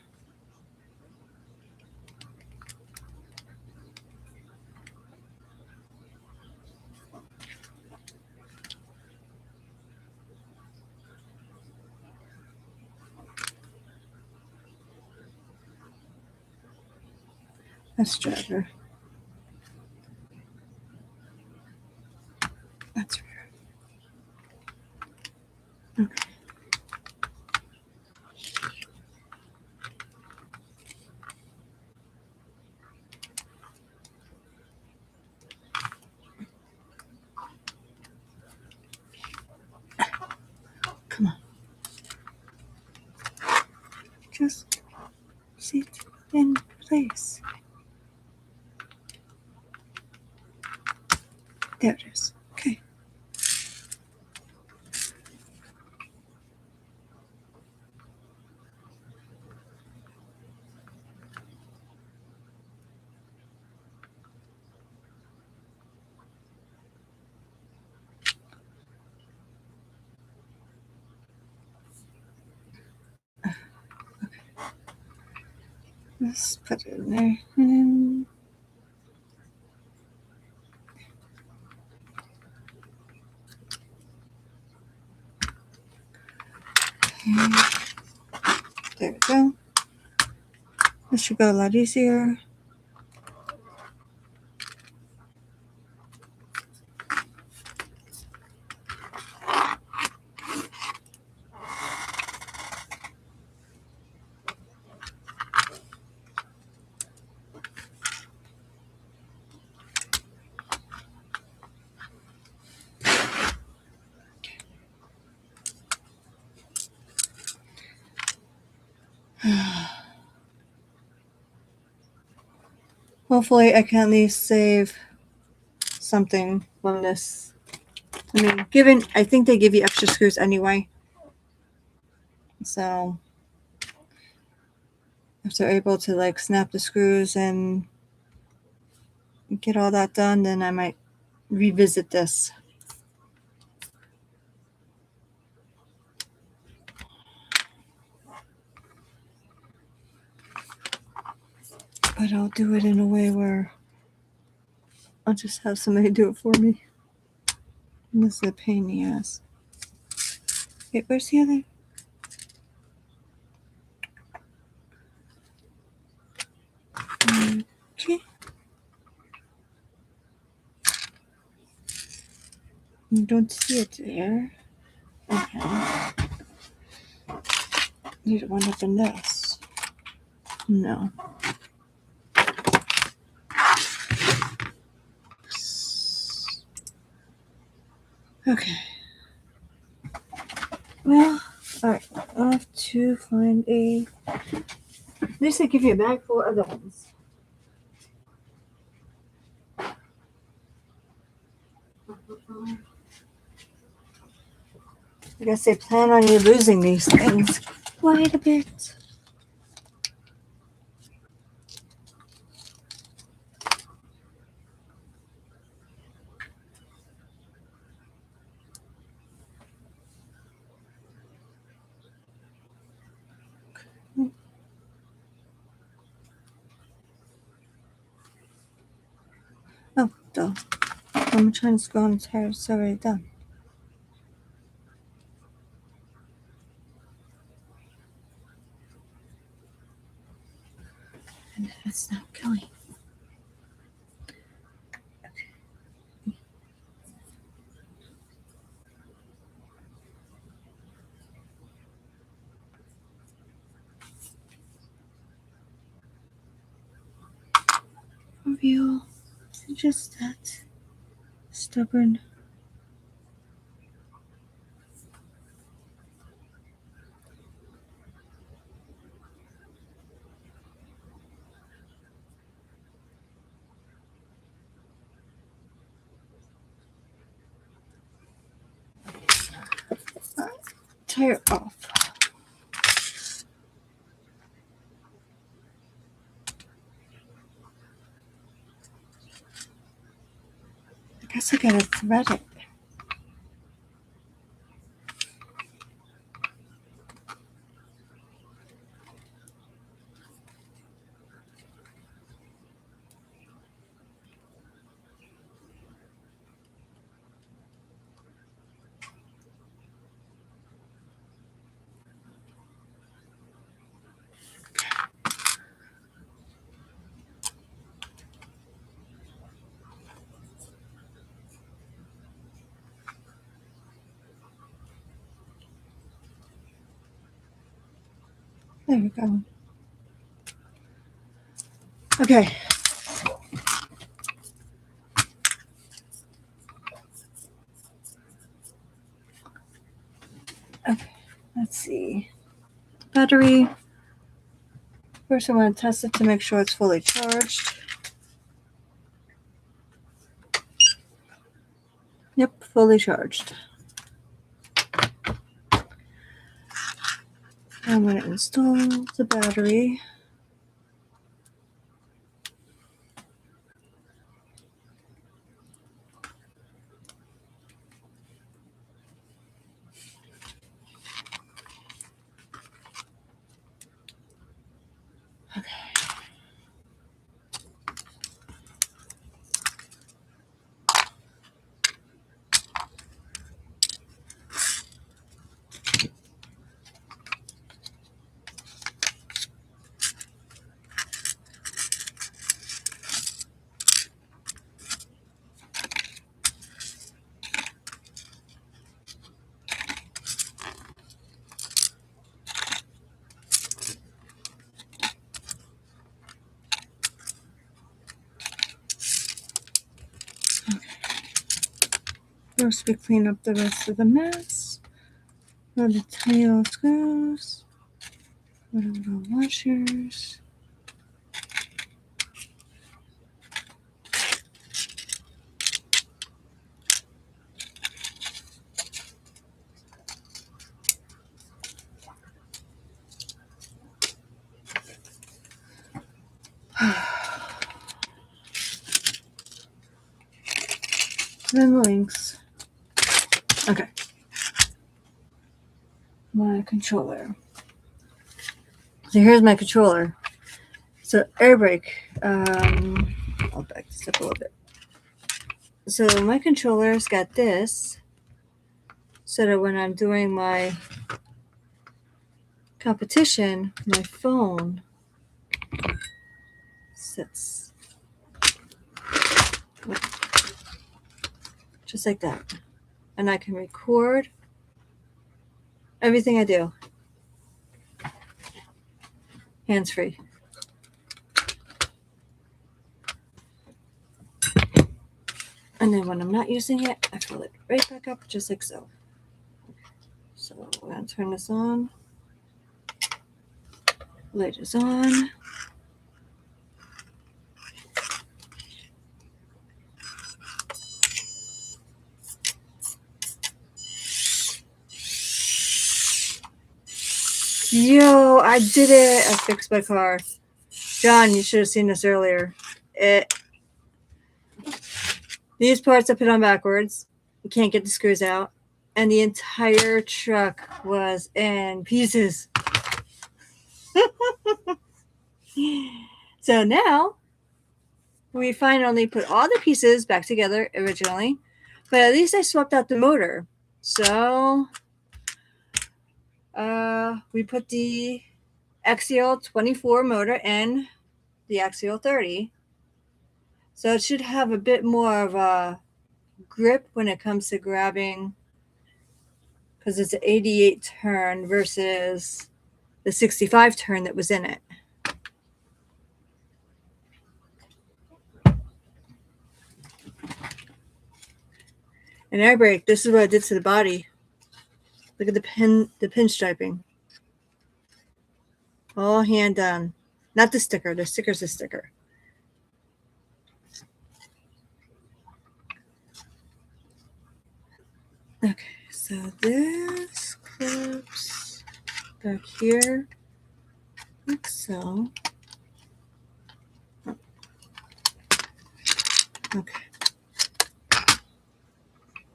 That's driver. That's rear. Okay. Come on. Just sit in place. There it is. Okay. Let's put it in there. And This should go a lot easier. Hopefully I can at least save something from this. I mean, I think they give you extra screws anyway. So if they're able to like snap the screws and get all that done, then I might revisit this. But I'll do it in a way where I'll just have somebody do it for me. And this is a pain in the ass. Wait, where's the other? Okay. You don't see it there. Okay. You don't want up in this. No. Okay. Well, alright. I'll have to find a. At least they give you a bag full of other ones. I guess they plan on you losing these things quite a bit. Oh, duh. I'm trying to go on the tire. It's already done. And it's not going. Real. Is it just that stubborn? Tire off. I guess I gotta thread it. There we go. Okay. Okay. Let's see. Battery. First, I want to test it to make sure it's fully charged. Yep, fully charged. I'm going to install the battery. Okay. First, we clean up the rest of the mess. Where the tail goes. Put a little washers. Then the links. Okay. My controller. So here's my controller. So air brake. I'll back this up a little bit. So my controller's got this, so that when I'm doing my competition, my phone sits just like that, and I can record everything I do hands-free. And then when I'm not using it, I fill it right back up just like so. So I'm going to turn this on. Light is on. Yo, I did it. I fixed my car. John, you should have seen this earlier. These parts I put on backwards. You can't get the screws out. And the entire truck was in pieces. So now we finally put all the pieces back together originally. But at least I swapped out the motor. So we put the XCL24 motor in the XCL30. So it should have a bit more of a grip when it comes to grabbing, because it's an 88 turn versus the 65 turn that was in it. And air brake, this is what I did to the body. Look at the pinstriping. All hand done. Not the sticker. The sticker's a sticker. Okay, so this clips back here, like so. Okay.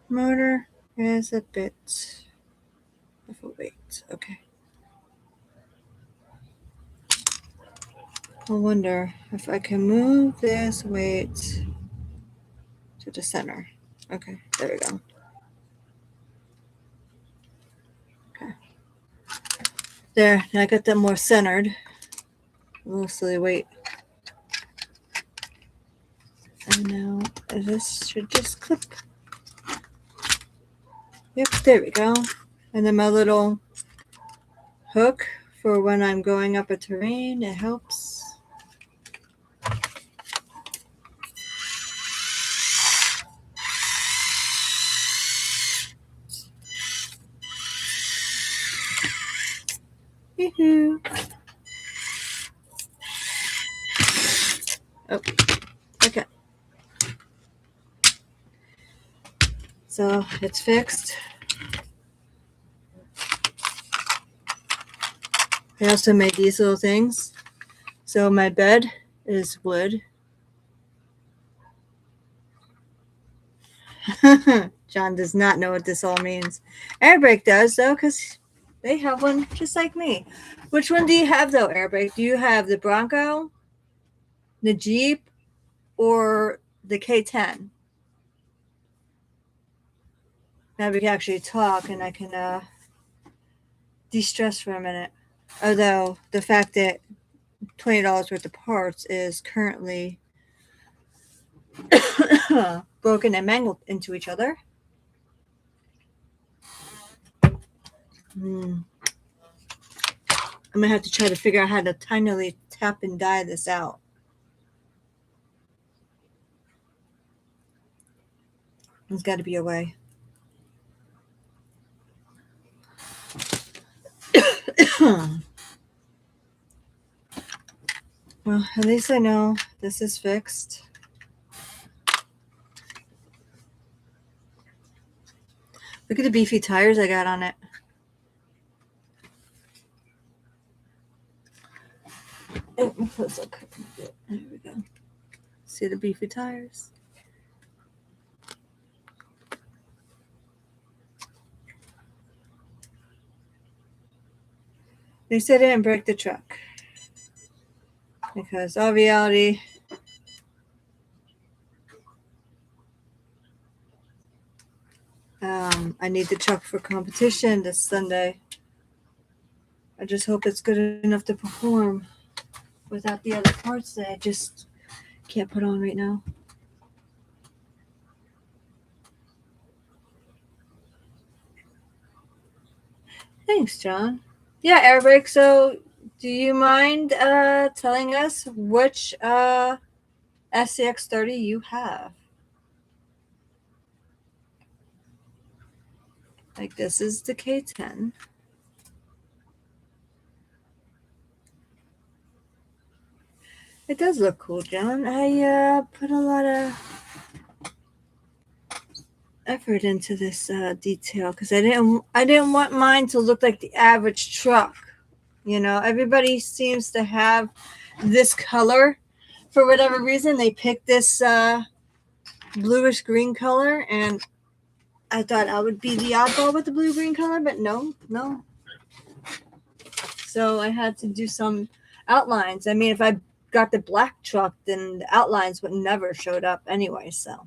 Motor is a bit of a weight. Okay. I wonder if I can move this weight to the center. Okay, there we go. Okay. There, now I got them more centered. A little silly weight. And now this should just clip. Yep, there we go. And then my little hook for when I'm going up a terrain, it helps. Yoo-hoo. Oh, okay. So it's fixed. I also made these little things. So my bed is wood. John does not know what this all means. Air brake does, though, because they have one just like me. Which one do you have, though, air brake? Do you have the Bronco, the Jeep, or the K10? Now we can actually talk, and I can de-stress for a minute. Although the fact that $20 worth of parts is currently broken and mangled into each other. I'm gonna have to try to figure out how to tinily tap and die this out. There's got to be a way. Well, at least I know this is fixed. Look at the beefy tires I got on it. Oh, my foot's okay. There we go. See the beefy tires? They said I didn't break the truck. Because all reality, I need the truck for competition this Sunday. I just hope it's good enough to perform without the other parts that I just can't put on right now. Thanks, John. Yeah, Eric. So, do you mind telling us which sxc30 you have? Like, this is the K10. It does look cool, John. I put a lot of effort into this detail because I didn't want mine to look like the average truck. You know, everybody seems to have this color for whatever reason. They picked this bluish green color, and I thought I would be the oddball with the blue green color, but no. So I had to do some outlines. I mean, if I got the black truck, then the outlines would never showed up anyway. So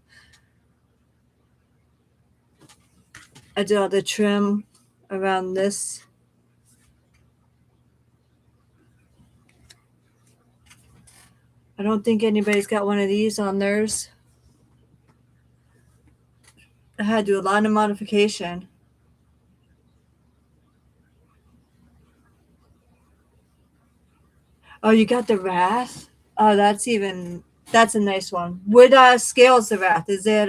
I did all the trim around this. I don't think anybody's got one of these on theirs. I had to do a lot of modification. Oh, you got the Wrath? Oh, that's a nice one. What scale is the Wrath? Is it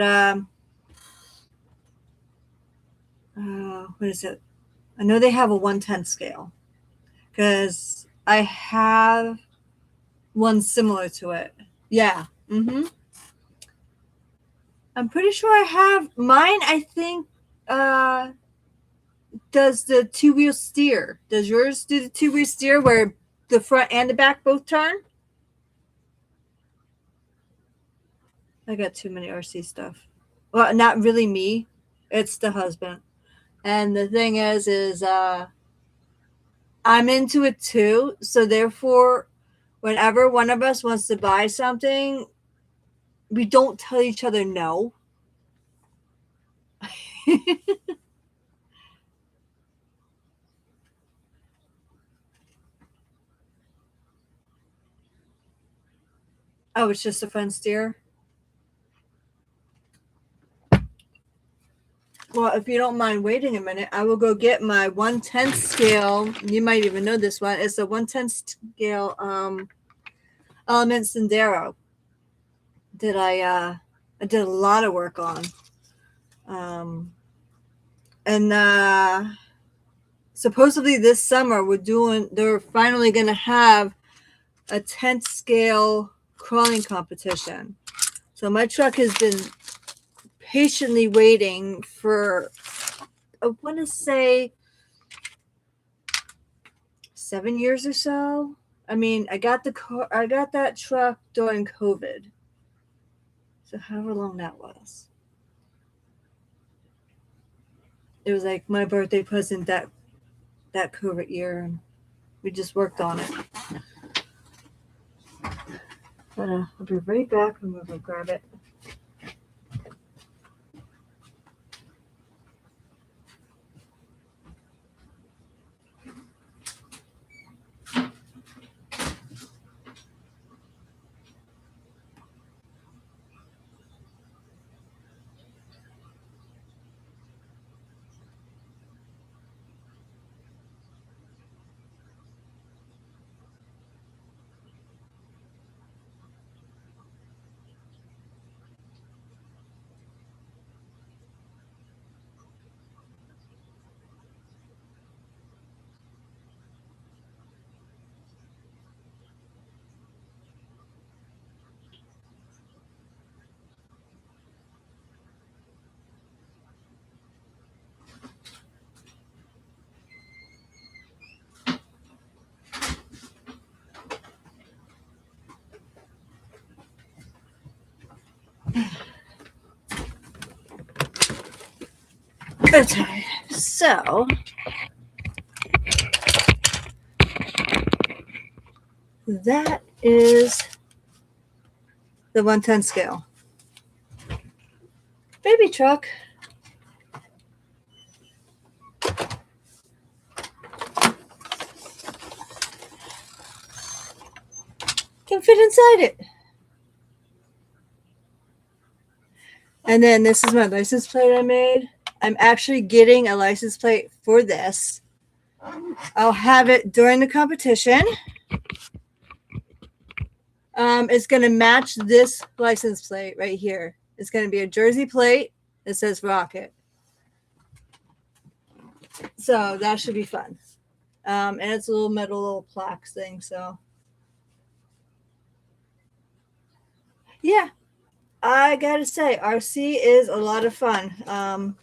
what is it? I know they have a 1/10 scale because I have one similar to it. Yeah. I'm pretty sure I have mine. I think does the two-wheel steer. Does yours do the two-wheel steer where the front and the back both turn? I got too many RC stuff. Well, not really me. It's the husband. And the thing is I'm into it too. So therefore, whenever one of us wants to buy something, we don't tell each other no. Oh, it's just a front steer. Well, if you don't mind waiting a minute, I will go get my 1/10 scale. You might even know this one. It's a 1/10 scale Element Sendero that I did a lot of work on. And supposedly this summer they're finally gonna have a 10th scale crawling competition. So my truck has been patiently waiting for, I want to say 7 years or so. I mean, I got that truck during COVID. So however long that was. It was like my birthday present that COVID year, and we just worked on it. But I'll be right back. I'm gonna go grab it. Okay, so that is the 110 scale. Baby truck. Can fit inside it. And then this is my license plate I made. I'm actually getting a license plate for this. I'll have it during the competition. It's going to match this license plate right here. It's going to be a Jersey plate that says Rocket. So that should be fun. And it's a little metal little plaques thing. So yeah, I got to say, RC is a lot of fun.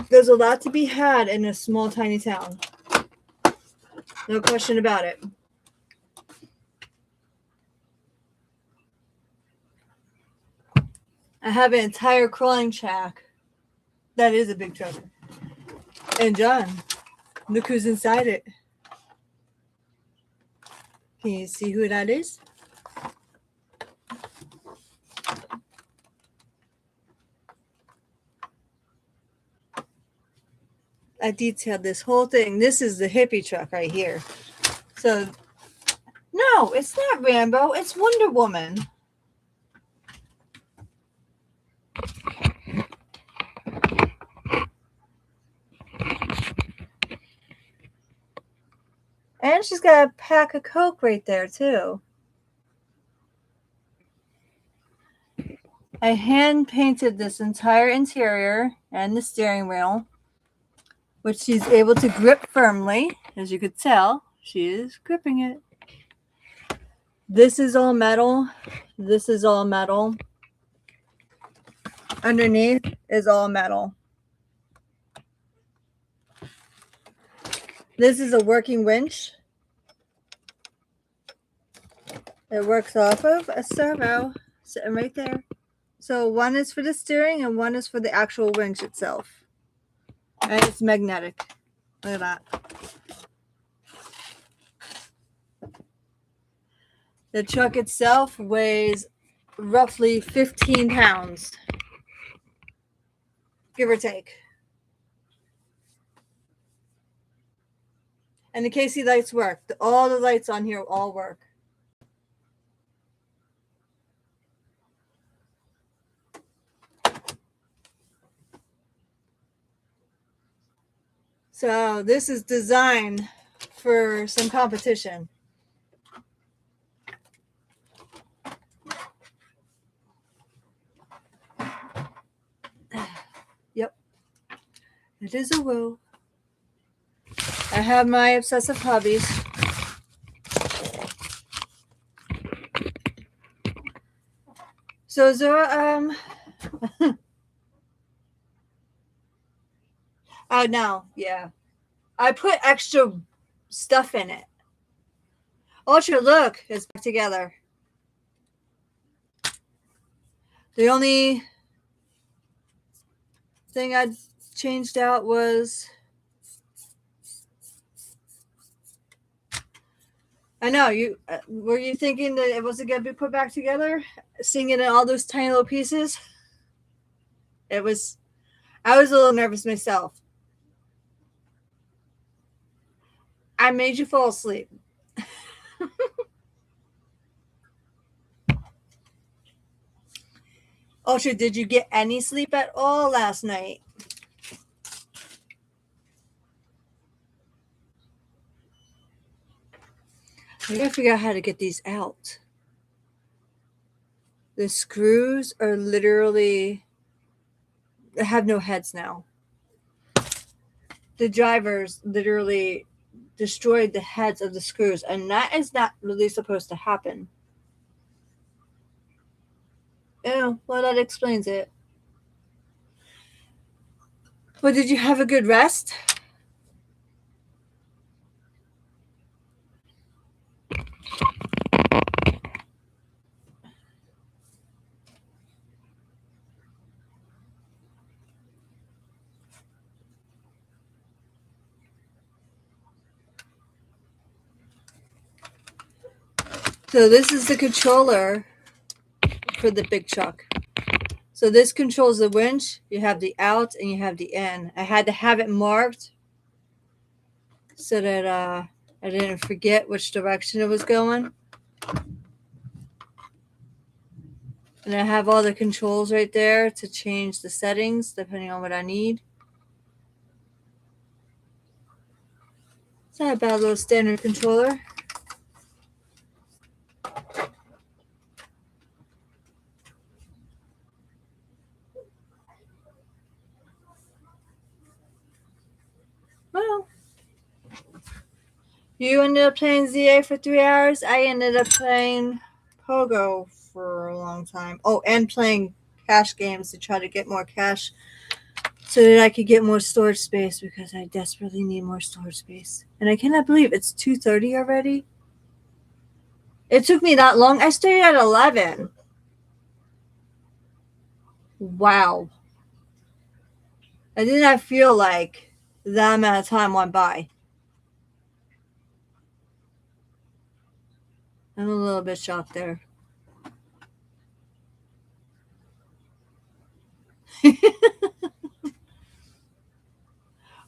There's a lot to be had in a small, tiny town. No question about it. I have an entire crawling shack. That is a big truck. And John, look who's inside it. Can you see who that is? I detailed this whole thing. This is the hippie truck right here. So, no, it's not Rambo. It's Wonder Woman. And she's got a pack of Coke right there, too. I hand painted this entire interior and the steering wheel, which she's able to grip firmly. As you could tell, she is gripping it. This is all metal. This is all metal. Underneath is all metal. This is a working winch. It works off of a servo sitting right there. So one is for the steering and one is for the actual winch itself. And it's magnetic. Look at that. The truck itself weighs roughly 15 pounds, give or take. And the KC lights work. All the lights on here all work. So this is designed for some competition. Yep. It is a woo. I have my obsessive hobbies. So Zora, oh no, yeah. I put extra stuff in it. Ultra, look, it's back together. The only thing I changed out was, I know you were you thinking that it wasn't gonna be put back together, seeing it in all those tiny little pieces. It was. I was a little nervous myself. I made you fall asleep. Ultra, did you get any sleep at all last night? I gotta figure out how to get these out. The screws are literally have no heads now. The drivers literally destroyed the heads of the screws, and that is not really supposed to happen. Oh, well, that explains it. But did you have a good rest? So this is the controller for the big truck. So this controls the winch. You have the out and you have the in. I had to have it marked so that I didn't forget which direction it was going. And I have all the controls right there to change the settings depending on what I need. It's not a bad little standard controller. Well, you ended up playing ZA for 3 hours. I ended up playing Pogo for a long time. Oh, and playing cash games to try to get more cash so that I could get more storage space because I desperately need more storage space. And I cannot believe it's 2:30 already. It took me that long. I started at 11. Wow. I did not feel like that amount of time went by. I'm a little bit shocked there.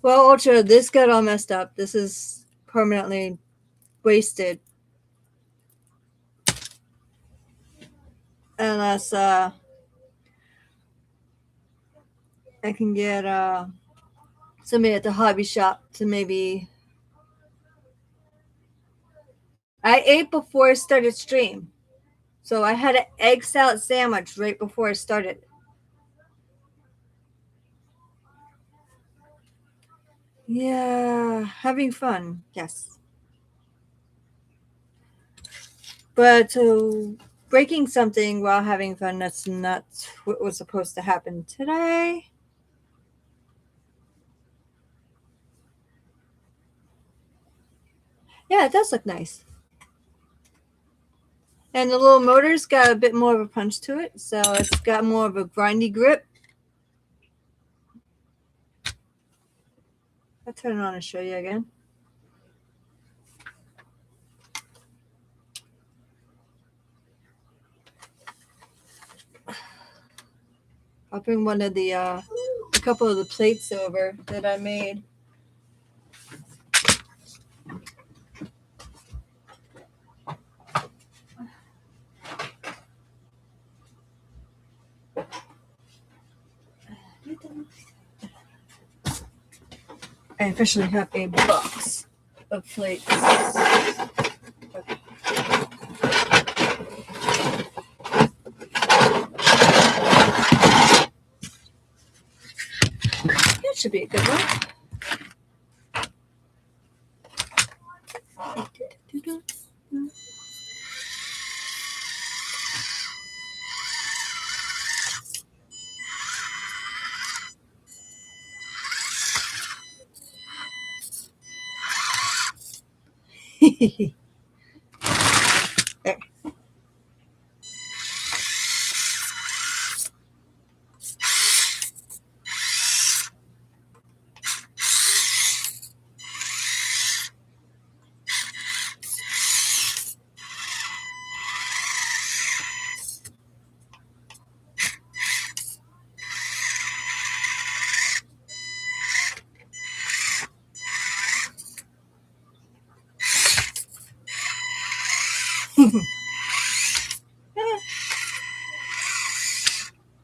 Well, Ultra, this got all messed up. This is permanently wasted. Unless I can get somebody at the hobby shop to maybe... I ate before I started stream. So I had an egg salad sandwich right before I started. Yeah, having fun, yes. But breaking something while having fun, that's not what was supposed to happen today. Yeah, it does look nice. And the little motor's got a bit more of a punch to it, so it's got more of a grindy grip. I'll turn it on and show you again. I'll bring one of the, a couple of the plates over that I made. I officially have a box of plates. That should be a good one. There.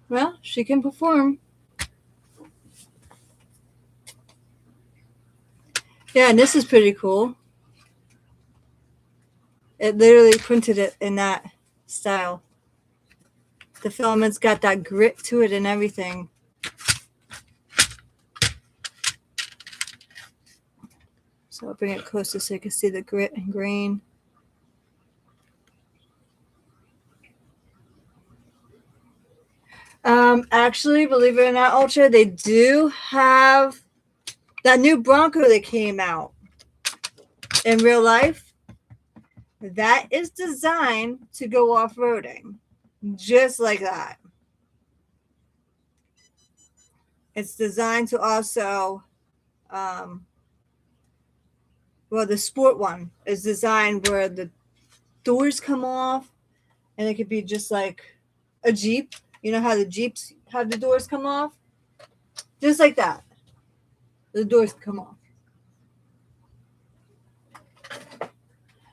Well, she can perform. Yeah, and this is pretty cool. It literally printed it in that style. The filament's got that grit to it and everything. So I'll bring it closer so you can see the grit and grain. Actually, believe it or not, Ultra, they do have that new Bronco that came out in real life. That is designed to go off-roading, just like that. It's designed to also, well, the sport one is designed where the doors come off, and it could be just like a Jeep. You know how the Jeeps have the doors come off? Just like that. The doors come off.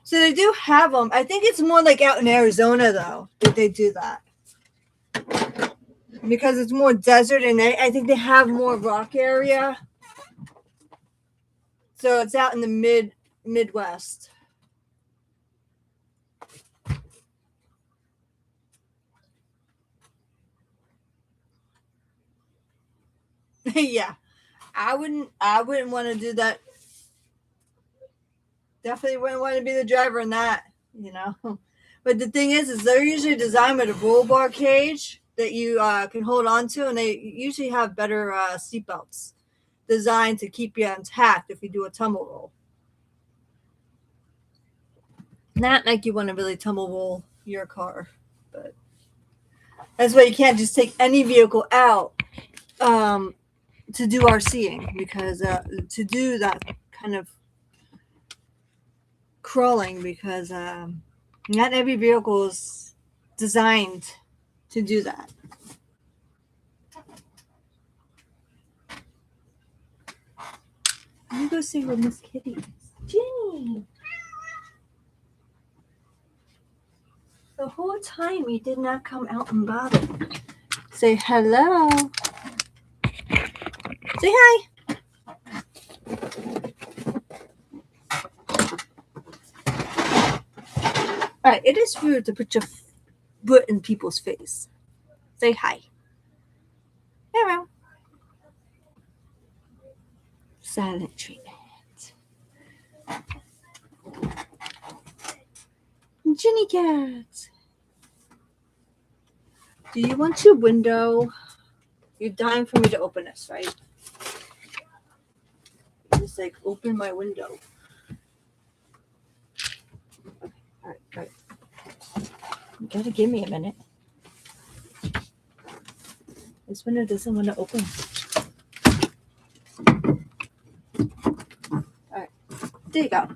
So they do have them. I think it's more like out in Arizona, though, that they do that. Because it's more desert, and I think they have more rock area. So it's out in the Midwest. Yeah. I wouldn't want to do that. Definitely wouldn't want to be the driver in that, you know. But the thing is they're usually designed with a roll bar cage that you can hold on to, and they usually have better seatbelts designed to keep you intact if you do a tumble roll. Not like you want to really tumble roll your car, but that's why you can't just take any vehicle out to do RCing, because to do that kind of crawling, because not every vehicle is designed to do that. Let me go see where Miss Kitty is. Jenny! The whole time you did not come out and bother. Say hello. Say hi. All right, it is rude to put your foot in people's face. Say hi. Hello. Silent treatment. Jenny cat. Do you want your window? You're dying for me to open this, right? Just like open my window. Okay. All right. You gotta give me a minute. This window doesn't want to open. All right. There you go.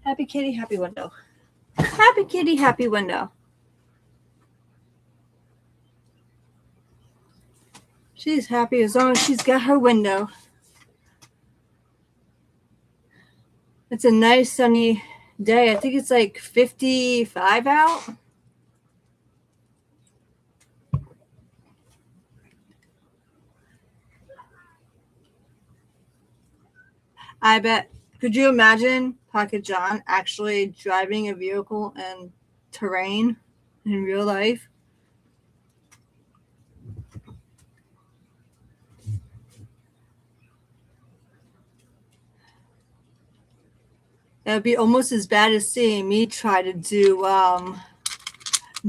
Happy kitty, happy window. Happy kitty, happy window. She's happy as long as she's got her window. It's a nice sunny day. I think it's like 55 out. I bet. Could you imagine Pocket John actually driving a vehicle in terrain in real life? That would be almost as bad as seeing me try to do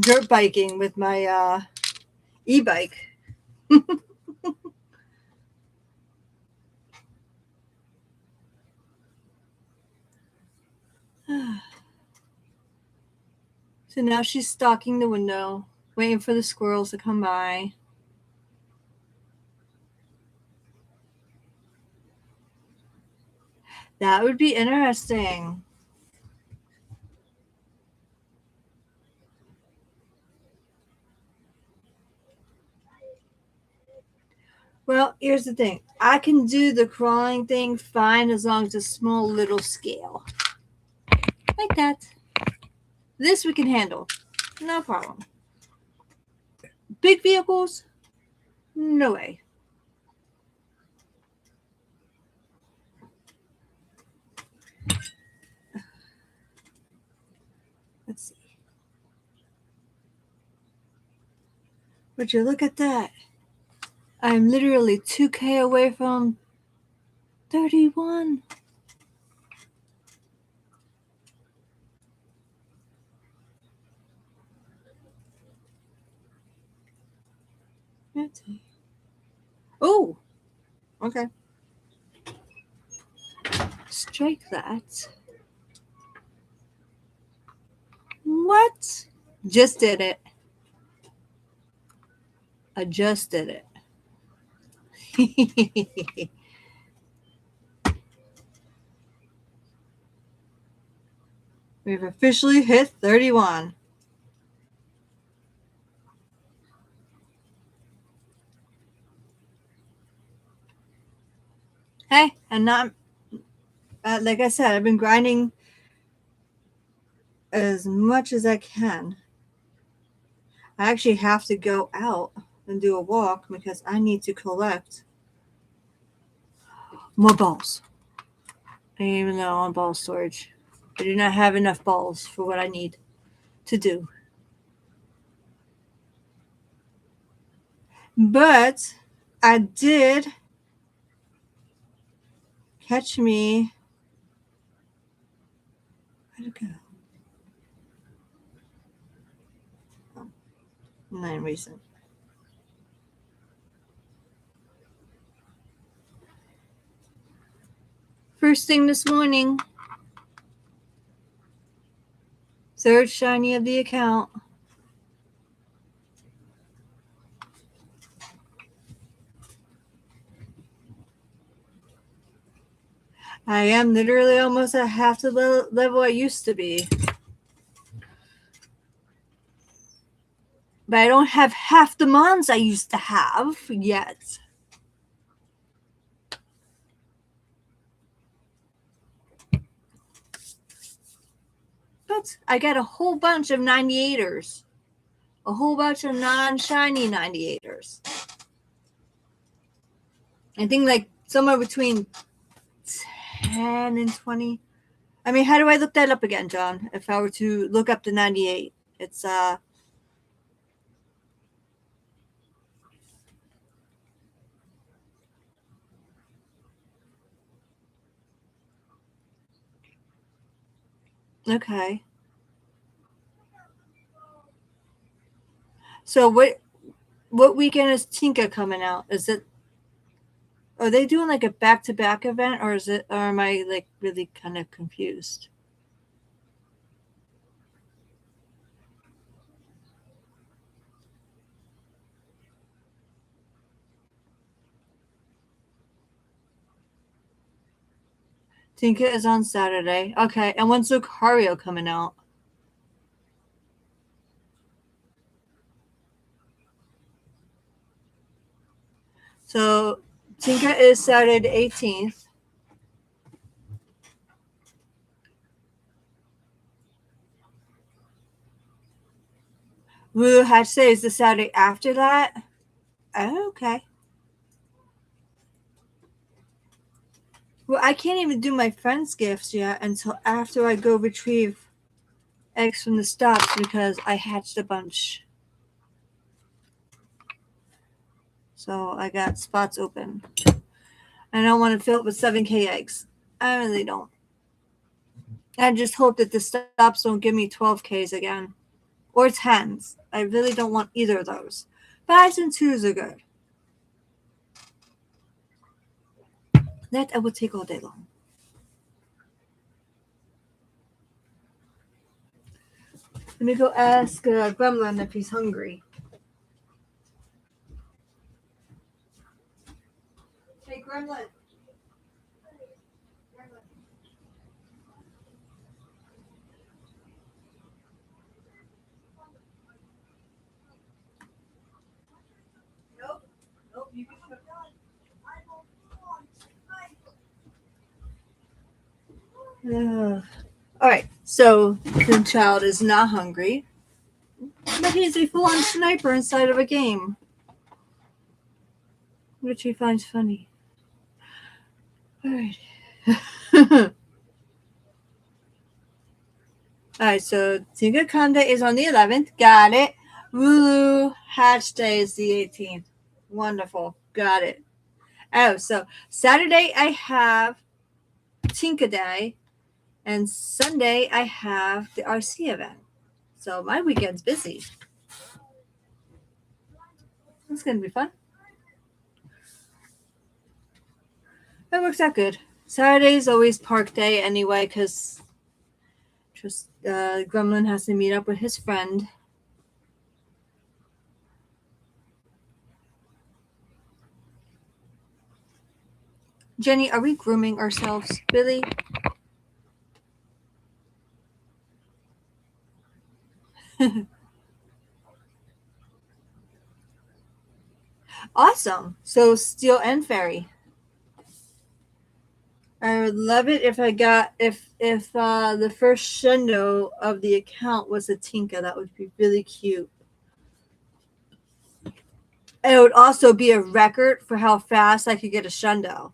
dirt biking with my e-bike. So now she's stalking the window, waiting for the squirrels to come by. That would be interesting. Well, here's the thing. I can do the crawling thing fine as long as it's a small little scale. Like that. This we can handle. No problem. Big vehicles? No way. Let's see. Would you look at that? I'm literally 2K away from 31. Let's see. Oh, okay. Strike that. What? Just did it. I just did it. We've officially hit 31. Hey, and not like I said, I've been grinding as much as I can. I actually have to go out and do a walk because I need to collect more balls. Even though I'm on ball storage, I do not have enough balls for what I need to do. But I did catch me. Where'd it go? Oh, not recent. First thing this morning, third shiny of the account. I am literally almost at half the level I used to be. But I don't have half the mons I used to have yet. But I got a whole bunch of 98ers. A whole bunch of non-shiny 98ers. I think like somewhere between 10 and 20. I mean, how do I look that up again, John? If I were to look up the 98, it's okay. So what weekend is Tinka coming out? Is it? Are they doing like a back-to-back event, or am I like really kind of confused? Tinka is on Saturday. Okay, and when's Lucario coming out? So Tinka is Saturday the 18th. Woo Hatse is the Saturday after that. Oh, okay. Well, I can't even do my friends' gifts yet until after I go retrieve eggs from the stops because I hatched a bunch. So I got spots open. I don't want to fill it with 7K eggs. I really don't. I just hope that the stops don't give me 12Ks again. Or 10s. I really don't want either of those. 5s and 2s are good. That I would take all day long. Let me go ask Gremlin if he's hungry. Hey, Gremlin. Nope. Nope, you can come. All right, so the child is not hungry, but he's a full-on sniper inside of a game, which he finds funny. All right. All right, so Tinga Kanda is on the 11th. Got it. Woo Hatch Day is the 18th. Wonderful. Got it. Oh, so Saturday I have Tinka Day, and Sunday I have the RC event. So my weekend's busy. It's going to be fun. That works out good. Saturday is always park day anyway because just Gremlin has to meet up with his friend. Jenny, are we grooming ourselves? Billy? Awesome. So steel and fairy. I would love it if I got if the first Shundo of the account was a Tinka. That would be really cute. And it would also be a record for how fast I could get a Shundo.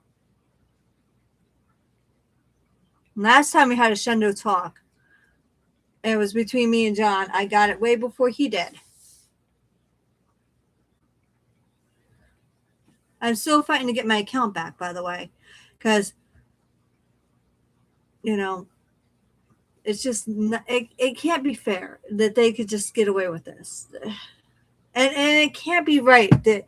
Last time we had a Shundo talk, it was between me and John. I got it way before he did. I'm still fighting to get my account back, by the way, because, you know, it's just, it can't be fair that they could just get away with this. And it can't be right that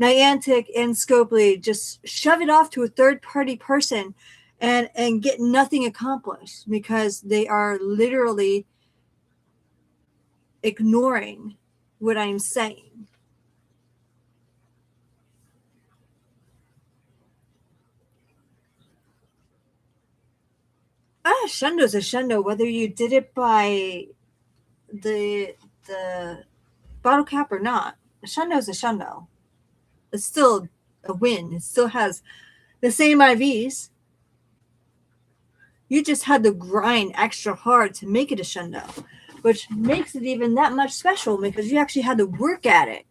Niantic and Scopely just shove it off to a third-party person and get nothing accomplished because they are literally ignoring what I'm saying. Shundo's a Shundo, whether you did it by the bottle cap or not. A Shundo's a Shundo. It's still a win. It still has the same IVs. You just had to grind extra hard to make it a Shundo, which makes it even that much special because you actually had to work at it.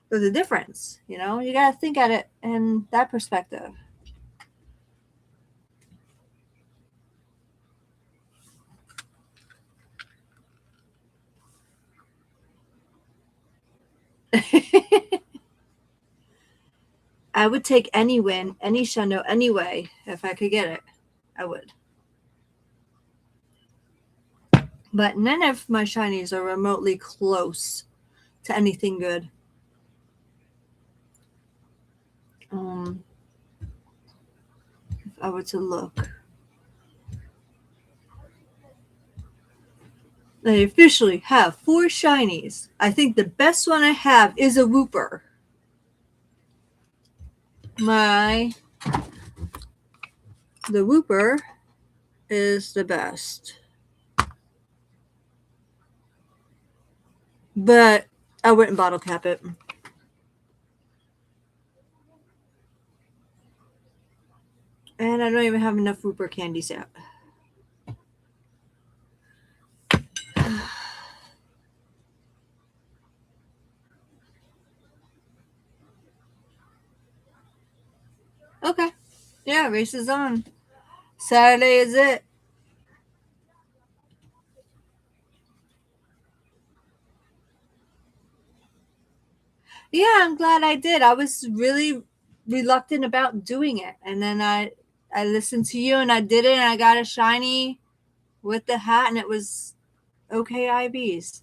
There's a difference, you know? You got to think at it in that perspective. I would take any win, any Shundo, anyway, if I could get it. I would. But none of my shinies are remotely close to anything good. If I were to look. I officially have 4 shinies. I think the best one I have is a Wooper. The Wooper is the best. But I wouldn't bottle cap it. And I don't even have enough Wooper candies yet. Okay. Yeah, race is on. Saturday is it. Yeah, I'm glad I did. I was really reluctant about doing it. And then I listened to you and I did it and I got a shiny with the hat and it was okay IVs.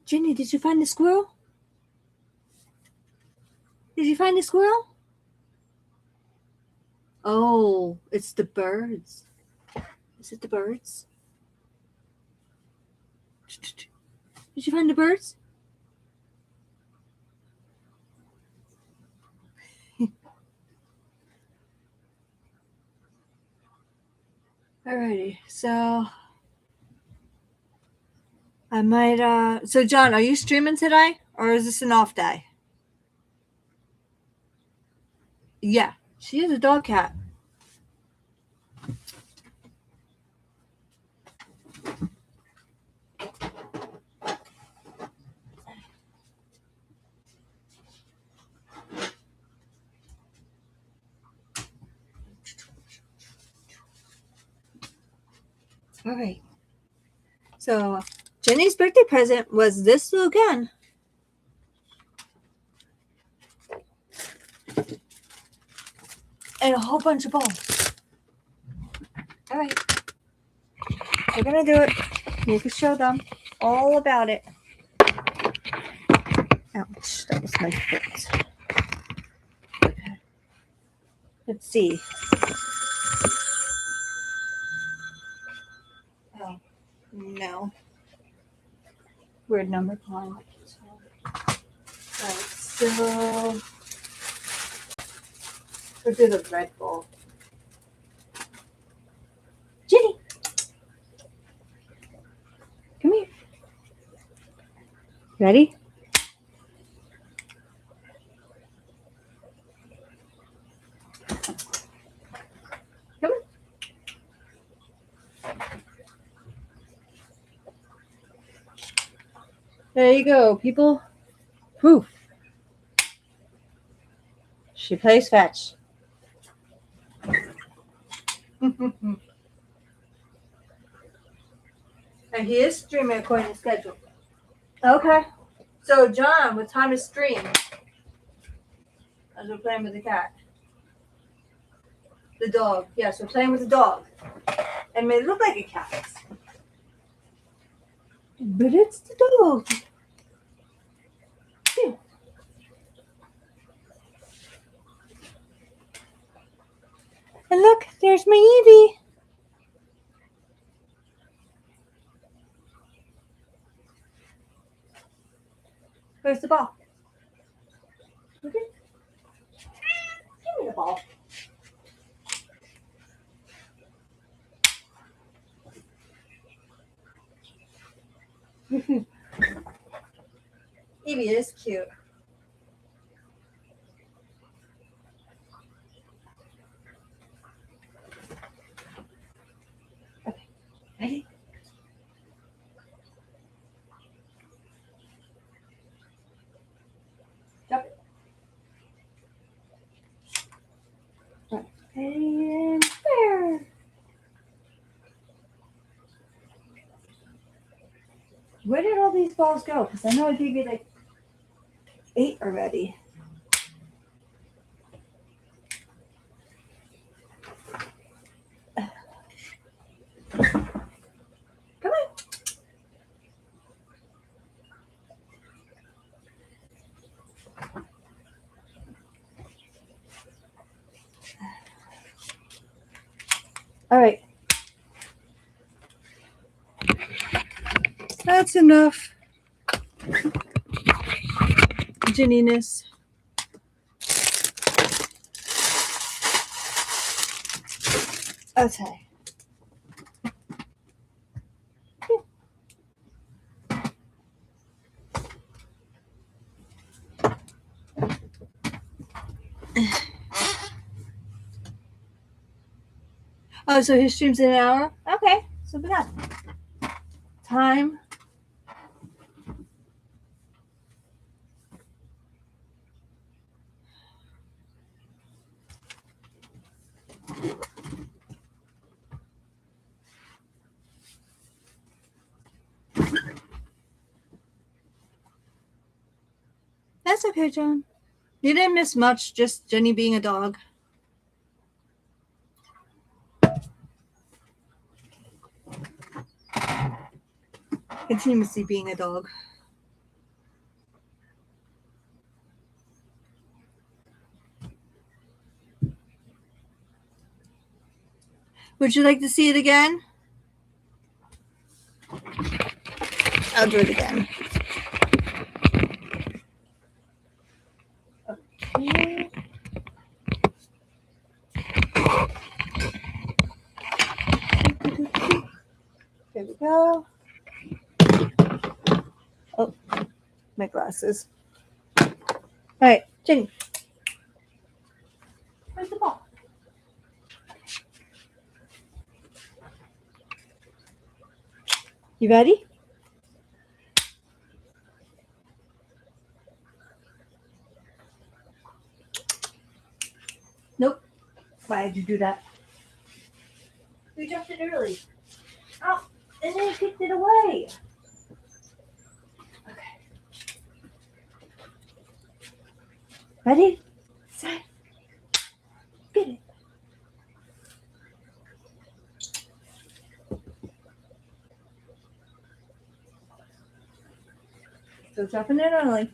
Jenny, did you find the squirrel? Did you find the squirrel? Oh, it's the birds. Is it the birds? Did you find the birds? Alrighty, so I might so John, are you streaming today or is this an off day? Yeah, she is a dog cat. All right. So Jenny's birthday present was this little gun. And a whole bunch of balls. All right. We're going to do it. You can show them all about it. Ouch. That was my foot. Okay. Let's see. Oh, no. Weird number calling. Alright, so we'll do the red ball. Ready? Come on. There you go, people. Poof. She plays fetch. And he is streaming according to schedule. Okay. So, John, what time is stream? As we're playing with the cat. The dog. Yes, we're playing with the dog. It may look like a cat. But it's the dog. Yeah. And look, there's my Evie. Where's the ball? Okay. Give me the ball. Evie is cute. Okay. Ready? Jump it. Right. And there. Where did all these balls go? Because I know I gave you like 8 already. Come on. All right. That's enough. Ginniness. Okay. Oh, so his stream's in an hour? Okay, so we got time. That's okay, John. You didn't miss much, just Jenny being a dog. Continuously being a dog. Would you like to see it again? I'll do it again. Okay. There we go. Oh, my glasses. All right, Jenny. Where's the ball? You ready? Nope. Why did you do that? You jumped it early. Oh, and then you kicked it away. Okay. Ready? Set. Get it. Still jumping it early.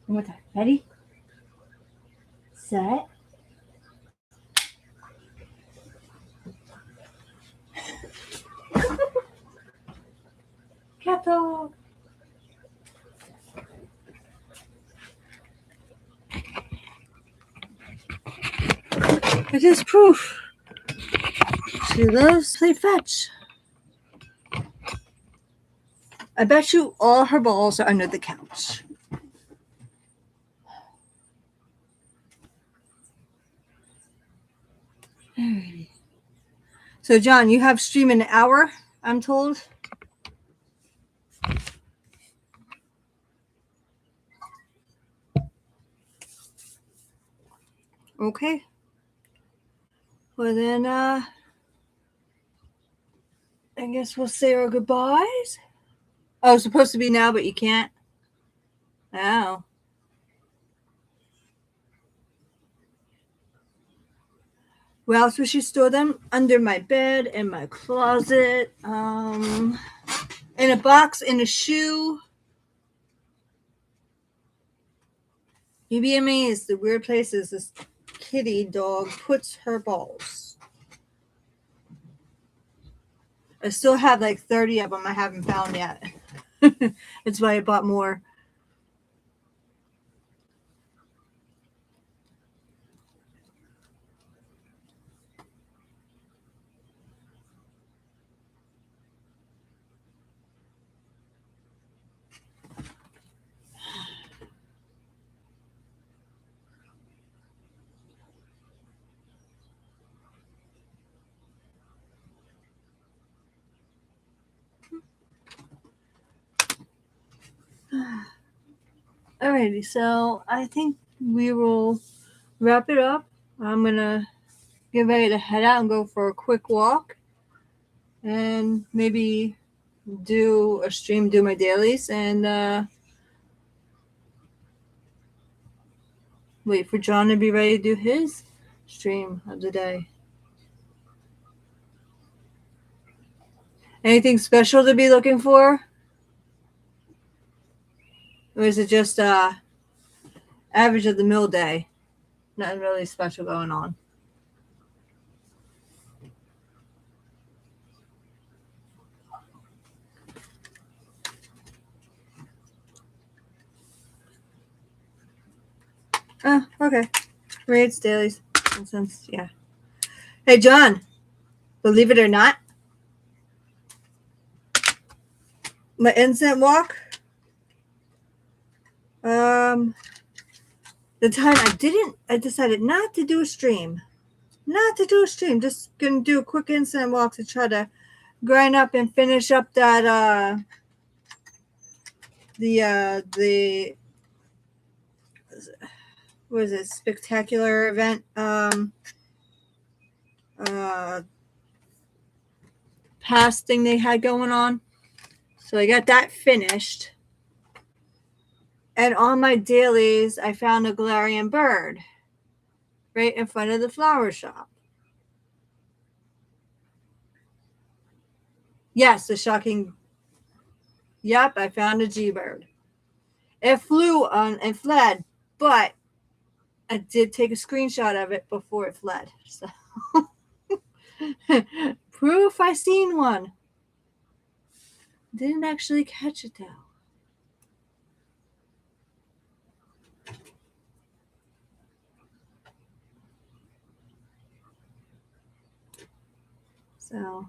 One more time. Ready? Set. Cat dog. It is proof. She loves to play fetch. I bet you all her balls are under the couch. Alrighty. So, John, you have stream in an hour, I'm told. Okay. Well, then, I guess we'll say our goodbyes. Oh, it's supposed to be now, but you can't. Oh. Where else would she store them? Under my bed, in my closet, in a box, in a shoe. You'd be amazed the weird places this kitty dog puts her balls. I still have like 30 of them I haven't found yet. That's why I bought more. Alrighty, so I think we will wrap it up. I'm gonna get ready to head out and go for a quick walk, and maybe do a stream, do my dailies, and wait for John to be ready to do his stream of the day. Anything special to be looking for? Or is it just average of the mill day? Nothing really special going on. Oh, okay. Rates, dailies. Nonsense. Yeah. Hey, John. Believe it or not, my incense walk. The time I decided not to do a stream. Just gonna do a quick incense walk to try to grind up and finish up that the what is it, spectacular event past thing they had going on. So I got that finished. And on my dailies, I found a Galarian bird right in front of the flower shop. Yes, the shocking. Yep, I found a G-bird. It flew on and fled, but I did take a screenshot of it before it fled. So proof I seen one. Didn't actually catch it though. So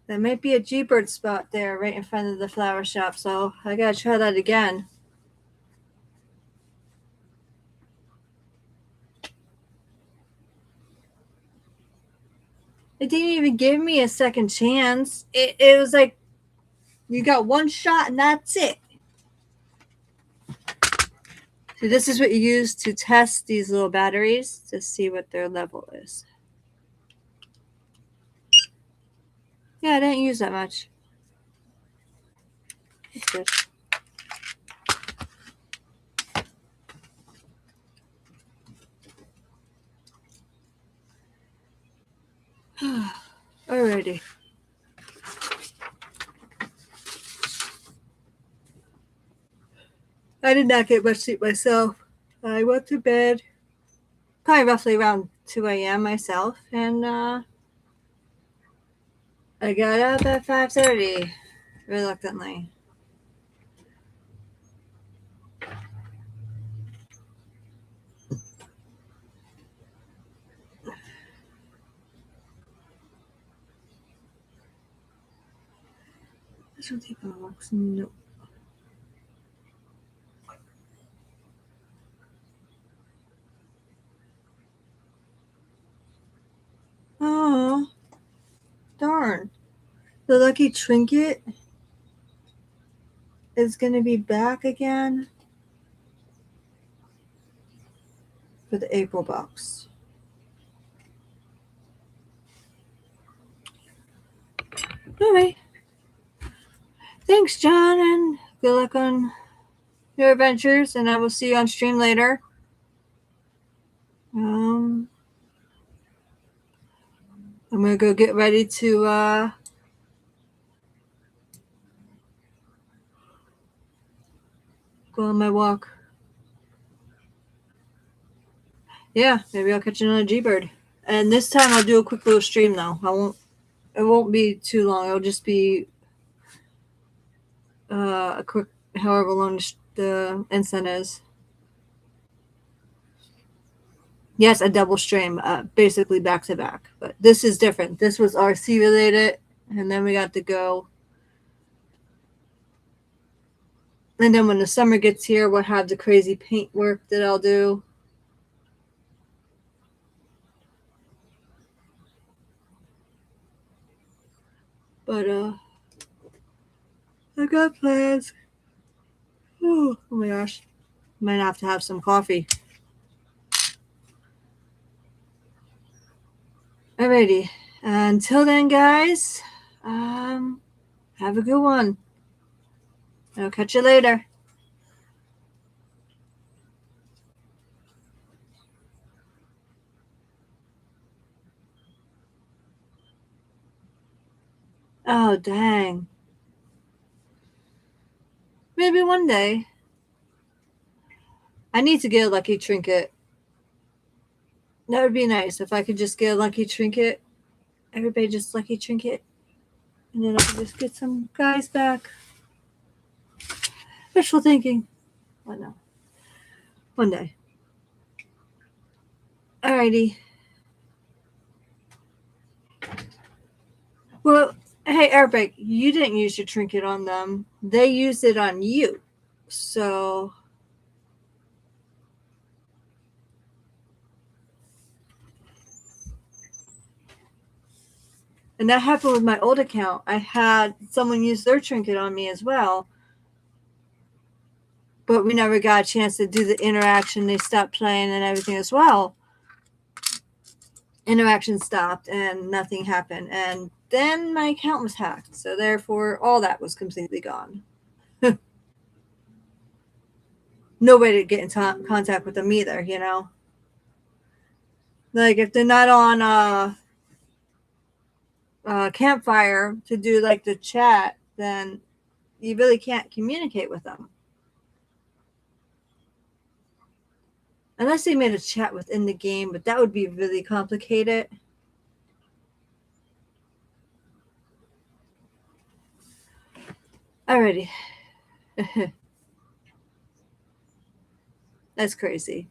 there might be a G-bird spot there right in front of the flower shop. So I gotta try that again. It didn't even give me a second chance. It was like, you got one shot and that's it. So this is what you use to test these little batteries to see what their level is. Yeah, I didn't use that much. It's good. Alrighty. I did not get much sleep myself. I went to bed probably roughly around 2 a.m. myself, and I got up at 5:30 reluctantly. Specialty box. No. Oh, darn. The lucky trinket is going to be back again for the April box. Alright. Thanks, John, and good luck on your adventures, and I will see you on stream later. I'm going to go get ready to go on my walk. Yeah, maybe I'll catch another G-Bird. And this time I'll do a quick little stream though. It won't be too long. It'll just be a quick, however long the instant is. Yes, a double stream, basically back to back. But this is different. This was RC related, and then we got to go. And then when the summer gets here, we'll have the crazy paint work that I'll do. But I got plans. Oh my gosh. Might have to have some coffee. Alrighty. Until then, guys, have a good one. I'll catch you later. Oh, dang. Maybe one day. I need to get a lucky trinket. That would be nice if I could just get a lucky trinket. Everybody just lucky trinket. And then I can just get some guys back. Wishful thinking. I know. One day. Alrighty. Well, hey, Airbag, you didn't use your trinket on them. They used it on you. So... And that happened with my old account. I had someone use their trinket on me as well. But we never got a chance to do the interaction. They stopped playing and everything as well. Interaction stopped and nothing happened. And then my account was hacked. So therefore, all that was completely gone. No way to get in contact with them either, you know. Like if they're not on Campfire to do like the chat, then you really can't communicate with them. Unless they made a chat within the game, but that would be really complicated. Alrighty. That's crazy.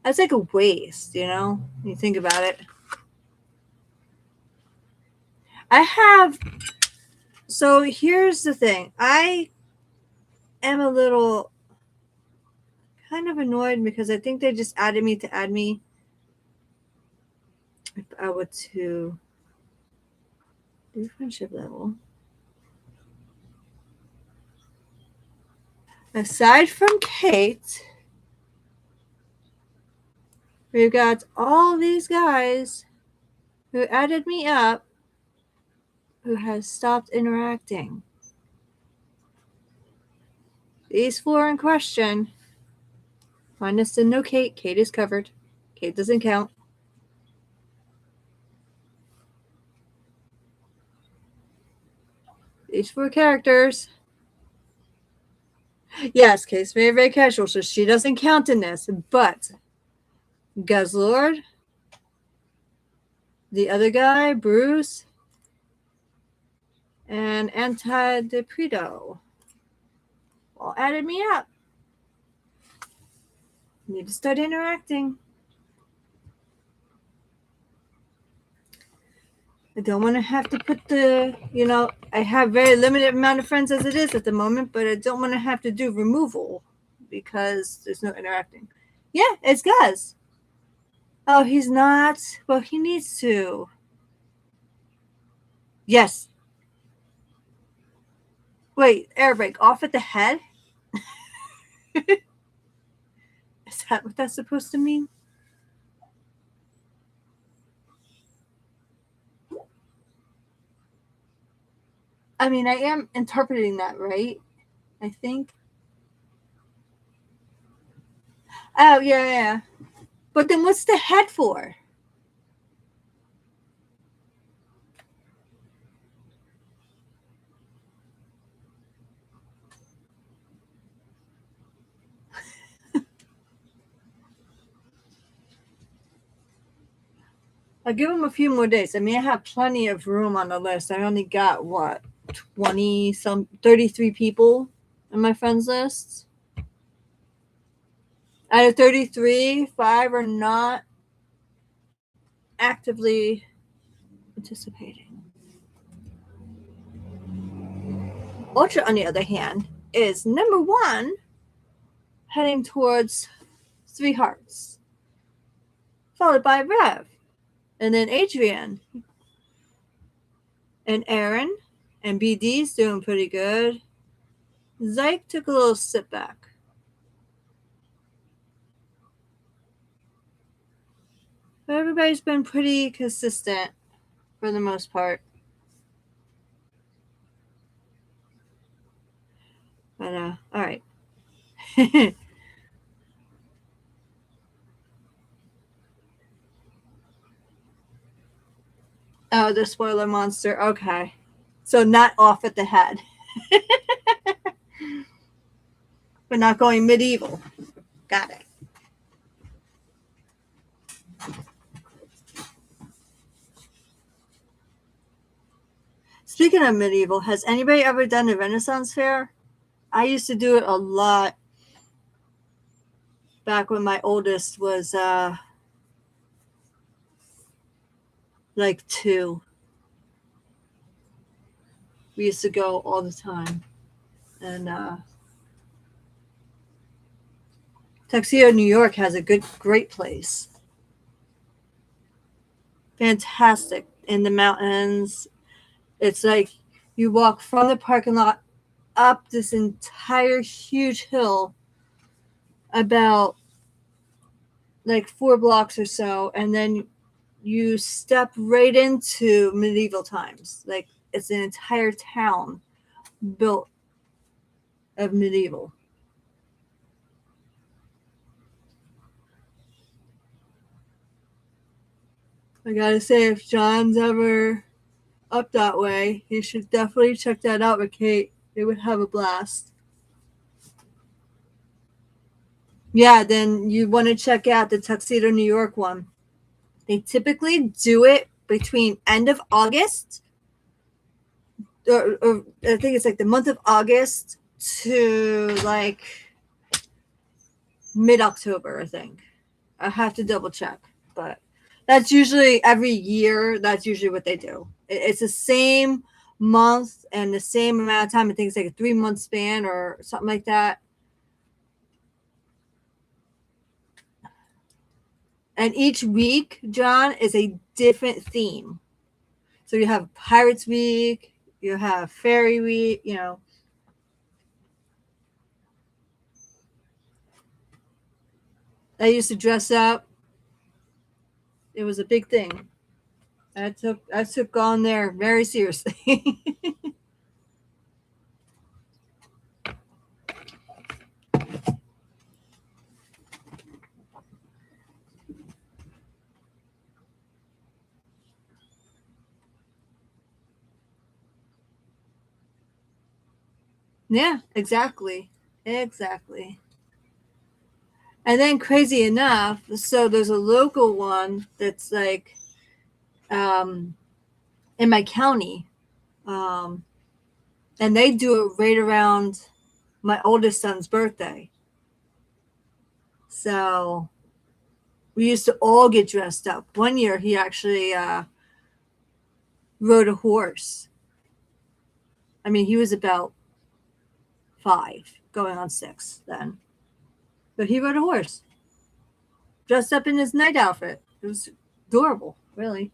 That's like a waste, you know, when you think about it. So here's the thing. I am a little kind of annoyed because I think they just added me to add me. If I were to do friendship level. Aside from Kate, we've got all these guys who added me up who has stopped interacting. These four in question, minus the no Kate. Kate is covered. Kate doesn't count. These four characters. Yes, Kate's very, very casual, so she doesn't count in this. But Guzzlord, the other guy, Bruce, and Antidepredo all added me up. Need to start interacting. I don't want to have to put I have very limited amount of friends as it is at the moment, but I don't want to have to do removal because there's no interacting. Yeah, it's Guz. Oh, he's not. Well, he needs to. Yes. Wait, air brake off at the head? Is that what that's supposed to mean? I mean, I am interpreting that right, I think. Oh, yeah. But then what's the head for? I'll give him a few more days. I mean, I have plenty of room on the list. I only got, 33 people on my friends list. Out of 33, 5 are not actively participating. Ultra, on the other hand, is number 1, heading towards 3 hearts, followed by Rev, and then Adrian, and Aaron, and BD's doing pretty good. Zyke took a little sit back. But everybody's been pretty consistent for the most part. But, all right. Oh, the spoiler monster. Okay. So not off at the head. But not going medieval. Got it. Speaking of medieval, has anybody ever done the Renaissance Fair? I used to do it a lot back when my oldest was like 2. We used to go all the time. And Tuxedo, New York has a great place. Fantastic. In the mountains. It's like you walk from the parking lot up this entire huge hill about like 4 blocks or so, and then you step right into medieval times. Like it's an entire town built of medieval. I gotta say, if John's ever up that way, you should definitely check that out with Kate. They would have a blast. Yeah, then you want to check out the Tuxedo, New York one. They typically do it between end of August, or I think it's like the month of August to like mid-October, I think. I have to double check, but that's usually every year. That's usually what they do. It's the same month and the same amount of time. I think it's like a 3-month span or something like that. And each week, John, is a different theme. So you have Pirates Week, you have Fairy Week, I used to dress up. It was a big thing. I took on there very seriously. Yeah, exactly. Exactly. And then crazy enough, so there's a local one that's like in my county. And they do it right around my oldest son's birthday. So we used to all get dressed up. One year he actually rode a horse. I mean, he was about 5, going on 6 then. But he rode a horse, dressed up in his night outfit. It was adorable, really.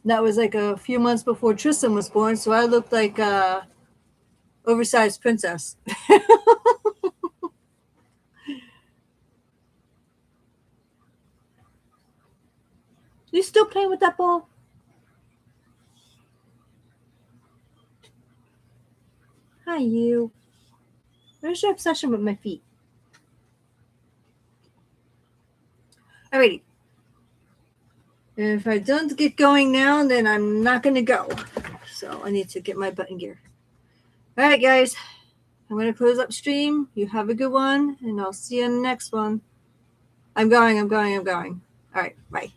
That was like a few months before Tristan was born, so I looked like a oversized princess. You still playing with that ball? Hi, you. Where's your obsession with my feet? Alrighty. If I don't get going now, then I'm not going to go. So I need to get my button gear. All right, guys. I'm going to close up stream. You have a good one, and I'll see you in the next one. I'm going. All right, bye.